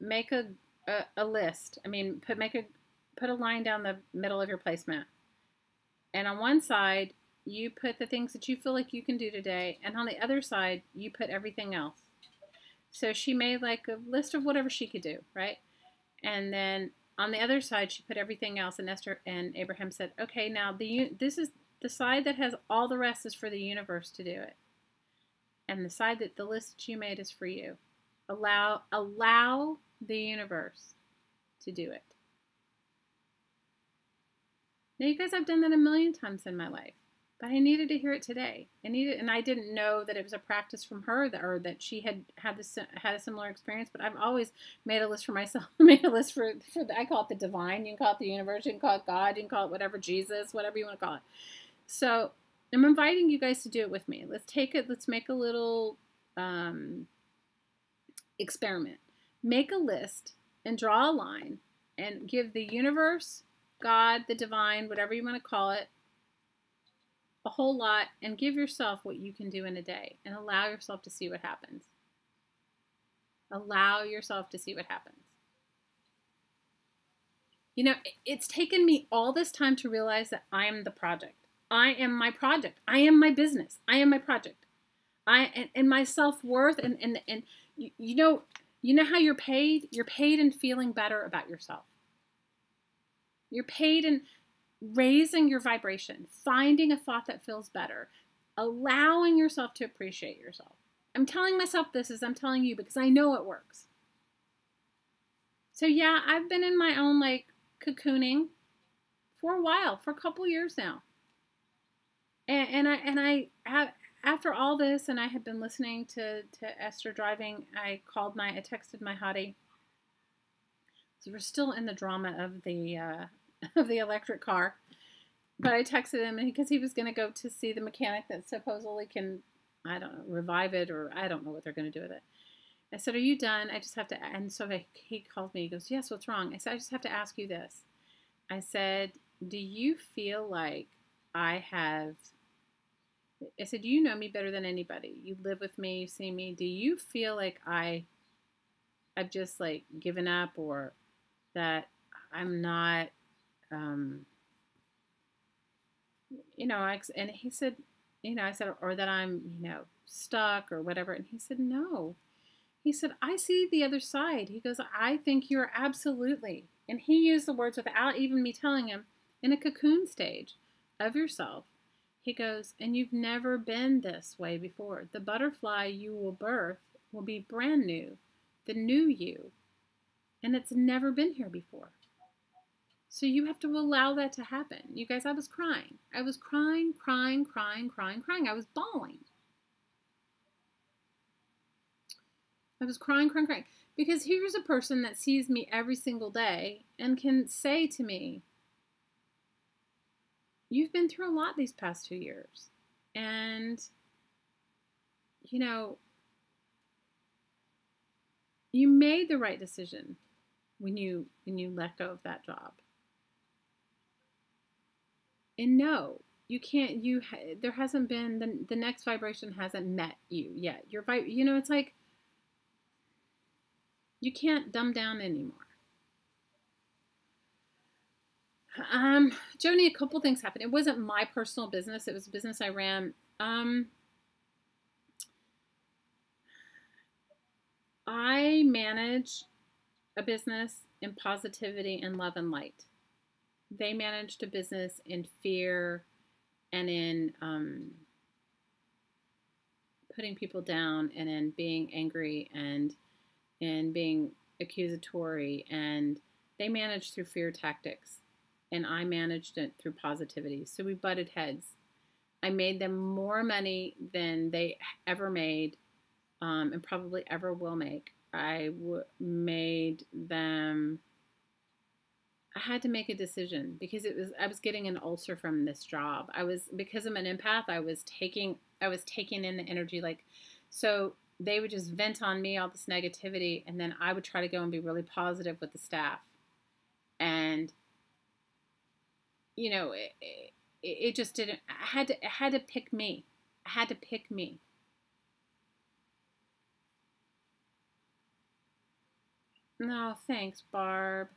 make a list. I mean, put a line down the middle of your placemat. And on one side, you put the things that you feel like you can do today, and on the other side, you put everything else. So she made like a list of whatever she could do, right? And then on the other side, she put everything else. And Esther and Abraham said, okay, now this is the side that has all the rest is for the universe to do it. And the side that the list that you made is for you. Allow the universe to do it. Now, you guys, I've done that a million times in my life. But I needed to hear it today. And I didn't know that it was a practice from her or that she had a similar experience. But I've always made a list for myself. Made a list for I call it the divine. You can call it the universe. You can call it God. You can call it whatever, Jesus, whatever you want to call it. So I'm inviting you guys to do it with me. Let's take it. Let's make a little experiment. Make a list and draw a line and give the universe, God, the divine, whatever you want to call it, a whole lot, and give yourself what you can do in a day and allow yourself to see what happens. Allow yourself to see what happens. It's taken me all this time to realize that I am the project. I am my project. I am my business. I am my project. And my self-worth and you know how you're paid? You're paid in feeling better about yourself. You're paid in raising your vibration, finding a thought that feels better, allowing yourself to appreciate yourself. I'm telling myself this as I'm telling you because I know it works. So yeah, I've been in my own cocooning for a while, for a couple years now. And I have, after all this, and I had been listening to Esther driving, I texted my hottie. So we're still in the drama of the electric car. But I texted him because he was going to go to see the mechanic that supposedly can, I don't know, revive it, or I don't know what they're going to do with it. I said, are you done? I just have to, and so he called me. He goes, yes, what's wrong? I said, I just have to ask you this. I said, do you feel like I said, you know me better than anybody. You live with me, you see me. Do you feel like I've just given up, or that I'm not, and he said, I said, or that I'm, stuck or whatever. And he said, no. He said, I see the other side. He goes, I think you're absolutely, and he used the words without even me telling him, in a cocoon stage of yourself. He goes, and you've never been this way before. The butterfly you will birth will be brand new, the new you. And it's never been here before. So you have to allow that to happen. You guys, I was crying. I was crying. I was bawling. I was crying. Because here's a person that sees me every single day and can say to me, you've been through a lot these past 2 years. And, you made the right decision when you let go of that job. And no, you can't, there hasn't been, the next vibration hasn't met you yet. It's like, you can't dumb down anymore. Joni, a couple things happened. It wasn't my personal business. It was a business I ran I manage a business in positivity and love and light. They managed a business in fear and in putting people down and in being angry and in being accusatory, and they managed through fear tactics, and I managed it through positivity. So we butted heads. I made them more money than they ever made, and probably ever will make. Made them. I had to make a decision because I was getting an ulcer from this job. Because I'm an empath, I was taking in the energy, like, so they would just vent on me all this negativity, and then I would try to go and be really positive with the staff. And it just didn't. I had to pick me. I had to pick me. No, thanks, Barb.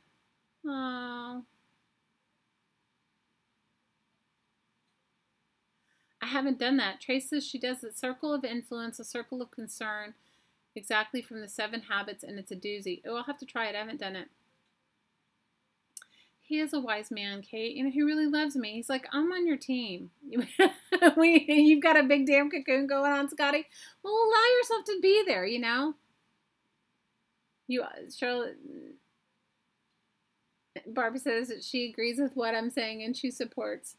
Oh, I haven't done that. Trace says she does a circle of influence, a circle of concern, exactly from the 7 habits, and it's a doozy. Oh, I'll have to try it. I haven't done it. He is a wise man, Kate. He really loves me. He's like, I'm on your team. You've got a big damn cocoon going on, Scotty. Well, allow yourself to be there, Charlotte, Barbara says that she agrees with what I'm saying and she supports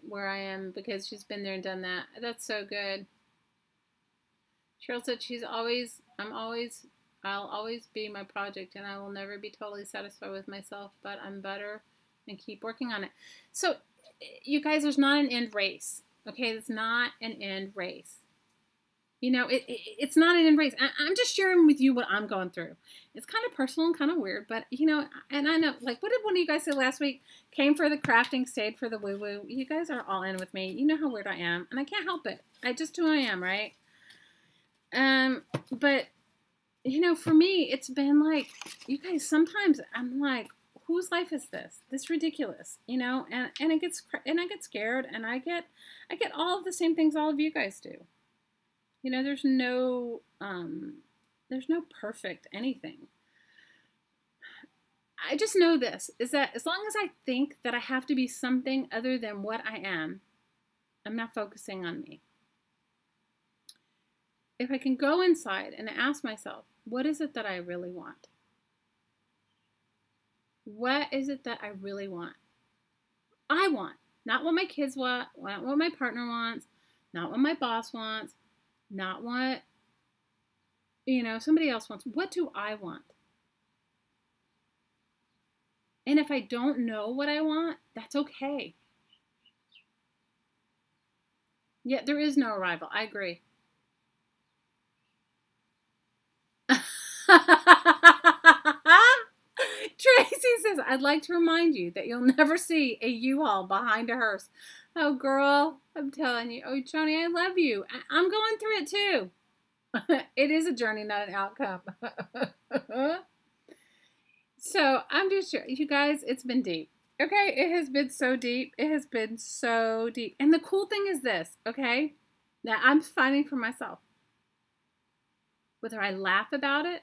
where I am because she's been there and done that. That's so good. Cheryl said I'll always be my project and I will never be totally satisfied with myself, but I'm better and keep working on it. So you guys, there's not an end race. Okay, it's not an end race. It's not an end race. I'm just sharing with you what I'm going through. It's kind of personal and kind of weird, but and I know, like, what did one of you guys say last week? Came for the crafting, stayed for the woo-woo. You guys are all in with me. You know how weird I am, and I can't help it. I just who I am, right? But for me, it's been like, you guys, sometimes I'm like, whose life is this? This ridiculous, and I get scared, and I get all of the same things all of you guys do. There's no perfect anything. I just know this, is that as long as I think that I have to be something other than what I am, I'm not focusing on me. If I can go inside and ask myself, what is it that I really want? What is it that I really want? I want, not what my kids want, not what my partner wants, not what my boss wants, not what, somebody else wants. What do I want? And if I don't know what I want, that's okay. Yeah, there is no arrival. I agree. Tracy says, I'd like to remind you that you'll never see a U-Haul behind a hearse. Oh, girl, I'm telling you. Oh, Joni, I love you. I'm going through it, too. It is a journey, not an outcome. So, I'm just sure. You guys, it's been deep. Okay? It has been so deep. It has been so deep. And the cool thing is this, okay? That I'm finding for myself. Whether I laugh about it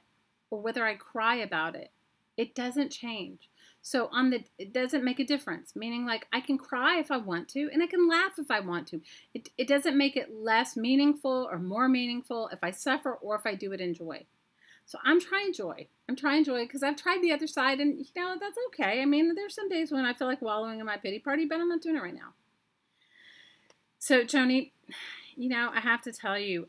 or whether I cry about it, it doesn't change. So it doesn't make a difference. Meaning, like, I can cry if I want to, and I can laugh if I want to. It doesn't make it less meaningful or more meaningful if I suffer or if I do it in joy. So I'm trying joy. I'm trying joy because I've tried the other side, and that's okay. I mean, there's some days when I feel like wallowing in my pity party, but I'm not doing it right now. So, Joni, I have to tell you,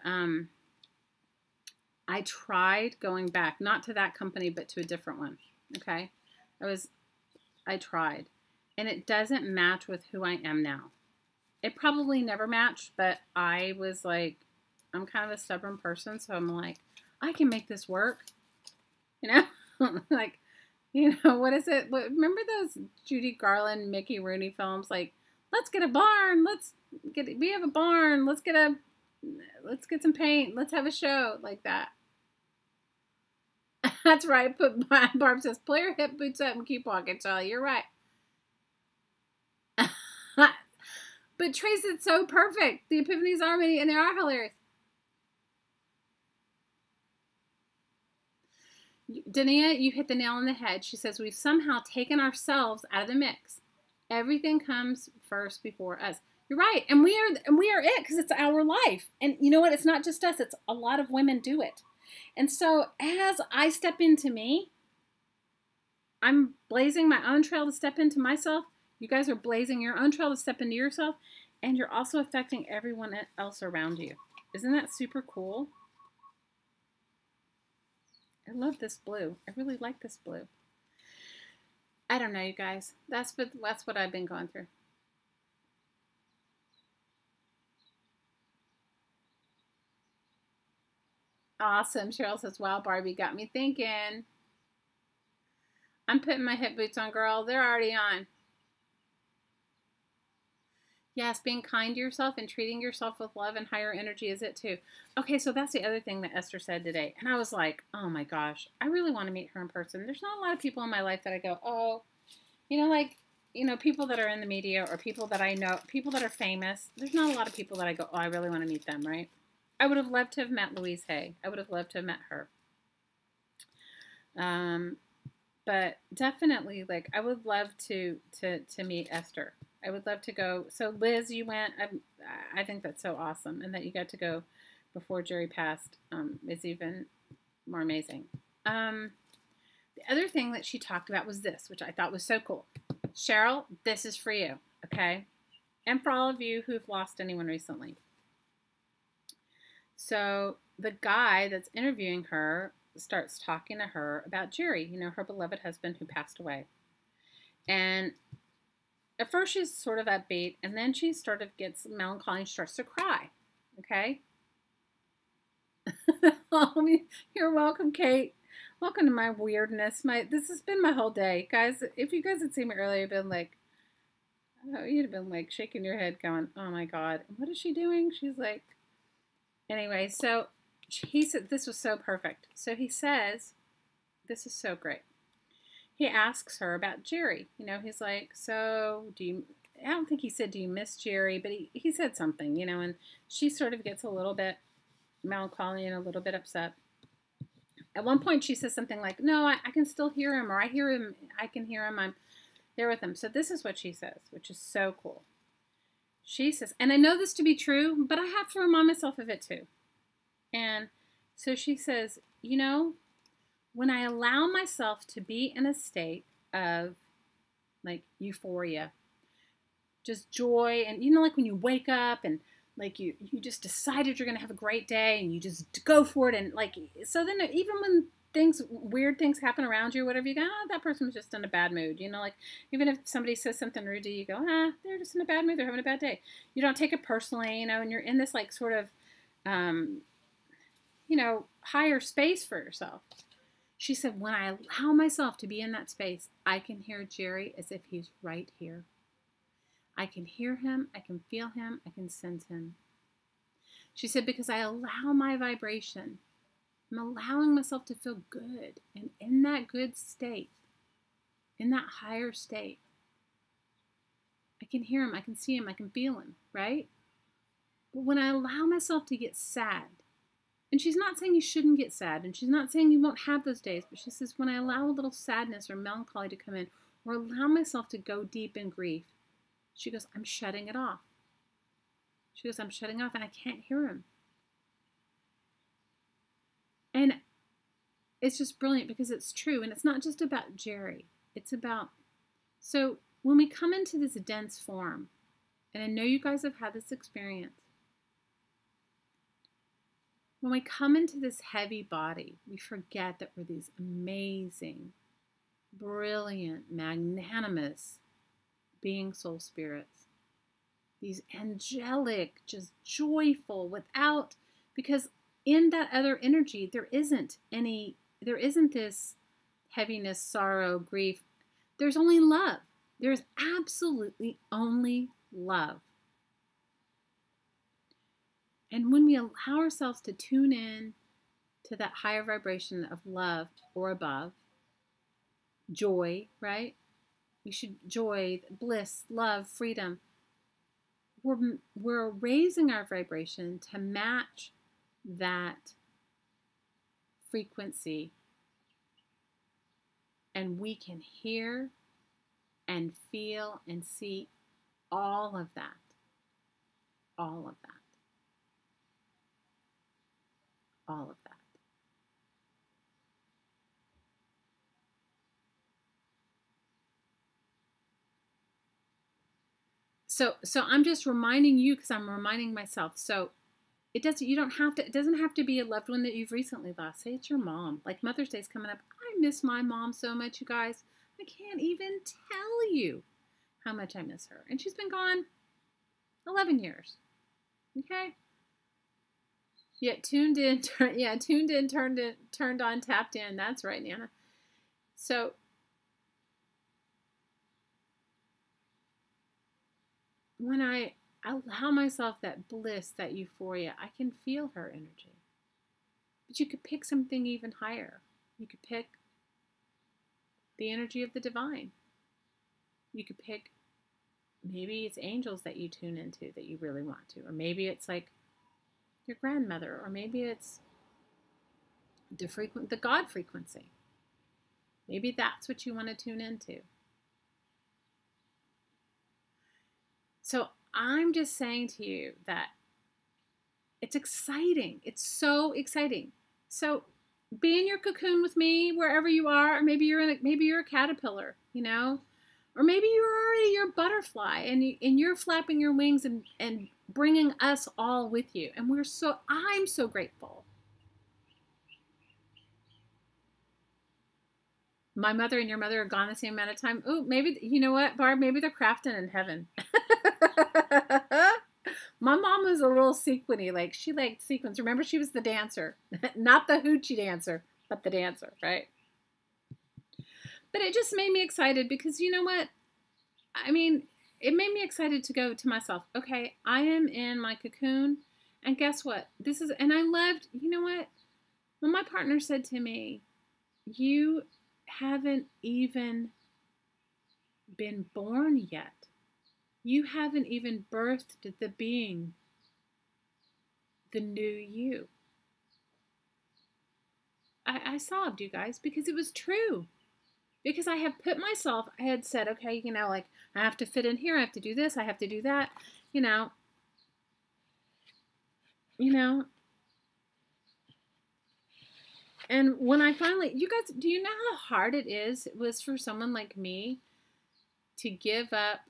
I tried going back, not to that company, but to a different one. Okay, I tried, and it doesn't match with who I am now. It probably never matched, but I was like, I'm kind of a stubborn person, so I'm like, I can make this work, like, what is it? Remember those Judy Garland, Mickey Rooney films? Like, let's get a barn. We have a barn. Let's get some paint. Let's have a show like that. That's right. Barb says, pull your hip boots up and keep walking, Charlie. You're right. But Trace, it's so perfect. The Epiphanies are many, and they are hilarious. Dania, you hit the nail on the head. She says, we've somehow taken ourselves out of the mix. Everything comes first before us. You're right. And we are it because it's our life. And you know what? It's not just us. It's a lot of women do it. And so as I step into me, I'm blazing my own trail to step into myself. You guys are blazing your own trail to step into yourself. And you're also affecting everyone else around you. Isn't that super cool? I love this blue. I really like this blue. I don't know, you guys. That's what I've been going through. Awesome. Cheryl says, wow, Barbie got me thinking. I'm putting my hip boots on, girl. They're already on. Yes, being kind to yourself and treating yourself with love and higher energy is it too. Okay, so that's the other thing that Esther said today. And I was like, oh my gosh, I really want to meet her in person. There's not a lot of people in my life that I go, oh, people that are in the media or people that I know, people that are famous. There's not a lot of people that I go, oh, I really want to meet them, right? I would have loved to have met Louise Hay. I would have loved to have met her. But definitely, like, I would love to meet Esther. I would love to go. So Liz, you went. I think that's so awesome, and that you got to go before Jerry passed is even more amazing. The other thing that she talked about was this, which I thought was so cool. Cheryl, this is for you, okay, and for all of you who've lost anyone recently. So the guy that's interviewing her starts talking to her about Jerry, her beloved husband who passed away. And at first she's sort of upbeat, and then she sort of gets melancholy and starts to cry, okay? You're welcome, Kate. Welcome to my weirdness. This has been my whole day. Guys, if you guys had seen me earlier, you'd been like, oh, you'd have been like shaking your head going, oh my God, what is she doing? She's like, anyway, so he said, this was so perfect. So he says, this is so great. He asks her about Jerry. He's like, so I don't think he said, do you miss Jerry? But he said something, and she sort of gets a little bit melancholy and a little bit upset. At one point she says something like, no, I can still hear him, or I hear him, I can hear him, I'm there with him. So this is what she says, which is so cool. She says, and I know this to be true, but I have to remind myself of it too. And so she says, when I allow myself to be in a state of like euphoria, just joy, and like when you wake up and like you just decided you're going to have a great day and you just go for it, and like, so then even when weird things happen around you, whatever, you go, oh, that person was just in a bad mood, like even if somebody says something rude to you, you go, they're just in a bad mood, they're having a bad day. You don't take it personally, and you're in this like sort of higher space for yourself. She said, when I allow myself to be in that space, I can hear Jerry as if he's right here. I can hear him, I can feel him, I can sense him. She said, because I allow my vibration, I'm allowing myself to feel good. And in that good state, in that higher state, I can hear him, I can see him, I can feel him, right? But when I allow myself to get sad, and she's not saying you shouldn't get sad, and she's not saying you won't have those days, but she says, when I allow a little sadness or melancholy to come in, or allow myself to go deep in grief, she goes, I'm shutting it off. She goes, I'm shutting off, and I can't hear him. And it's just brilliant because it's true, and it's not just about Jerry. It's about, so when we come into this dense form, and I know you guys have had this experience, when we come into this heavy body, we forget that we're these amazing, brilliant, magnanimous being soul spirits. These angelic, just joyful, because in that other energy, there isn't this heaviness, sorrow, grief. There's only love. There's absolutely only love. And when we allow ourselves to tune in to that higher vibration of love or above, joy, right? We should joy, bliss, love, freedom. we're raising our vibration to match that frequency, and we can hear and feel and see all of that. All of that. All of that. So I'm just reminding you, because I'm reminding myself. So it doesn't have to be a loved one that you've recently lost. Say it's your mom. Like Mother's Day's coming up. I miss my mom so much, you guys. I can't even tell you how much I miss her. And she's been gone 11 years. Okay? Yeah, tuned in, turned on, tapped in. That's right, Nana. So when I allow myself that bliss, that euphoria, I can feel her energy. But you could pick something even higher. You could pick the energy of the divine. You could pick, maybe it's angels that you tune into that you really want to. Or maybe it's like your grandmother. Or maybe it's the God frequency. Maybe that's what you want to tune into. So I'm just saying to you that it's exciting. It's so exciting. So be in your cocoon with me wherever you are. Or maybe you're a caterpillar, you know, or maybe you're already your butterfly and you're flapping your wings and bringing us all with you. And I'm so grateful. My mother and your mother are gone the same amount of time. Oh, maybe, you know what, Barb? Maybe they're crafting in heaven. My mom was a little sequiny. Like, she liked sequins. Remember, she was the dancer. Not the hoochie dancer, but the dancer, right? But it just made me excited because, you know what? I mean, it made me excited to go to myself. Okay, I am in my cocoon. And guess what? And I loved, you know what? When my partner said to me, you haven't even been born yet. You haven't even birthed the being, the new you. I sobbed, you guys, because it was true. Because I had said, okay, you know, like, I have to fit in here, I have to do this, I have to do that, you know. And when I finally, you guys, do you know how hard it was for someone like me to give up?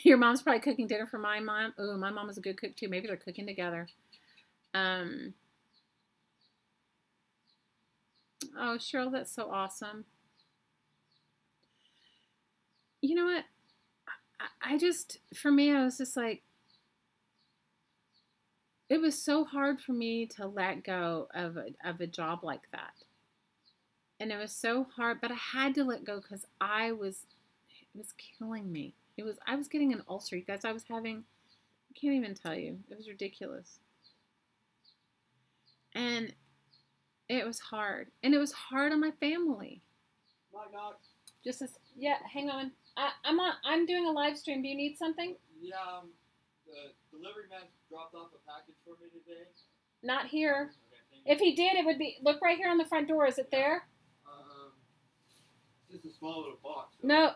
Your mom's probably cooking dinner for my mom. Oh, my mom was a good cook too. Maybe they're cooking together. Oh, Cheryl, that's so awesome. You know what? For me, I was just like, it was so hard for me to let go of a job like that. And it was so hard, but I had to let go because it was killing me. I was getting an ulcer, you guys. I can't even tell you. It was ridiculous. And it was hard. And it was hard on my family. Yeah, hang on. I'm doing a live stream. Do you need something? Yeah, the delivery man dropped off a package for me today. Not here. Okay, if he did, it would be, look right here on the front door. Is it there? Just a small little box. So. No,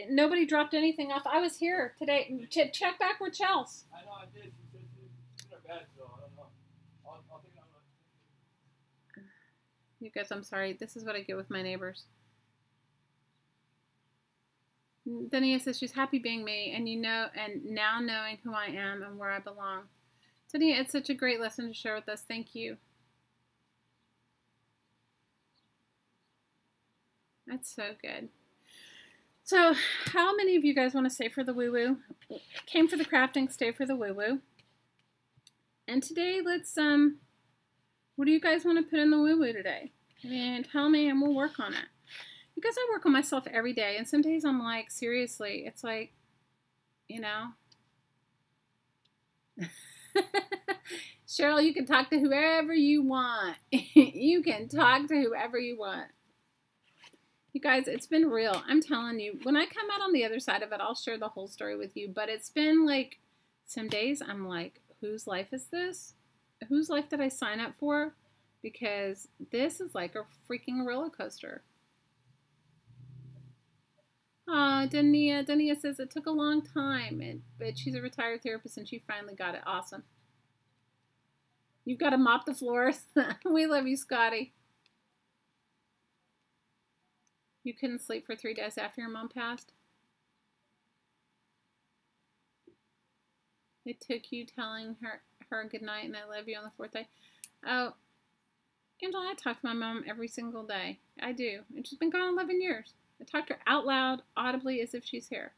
nobody dropped anything off. I was here today. Check back with Chelsea. I know I did. She said she's in her bed, so I don't know. I'll think I'm gonna... You guys, I'm sorry. This is what I get with my neighbors. Dania says she's happy being me, and and now knowing who I am and where I belong. Dania, it's such a great lesson to share with us. Thank you. That's so good. So, how many of you guys want to stay for the woo-woo? Came for the crafting, stay for the woo-woo. And today, let's, what do you guys want to put in the woo-woo today? I mean, tell me and we'll work on it. Because I work on myself every day, and some days I'm like, seriously, it's like, you know. Cheryl, you can talk to whoever you want. You can talk to whoever you want. You guys, it's been real. I'm telling you, when I come out on the other side of it, I'll share the whole story with you. But it's been like some days I'm like, whose life is this? Whose life did I sign up for? Because this is like a freaking roller coaster. Dania. Dania says it took a long time, but she's a retired therapist and she finally got it. Awesome. You've got to mop the floors. We love you, Scotty. You couldn't sleep for 3 days after your mom passed? It took you telling her good night and I love you on the 4th day. Oh, Angela, I talk to my mom every single day. I do. And she's been gone 11 years. I talk to her out loud, audibly, as if she's here.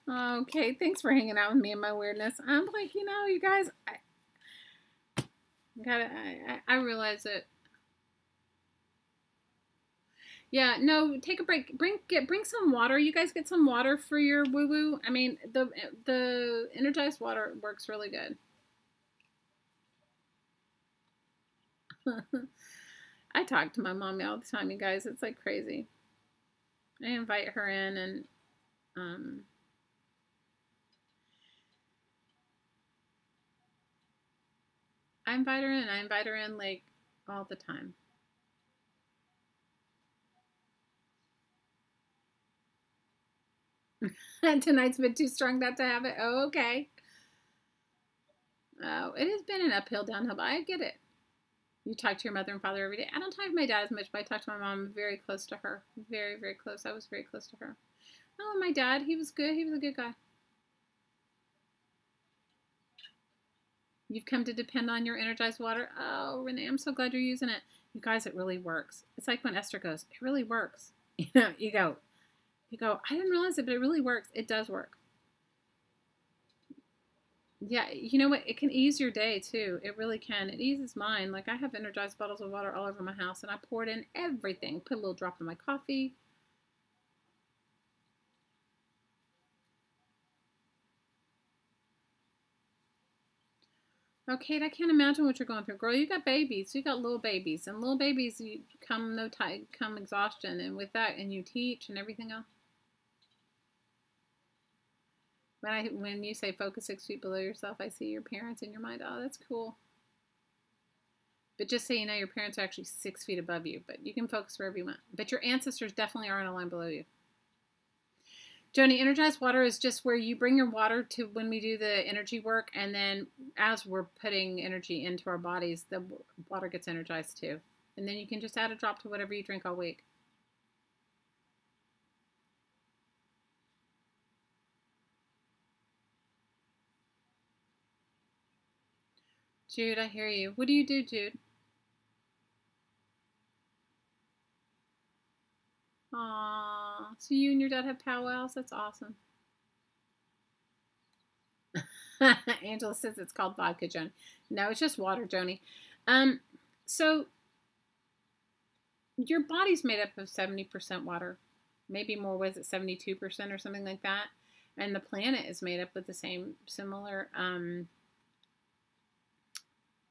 Okay, thanks for hanging out with me and my weirdness. I'm like, you guys, I realize it. Yeah, no, take a break. Bring some water. You guys get some water for your woo-woo. I mean, the energized water works really good. I talk to my mommy all the time, you guys. It's like crazy. I invite her in and I invite her in. I invite her in like all the time. And tonight's been too strong not to have it. Oh, okay. Oh, it has been an uphill, downhill, but I get it. You talk to your mother and father every day. I don't talk to my dad as much, but I talk to my mom. I'm very close to her. Very, very close. I was very close to her. Oh, my dad, he was good. He was a good guy. You've come to depend on your energized water. Oh, Renee, I'm so glad you're using it. You guys, it really works. It's like when Esther goes, it really works. You go, I didn't realize it, but it really works. It does work. Yeah, you know what? It can ease your day, too. It really can. It eases mine. Like, I have energized bottles of water all over my house, and I pour it in everything. Put a little drop in my coffee. Oh, Kate, I can't imagine what you're going through. Girl, you got babies. You got little babies. And little babies, you come exhaustion. And with that, and you teach and everything else. When you say focus 6 feet below yourself, I see your parents in your mind. Oh, that's cool. But just so you know, your parents are actually 6 feet above you. But you can focus wherever you want. But your ancestors definitely are in a line below you. Joni, energized water is just where you bring your water to when we do the energy work. And then as we're putting energy into our bodies, the water gets energized too. And then you can just add a drop to whatever you drink all week. Jude, I hear you. What do you do, Jude? Aww. So you and your dad have powwows? That's awesome. Angela says it's called vodka, Joni. No, it's just water, Joni. So your body's made up of 70% water. Maybe more, was it 72% or something like that? And the planet is made up with the same similar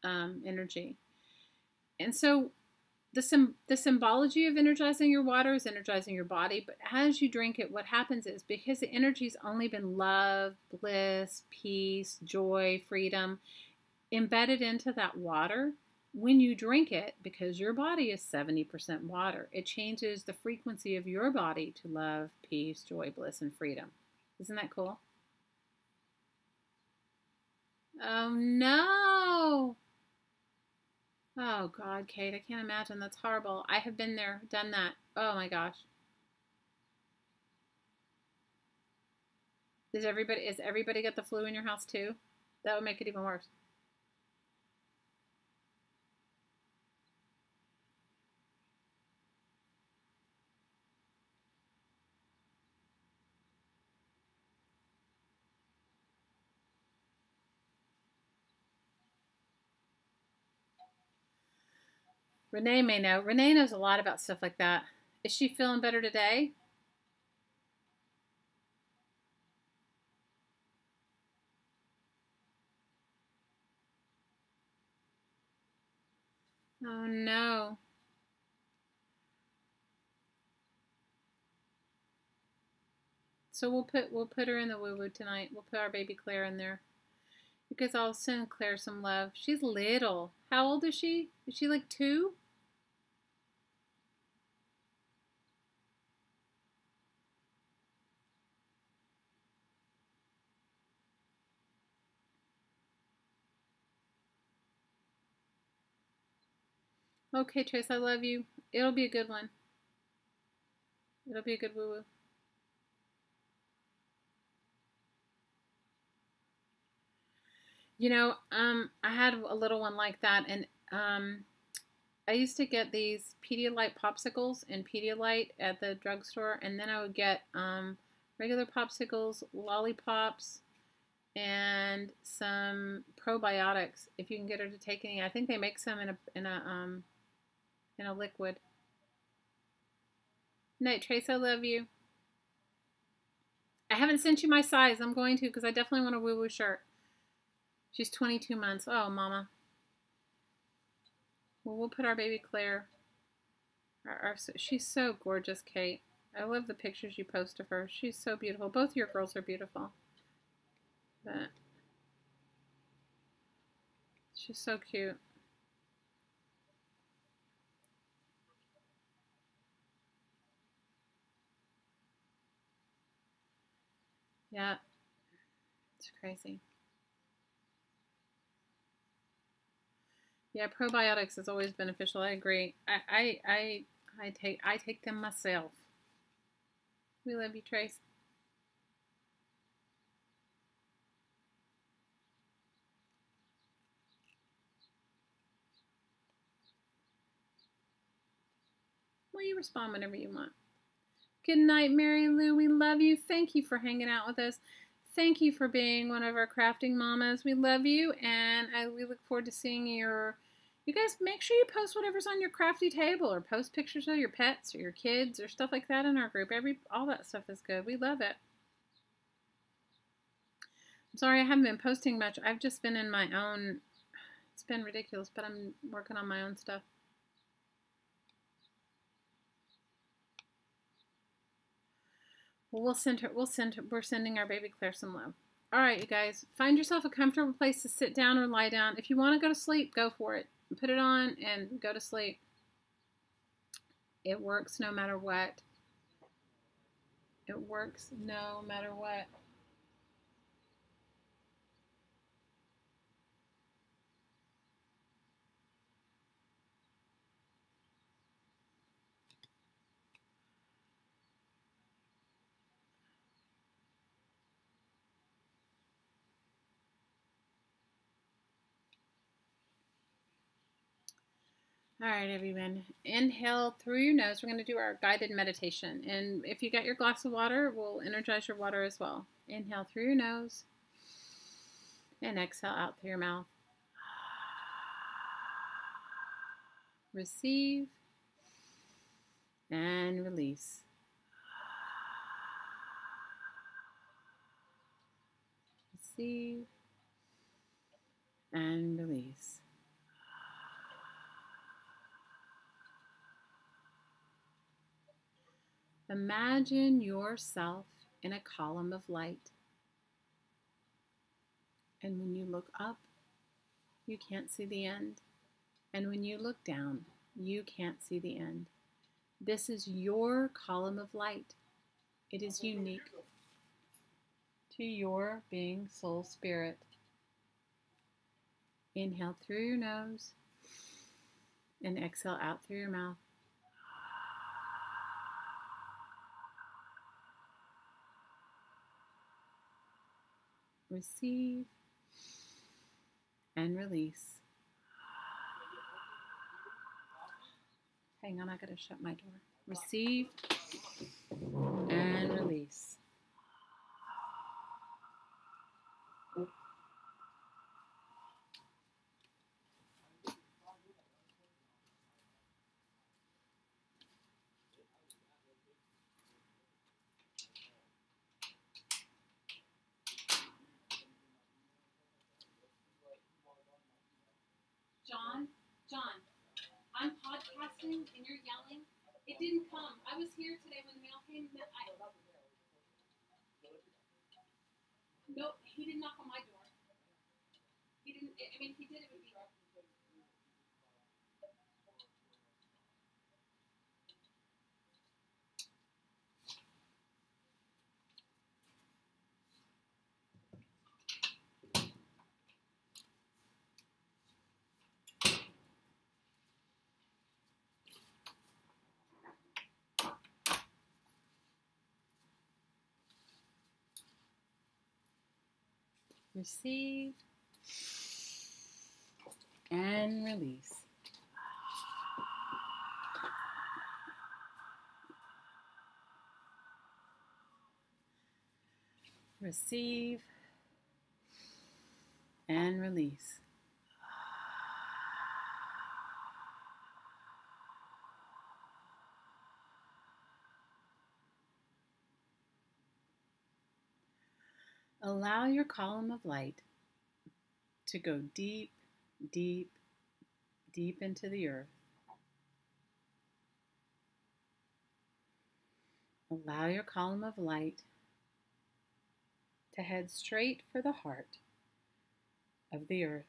energy. And so the symbology of energizing your water is energizing your body, but as you drink it, what happens is, because the energy's only been love, bliss, peace, joy, freedom embedded into that water, when you drink it, because your body is 70% water, it changes the frequency of your body to love, peace, joy, bliss, and freedom. Isn't that cool? Oh no! Oh God, Kate, I can't imagine. That's horrible. I have been there, done that. Oh my gosh. Is everybody got the flu in your house too? That would make it even worse. Renee may know. Renee knows a lot about stuff like that. Is she feeling better today? Oh no. So we'll put her in the woo woo tonight. We'll put our baby Claire in there. Because I'll send Claire some love. She's little. How old is she? Is she like 2? Okay, Trace, I love you. It'll be a good one. It'll be a good woo woo. You know, I had a little one like that, and I used to get these Pedialyte popsicles and Pedialyte at the drugstore, and then I would get regular popsicles, lollipops, and some probiotics. If you can get her to take any, I think they make some in a liquid. Night, Trace, I love you. I haven't sent you my size. I'm going to because I definitely want a woo woo shirt. She's 22 months. Oh, mama. Well, we'll put our baby Claire. She's so gorgeous, Kate. I love the pictures you post of her. She's so beautiful. Both your girls are beautiful. But she's so cute. Yeah, it's crazy. Yeah, probiotics is always beneficial. I agree. I take them myself. We love you, Trace. Well, you respond whenever you want. Good night, Mary Lou. We love you. Thank you for hanging out with us. Thank you for being one of our crafting mamas. We love you, and we look forward to seeing your. You guys, make sure you post whatever's on your crafty table, or post pictures of your pets or your kids or stuff like that in our group. All that stuff is good. We love it. I'm sorry I haven't been posting much. I've just been in my own. It's been ridiculous, but I'm working on my own stuff. Well, we're sending our baby Claire some love. All right, you guys, find yourself a comfortable place to sit down or lie down. If you want to go to sleep, go for it. Put it on and go to sleep. It works no matter what. It works no matter what. All right, everyone. Inhale through your nose. We're going to do our guided meditation. And if you got your glass of water, we'll energize your water as well. Inhale through your nose. And exhale out through your mouth. Receive. And release. Receive. And release. Imagine yourself in a column of light. And when you look up, you can't see the end. And when you look down, you can't see the end. This is your column of light. It is unique to your being, soul, spirit. Inhale through your nose and exhale out through your mouth. Receive and release. Hang on, I gotta shut my door. Receive and release. John, broadcasting and you're yelling. It didn't come. I was here today when the mail came. No, he didn't knock on my door. He didn't. I mean, he did. It would be. Receive and release. Receive and release. Allow your column of light to go deep, deep, deep into the earth. Allow your column of light to head straight for the heart of the earth.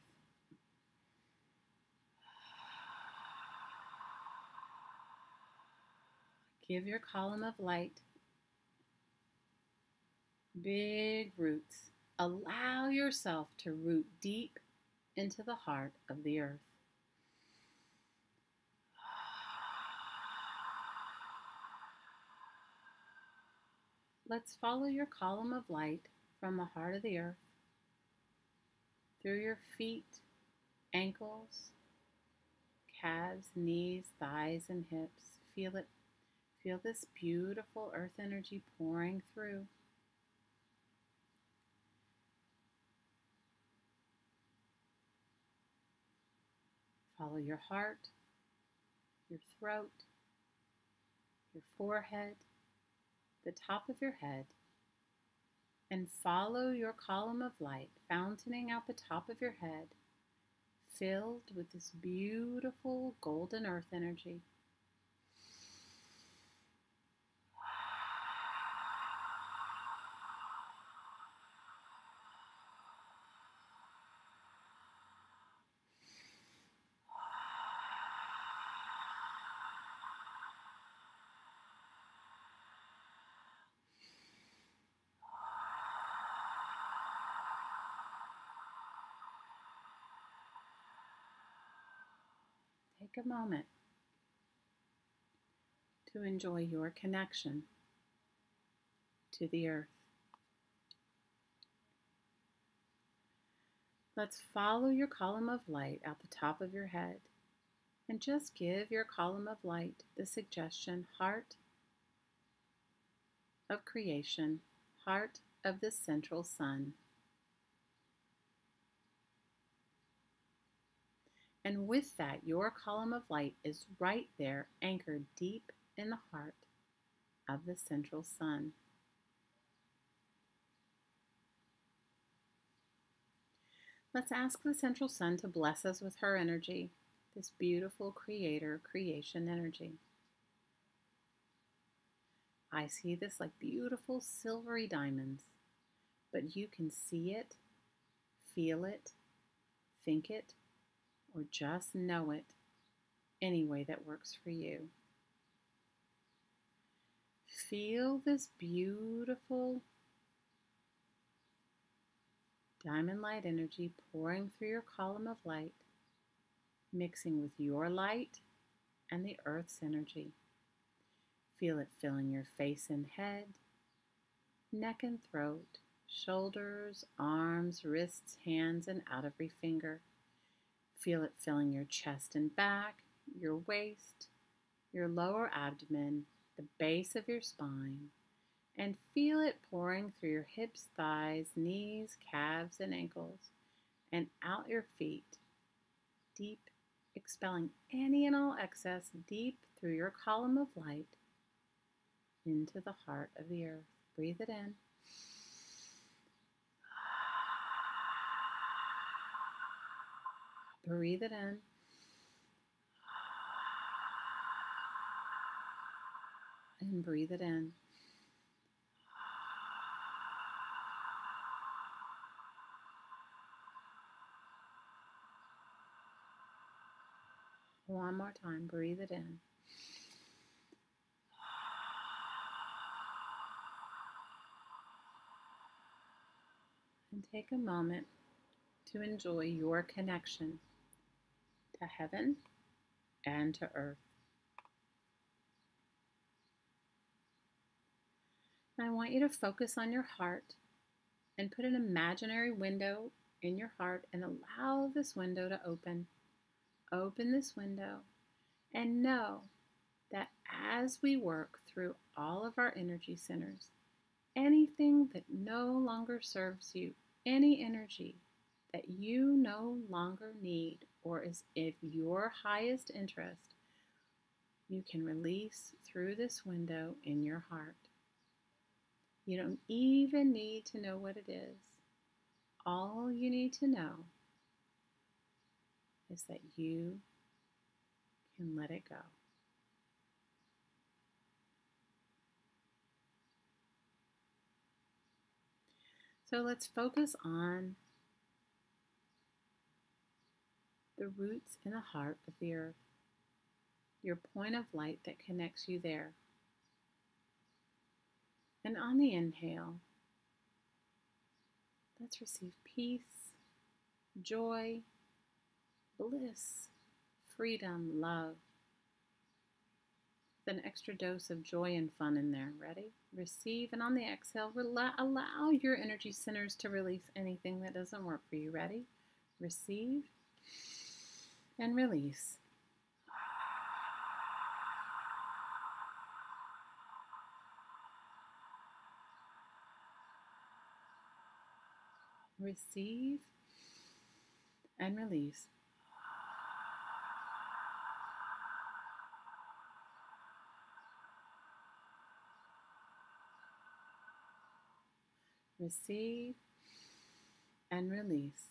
Give your column of light big roots. Allow yourself to root deep into the heart of the earth. Let's follow your column of light from the heart of the earth through your feet, ankles, calves, knees, thighs, and hips. Feel it. Feel this beautiful earth energy pouring through. Follow your heart, your throat, your forehead, the top of your head, and follow your column of light, fountaining out the top of your head, filled with this beautiful golden earth energy. Take a moment to enjoy your connection to the earth. Let's follow your column of light out the top of your head and just give your column of light the suggestion, heart of creation, heart of the central sun. And with that, your column of light is right there, anchored deep in the heart of the central sun. Let's ask the central sun to bless us with her energy, this beautiful creator, creation energy. I see this like beautiful silvery diamonds, but you can see it, feel it, think it, or just know it any way that works for you. Feel this beautiful diamond light energy pouring through your column of light, mixing with your light and the earth's energy. Feel it filling your face and head, neck and throat, shoulders, arms, wrists, hands, and out every finger. Feel it filling your chest and back, your waist, your lower abdomen, the base of your spine, and feel it pouring through your hips, thighs, knees, calves, and ankles, and out your feet, deep, expelling any and all excess deep through your column of light into the heart of the earth. Breathe it in. Breathe it in. and breathe it in. One more time, breathe it in. And take a moment to enjoy your connection to heaven and to earth. And I want you to focus on your heart and put an imaginary window in your heart and allow this window to open. Open this window and know that as we work through all of our energy centers, anything that no longer serves you, any energy that you no longer need or is of your highest interest, you can release through this window in your heart. You don't even need to know what it is. All you need to know is that you can let it go. So let's focus on the roots in the heart of the earth, your point of light that connects you there. And on the inhale, let's receive peace, joy, bliss, freedom, love. With an extra dose of joy and fun in there. Ready? Receive, and on the exhale, allow your energy centers to release anything that doesn't work for you. Ready? Receive and release. Receive and release. Receive and release.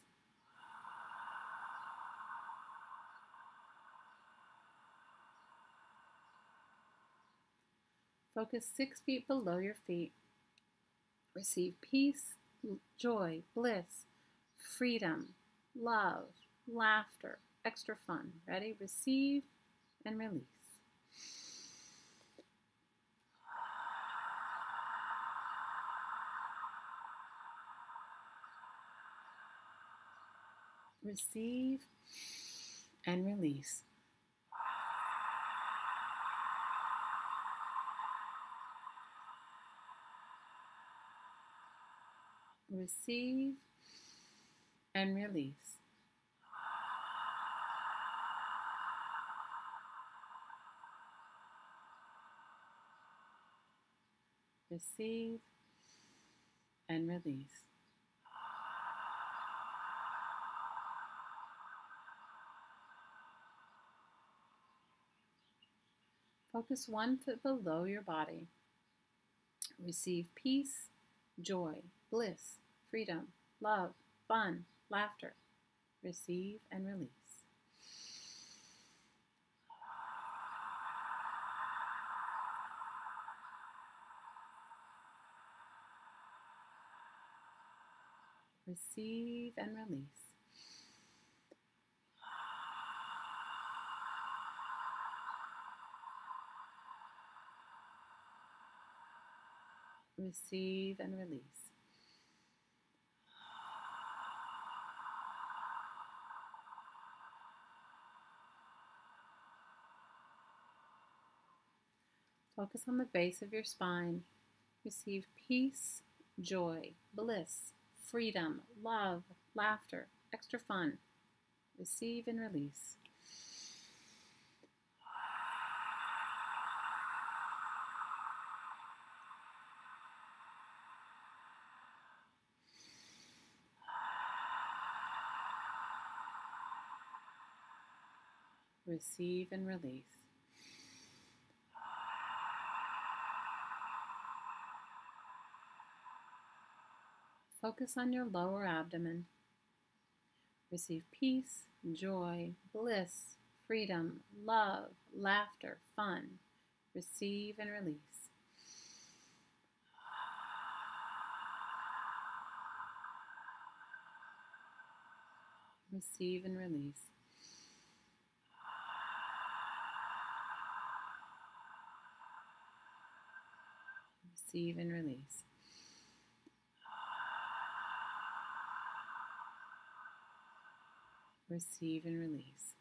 Focus 6 feet below your feet. Receive peace, joy, bliss, freedom, love, laughter, extra fun. Ready? Receive and release. Receive and release. Receive and release. Receive and release. Focus 1 foot below your body. Receive peace, joy, bliss, freedom, love, fun, laughter. Receive and release. Receive and release. Receive and release. Focus on the base of your spine. Receive peace, joy, bliss, freedom, love, laughter, extra fun. Receive and release. Receive and release. Focus on your lower abdomen. Receive peace, joy, bliss, freedom, love, laughter, fun. Receive and release. Receive and release. Receive and release. Receive and release.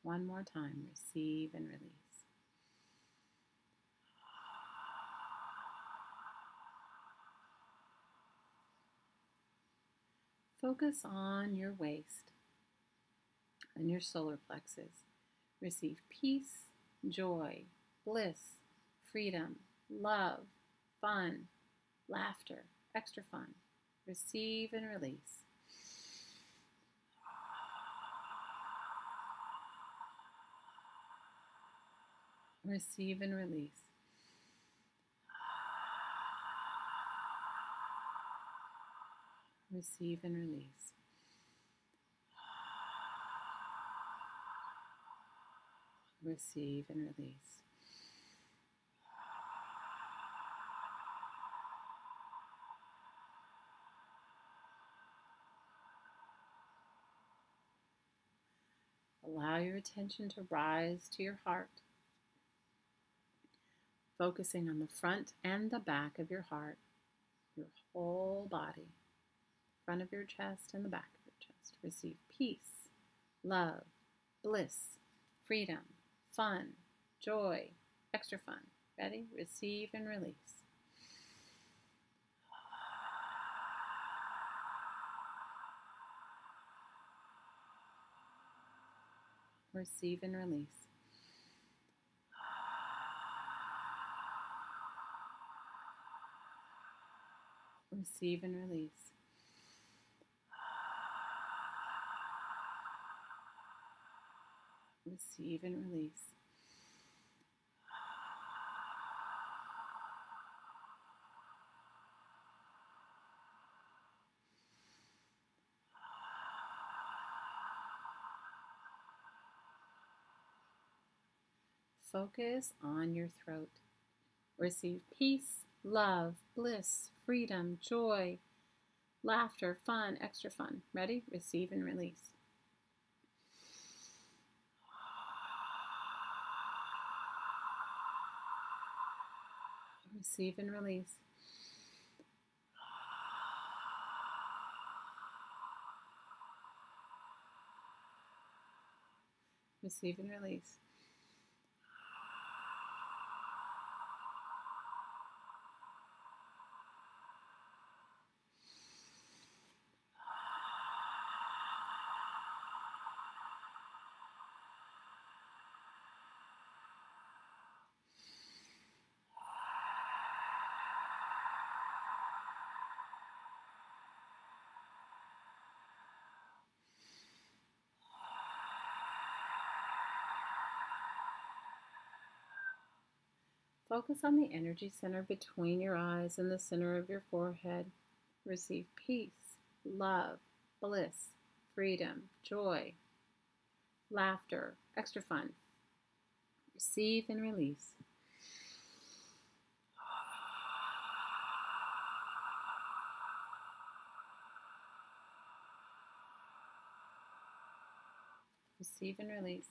One more time. Receive and release. Focus on your waist and your solar plexus. Receive peace, joy, bliss, freedom, love, fun, laughter, extra fun. Receive and release. Receive and release. Receive and release. Receive and release. Allow your attention to rise to your heart, focusing on the front and the back of your heart, your whole body, front of your chest and the back of your chest. Receive peace, love, bliss, freedom, fun, joy, extra fun. Ready? Receive and release. Receive and release. Receive and release. Receive and release. Focus on your throat. Receive peace, love, bliss, freedom, joy, laughter, fun, extra fun. Ready? Receive and release. Receive and release. Receive and release. Focus on the energy center between your eyes and the center of your forehead. Receive peace, love, bliss, freedom, joy, laughter, extra fun. Receive and release. Receive and release.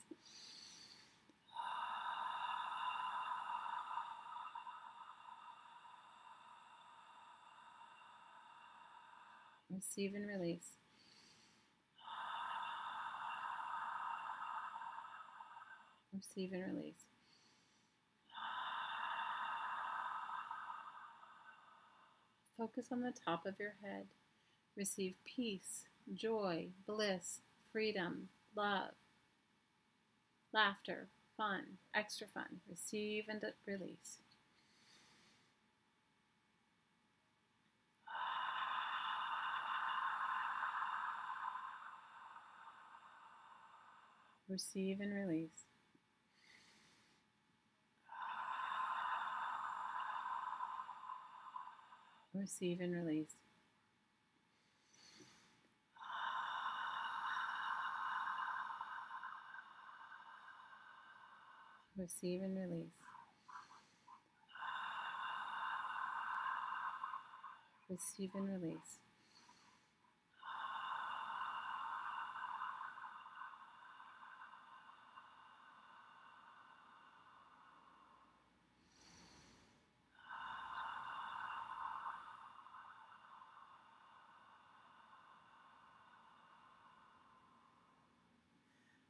Receive and release. Receive and release. Focus on the top of your head. Receive peace, joy, bliss, freedom, love, laughter, fun, extra fun. Receive and release. Receive and release. Receive and release. Receive and release. Receive and release.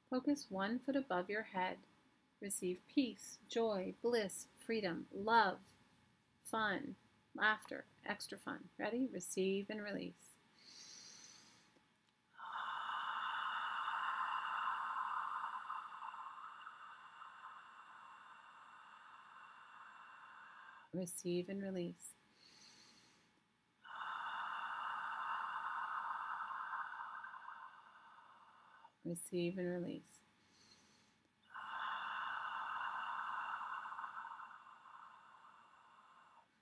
Focus 1 foot above your head. Receive peace, joy, bliss, freedom, love, fun, laughter, extra fun. Ready? Receive and release. Receive and release. Receive and release.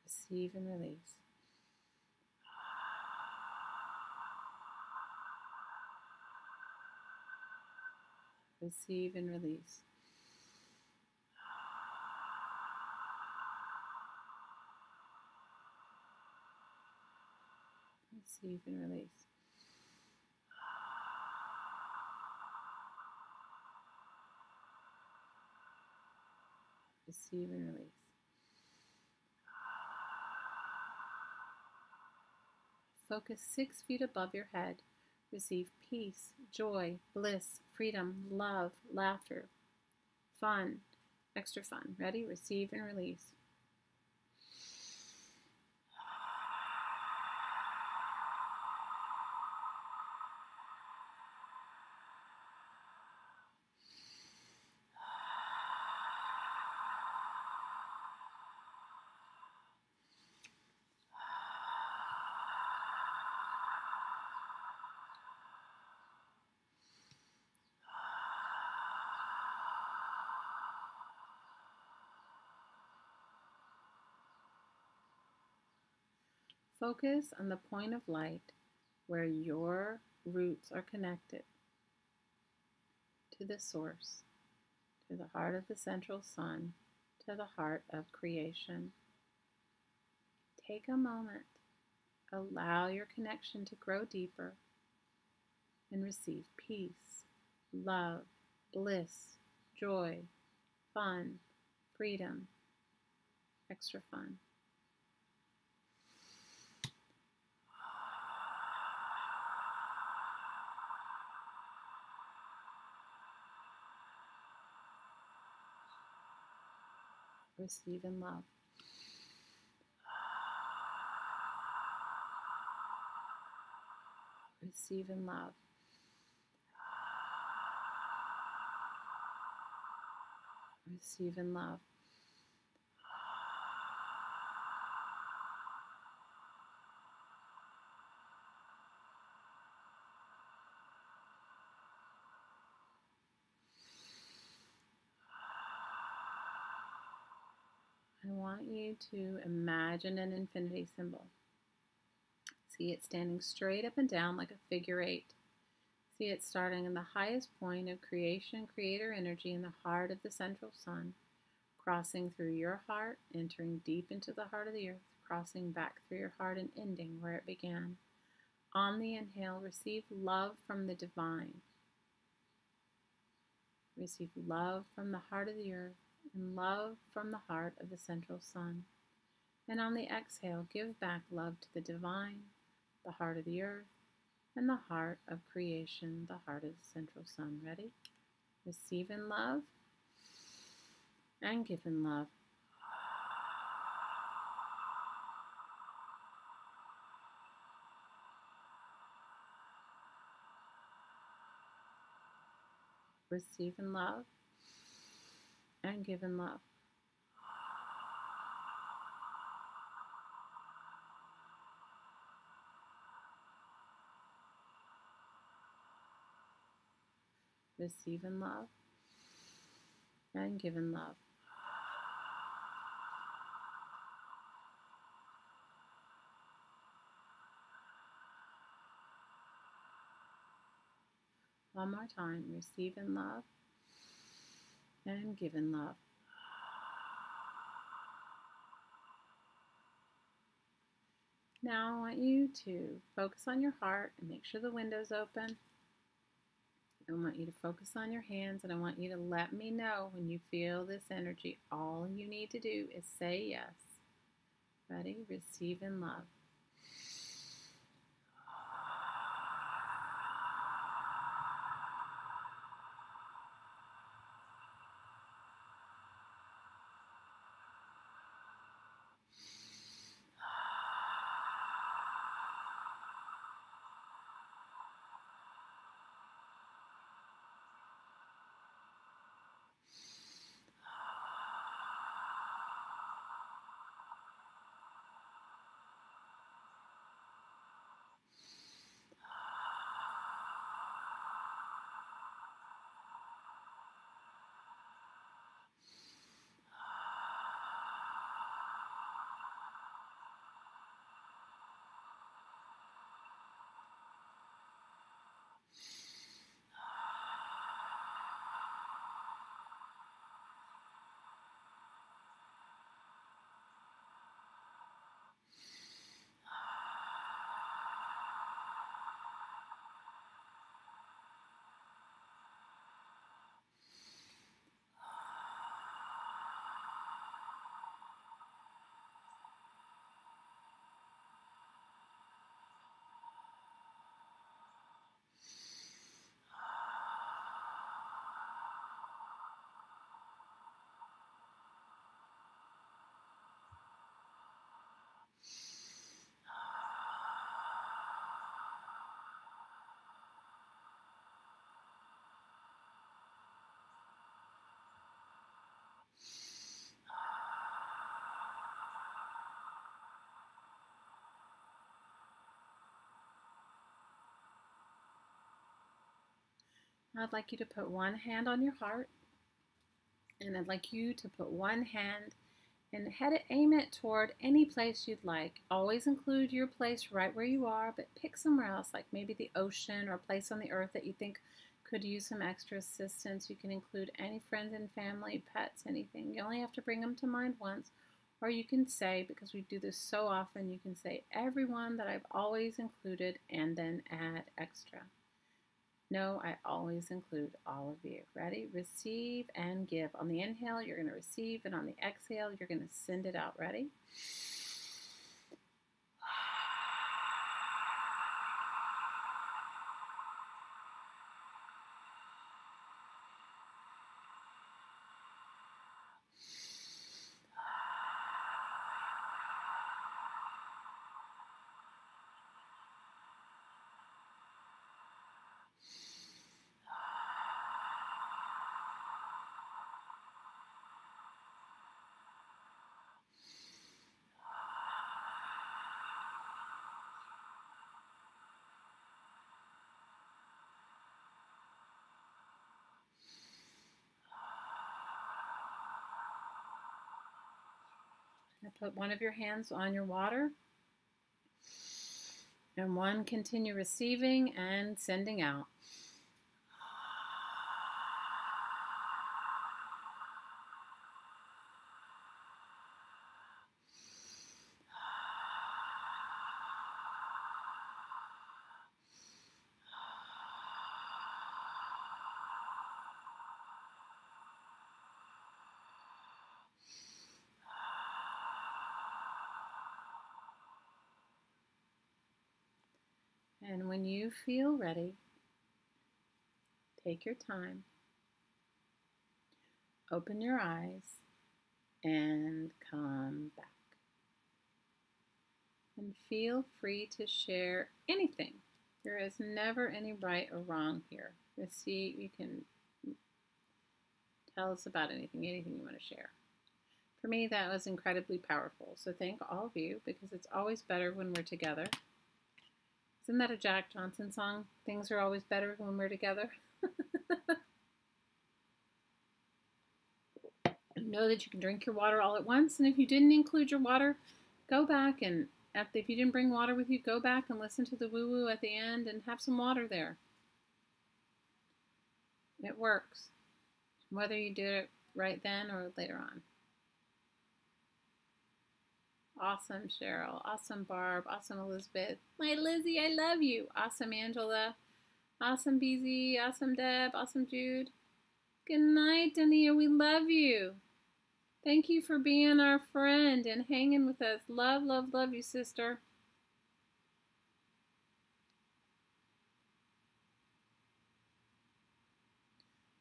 Receive and release. Receive and release. Receive and release. Receive and release. Focus 6 feet above your head. Receive peace, joy, bliss, freedom, love, laughter, fun, extra fun. Ready? Receive and release. Focus on the point of light where your roots are connected to the source, to the heart of the central sun, to the heart of creation. Take a moment, allow your connection to grow deeper, and receive peace, love, bliss, joy, fun, freedom, extra fun. Receive in love. Receive in love. Receive in love. I want you to imagine an infinity symbol. See it standing straight up and down like a figure 8. See it starting in the highest point of creation, creator energy in the heart of the central sun, crossing through your heart, entering deep into the heart of the earth, crossing back through your heart and ending where it began. On the inhale, receive love from the divine. Receive love from the heart of the earth and love from the heart of the central sun. And on the exhale, give back love to the divine, the heart of the earth, and the heart of creation, the heart of the central sun. Ready? Receive in love and give in love. Receive in love and give in love. Receive in love and give in love. One more time. Receive in love and give in love. Now I want you to focus on your heart and make sure the window's open. I want you to focus on your hands, and I want you to let me know when you feel this energy. All you need to do is say yes. Ready? Receive in love. I'd like you to put one hand on your heart, and I'd like you to put one hand and aim it toward any place you'd like. Always include your place right where you are, but pick somewhere else, like maybe the ocean or a place on the earth that you think could use some extra assistance. You can include any friends and family, pets, anything. You only have to bring them to mind once, or you can say, because we do this so often, you can say everyone that I've always included and then add extra. No, I always include all of you. Ready? Receive and give. On the inhale, you're going to receive, and on the exhale, you're going to send it out. Ready? Put one of your hands on your water, and one continue receiving and sending out. And when you feel ready, take your time, open your eyes, and come back. And feel free to share anything. There is never any right or wrong here. You can tell us about anything you want to share. For me, that was incredibly powerful. So thank all of you, because it's always better when we're together. Isn't that a Jack Johnson song? Things are always better when we're together. Know that you can drink your water all at once. And if you didn't include your water, go back and if you didn't bring water with you, go back and listen to the woo-woo at the end and have some water there. It works, whether you do it right then or later on. Awesome, Cheryl. Awesome, Barb. Awesome, Elizabeth. My Lizzie, I love you. Awesome, Angela. Awesome, BZ. Awesome, Deb. Awesome, Jude. Good night, Dania. We love you. Thank you for being our friend and hanging with us. Love, love, love you, sister.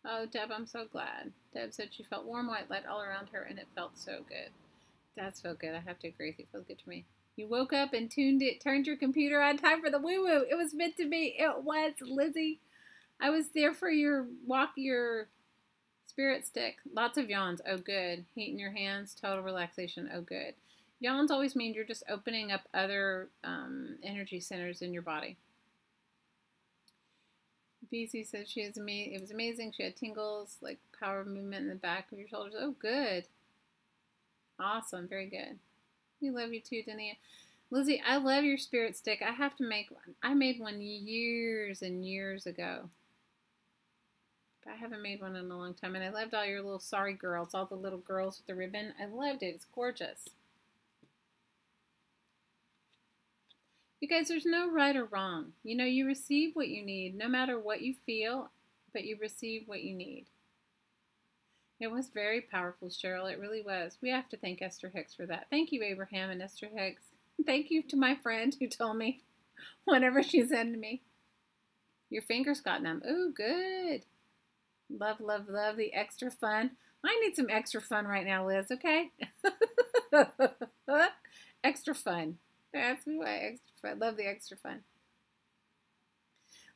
Oh, Deb, I'm so glad. Deb said she felt warm white light all around her, and it felt so good. That's so good. I have to agree with you. It feels good to me. You woke up and turned your computer on. Time for the woo-woo. It was meant to be. It was, Lizzie. I was there for your spirit stick. Lots of yawns. Oh, good. Heat in your hands. Total relaxation. Oh, good. Yawns always mean you're just opening up other energy centers in your body. BC said it was amazing. She had tingles, like power of movement in the back of your shoulders. Oh, good. Awesome. Very good. We love you too, Dania. Lizzie, I love your spirit stick. I have to make one. I made one years and years ago. But I haven't made one in a long time. And I loved all your little sorry girls, all the little girls with the ribbon. I loved it. It's gorgeous. You guys, there's no right or wrong. You know, you receive what you need, no matter what you feel, but you receive what you need. It was very powerful, Cheryl. It really was. We have to thank Esther Hicks for that. Thank you, Abraham and Esther Hicks. Thank you to my friend who told me whenever she's into me. Your fingers got numb. Ooh, good. Love, love, love the extra fun. I need some extra fun right now, Liz, okay? Extra fun. That's why extra fun. Love the extra fun.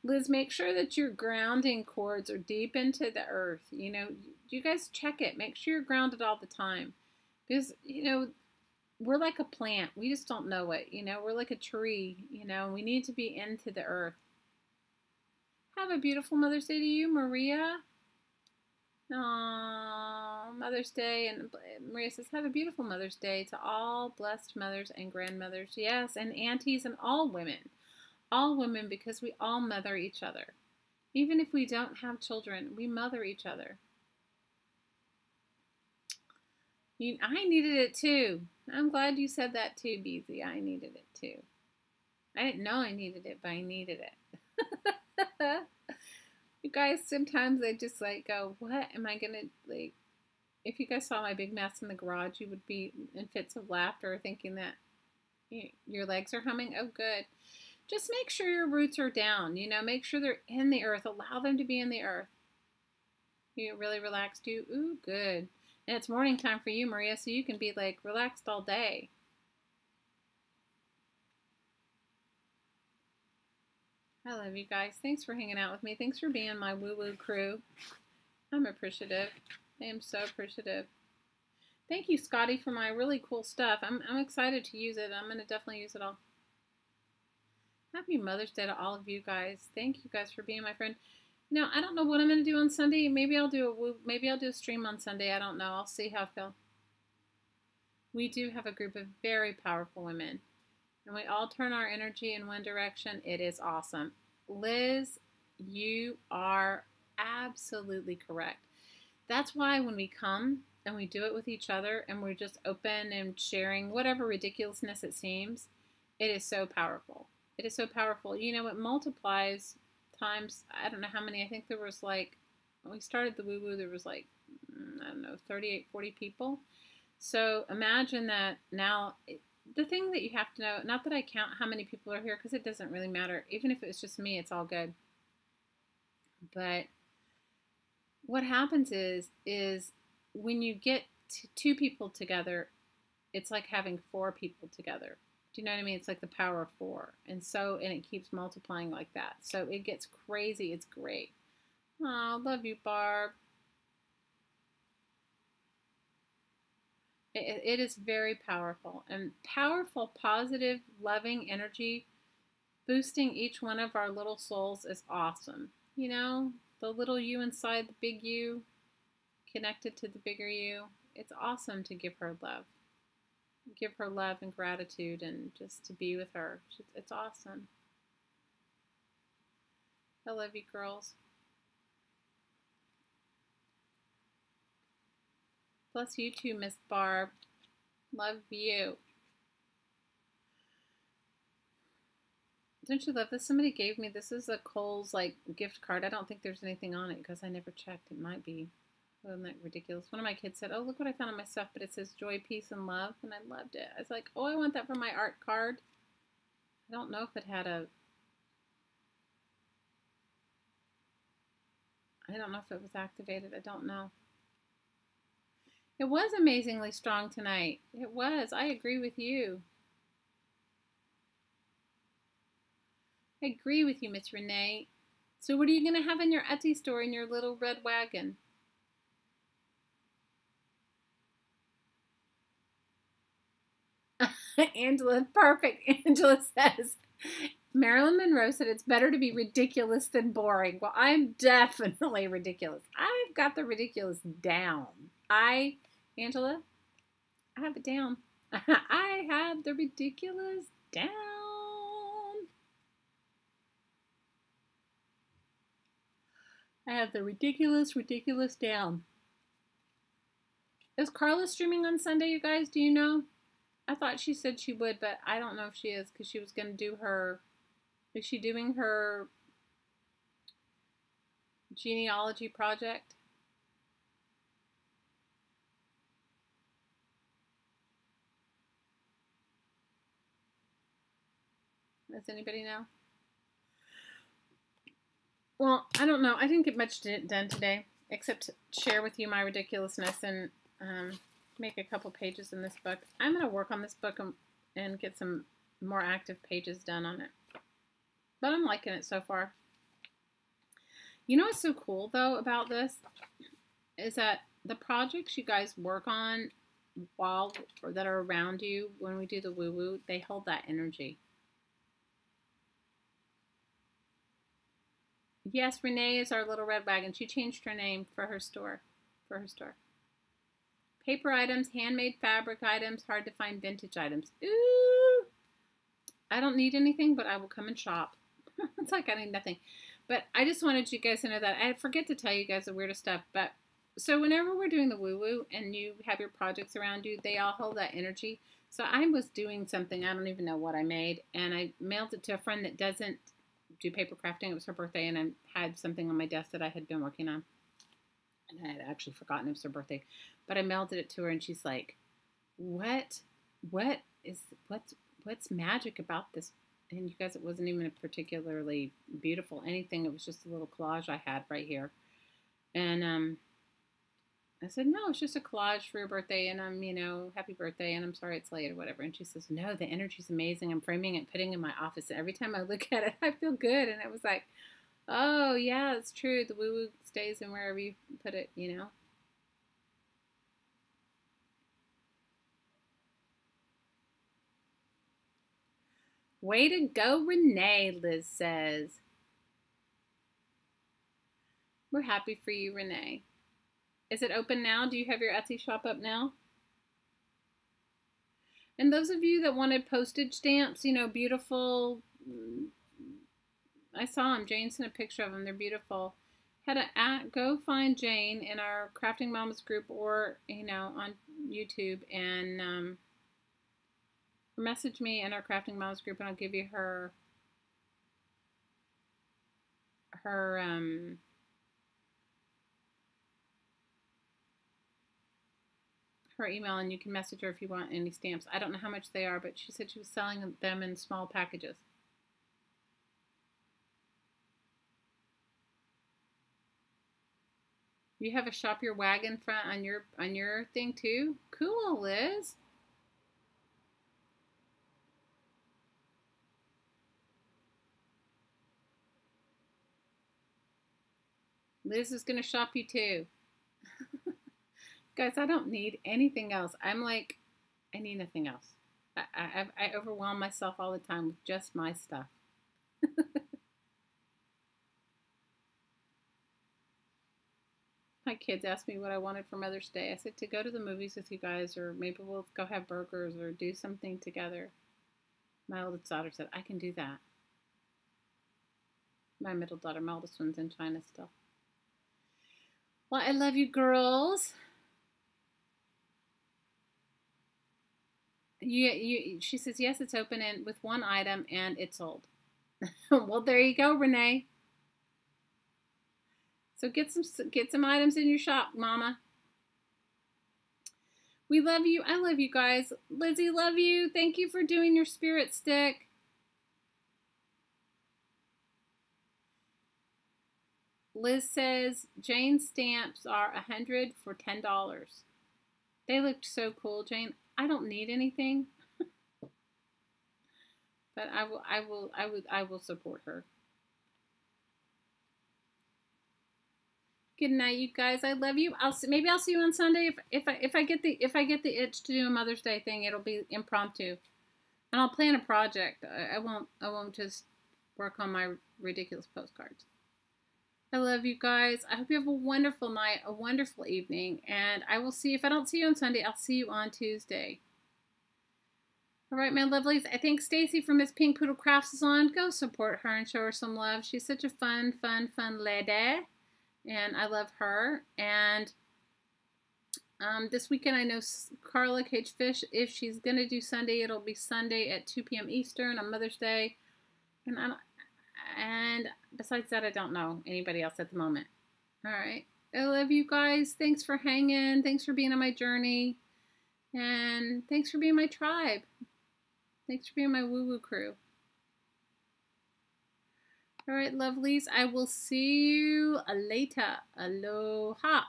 Liz, make sure that your grounding cords are deep into the earth. You know, you guys check it. Make sure you're grounded all the time. Because, you know, we're like a plant. We just don't know it. You know, we're like a tree. You know, we need to be into the earth. Have a beautiful Mother's Day to you, Maria. Aww, Mother's Day. And Maria says, have a beautiful Mother's Day to all blessed mothers and grandmothers. Yes, and aunties and all women. All women, because we all mother each other. Even if we don't have children, we mother each other. I needed it too. I'm glad you said that too, Beezy. I needed it too. I didn't know I needed it, but I needed it. You guys, sometimes I just like go, what am I going to, like, if you guys saw my big mess in the garage, you would be in fits of laughter thinking that your legs are humming. Oh, good. Just make sure your roots are down, you know, make sure they're in the earth. Allow them to be in the earth. You really relaxed you? Ooh, good. And it's morning time for you, Maria, so you can be like relaxed all day. I love you guys. Thanks for hanging out with me. Thanks for being my woo-woo crew. I'm appreciative. I am so appreciative. Thank you, Scotty, for my really cool stuff. I'm excited to use it. I'm going to definitely use it all. Happy Mother's Day to all of you guys. Thank you guys for being my friend. You know, I don't know what I'm going to do on Sunday. Maybe I'll do a stream on Sunday. I don't know. I'll see how I feel. We do have a group of very powerful women. And we all turn our energy in one direction. It is awesome. Liz, you are absolutely correct. That's why when we come and we do it with each other and we're just open and sharing whatever ridiculousness it seems, it is so powerful. It is so powerful. You know, it multiplies times, I don't know how many. I think there was like, when we started the woo-woo, there was like, I don't know, 38, 40 people. So imagine that now. The thing that you have to know, not that I count how many people are here because it doesn't really matter. Even if it's just me, it's all good. But what happens is when you get two people together, it's like having 4 people together. Do you know what I mean? It's like the power of 4. And it keeps multiplying like that. So it gets crazy. It's great. Oh, love you, Barb. It is very powerful, and powerful, positive, loving energy boosting each one of our little souls is awesome. You know, the little you inside the big you connected to the bigger you. It's awesome to give her love. Give her love and gratitude and just to be with her. It's awesome. I love you, girls. Bless you too, Miss Barb. Love you. Don't you love this? Somebody gave me, this is a Kohl's like gift card. I don't think there's anything on it because I never checked. It might be. Wasn't that ridiculous? One of my kids said, oh, look what I found on my stuff, but it says joy, peace, and love, and I loved it. I was like, oh, I want that for my art card. I don't know if it had a, I don't know if it was activated. I don't know. It was amazingly strong tonight. It was. I agree with you. I agree with you, Miss Renee. So what are you going to have in your Etsy store in your little red wagon? Angela, perfect. Angela says, Marilyn Monroe said it's better to be ridiculous than boring. Well, I'm definitely ridiculous. I've got the ridiculous down. Angela, I have it down. I have the ridiculous down. I have the ridiculous down. Is Carla streaming on Sunday, you guys? Do you know? I thought she said she would, but I don't know if she is because she was going to do her, is she doing her genealogy project? Does anybody know? Well, I don't know. I didn't get much done today except share with you my ridiculousness and make a couple pages in this book. I'm going to work on this book and get some more active pages done on it. But I'm liking it so far. You know what's so cool, though, about this is that the projects you guys work on or that are around you when we do the woo-woo, they hold that energy. Yes, Renee is our little red wagon. She changed her name for her store. Paper items, handmade fabric items, hard to find vintage items. Ooh! I don't need anything, but I will come and shop. It's like I need nothing. But I just wanted you guys to know that. I forget to tell you guys the weirdest stuff. But so whenever we're doing the woo-woo and you have your projects around you, they all hold that energy. So I was doing something. I don't even know what I made. And I mailed it to a friend that doesn't do paper crafting. It was her birthday, and I had something on my desk that I had been working on. And I had actually forgotten it was her birthday. But I mailed it to her, and she's like, what's magic about this? And you guys, it wasn't even a particularly beautiful anything. It was just a little collage I had right here. And I said, no, it's just a collage for your birthday, and I'm, happy birthday, and I'm sorry it's late or whatever. And she says, no, the energy's amazing. I'm framing it, putting it in my office, and every time I look at it, I feel good. And it was like, oh, yeah, it's true. The woo-woo stays in wherever you put it, Way to go, Renee, Liz says. We're happy for you, Renee. Is it open now? Do you have your Etsy shop up now? And those of you that wanted postage stamps, beautiful, I saw them. Jane sent a picture of them. They're beautiful. Go find Jane in our Crafting Mamas group or, on YouTube and message me in our Crafting Mamas group and I'll give you her email, and you can message her if you want any stamps. I don't know how much they are, but she said she was selling them in small packages. You have a shop your wagon front on your thing too? Cool, Liz. Liz is going to shop you too. Guys, I don't need anything else. I'm like, I need nothing else. I overwhelm myself all the time with just my stuff. My kids asked me what I wanted for Mother's Day. I said to go to the movies with you guys, or maybe we'll go have burgers or do something together. My oldest daughter said, I can do that. My middle daughter, my oldest one's in China still. Well, I love you, girls. She says, yes, it's open and with one item and it's sold. Well, there you go, Renee. So get some items in your shop, Mama. We love you. I love you guys. Lizzie, love you. Thank you for doing your spirit stick. Liz says Jane's stamps are $100 for $10. They looked so cool, Jane. I don't need anything, but I will support her. Good night, you guys. I love you. Maybe I'll see you on Sunday if I get the itch to do a Mother's Day thing. It'll be impromptu, and I'll plan a project. I won't just work on my ridiculous postcards. I love you guys. I hope you have a wonderful night, a wonderful evening, and I will see you. If I don't see you on Sunday, I'll see you on Tuesday. All right, my lovelies. I think Stacy from Miss Pink Poodle Crafts is on. Go support her and show her some love. She's such a fun lady, and I love her. And this weekend, I know Carla Cage Fish, if she's going to do Sunday, it'll be Sunday at 2 p.m. Eastern on Mother's Day. And besides that, I don't know anybody else at the moment. All right. I love you guys. Thanks for hanging. Thanks for being on my journey. And thanks for being my tribe. Thanks for being my woo-woo crew. All right, lovelies. I will see you later. Aloha.